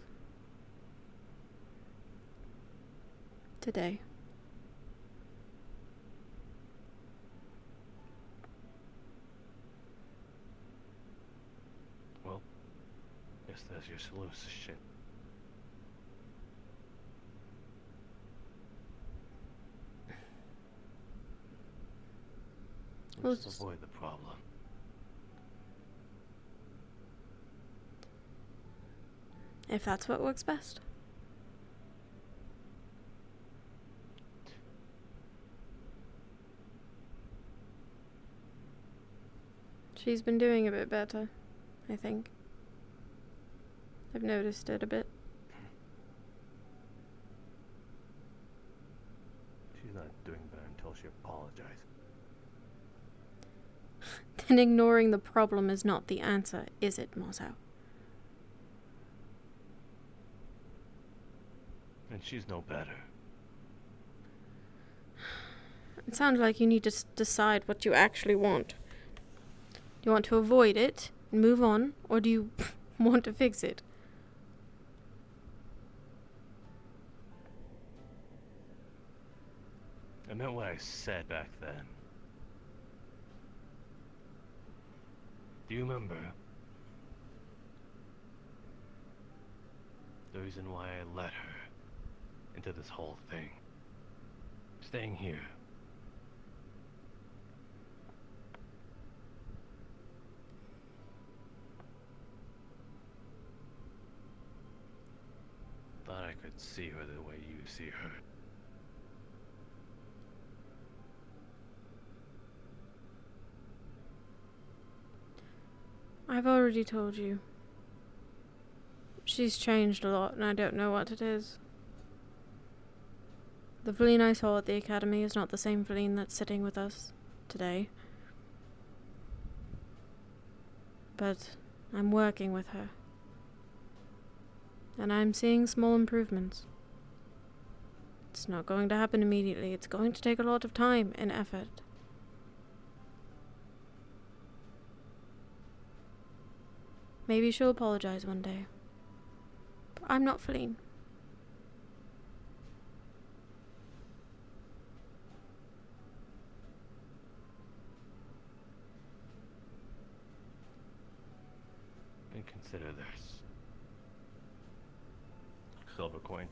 Today. Well, guess that's your solution. Let's avoid the problem. If that's what works best. She's been doing a bit better, I think. I've noticed it a bit. She's not doing better until she apologizes. Then ignoring the problem is not the answer, is it, Mosau? And she's no better. It sounds like you need to decide what you actually want. Do you want to avoid it and move on, or do you want to fix it? I meant what I said back then. Do you remember? The reason why I let her into this whole thing. Staying here. Thought I could see her the way you see her. I've already told you. She's changed a lot, and I don't know what it is. The Feline I saw at the academy is not the same Feline that's sitting with us today. But I'm working with her. And I'm seeing small improvements. It's not going to happen immediately. It's going to take a lot of time and effort. Maybe she'll apologize one day. But I'm not Feline. And consider this. Silver coin.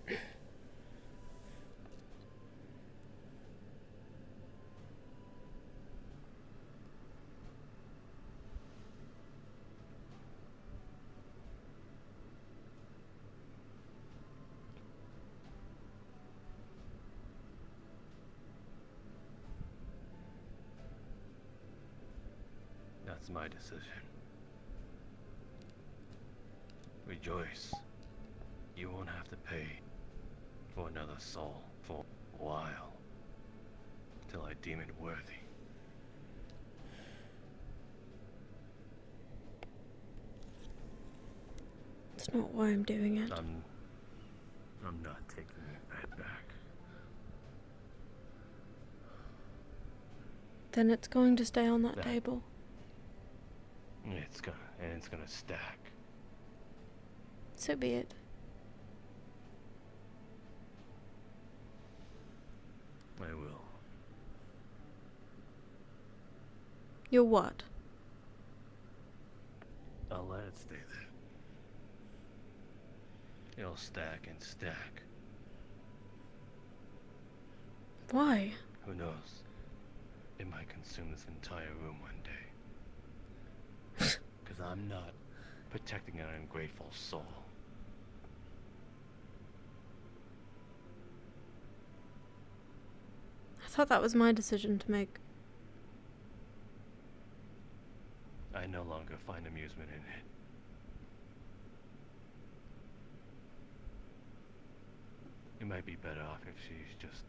That's my decision. Rejoice. You won't have to pay for another soul for a while. Till I deem it worthy. It's not why I'm doing it. I'm not taking it back. Then it's going to stay on that table. It's gonna stack. So be it. I will. You're what? I'll let it stay there. It'll stack and stack. Why? Who knows? It might consume this entire room one day. Because I'm not protecting an ungrateful soul. I thought that was my decision to make. I no longer find amusement in it. It might be better off if she just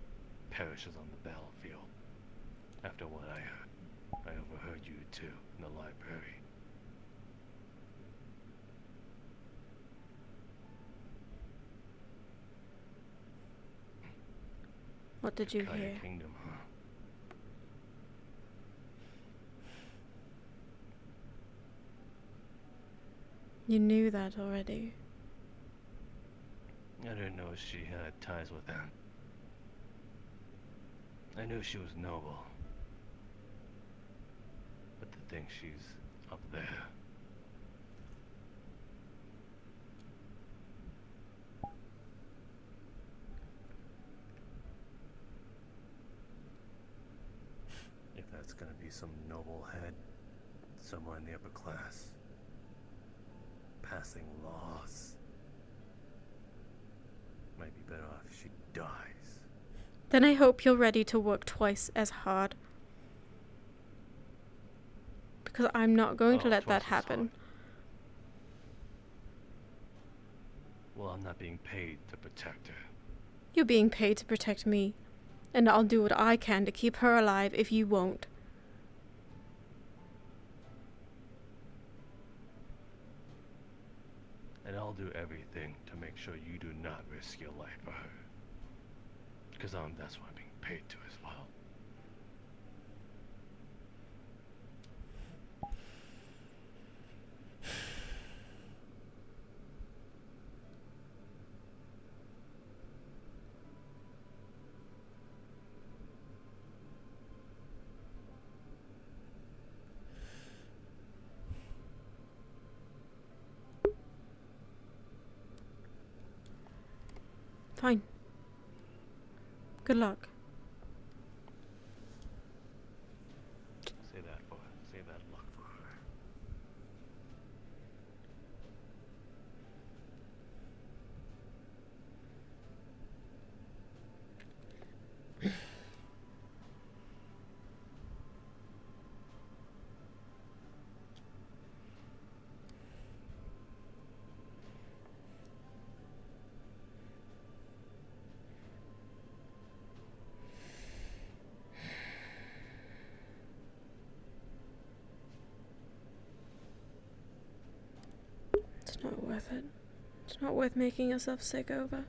perishes on the battlefield. After what I heard. I overheard you two in the library. What did you Kaya hear? Kingdom, huh? You knew that already. I didn't know she had ties with them. I knew she was noble. But to think she's up there. If that's gonna be some noble head, somewhere in the upper class, passing laws, might be better off if she dies. Then I hope you're ready to work twice as hard. Because I'm not going to let that happen. Well, I'm not being paid to protect her. You're being paid to protect me. And I'll do what I can to keep her alive if you won't. And I'll do everything to make sure you do not risk your life for her. Because that's what I'm being paid to as well. Fine. Good luck. Say that luck for her. It's not worth it. It's not worth making yourself sick over.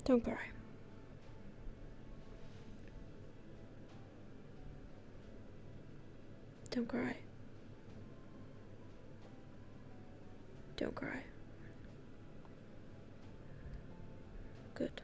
Don't cry. Don't cry. Don't cry. Good.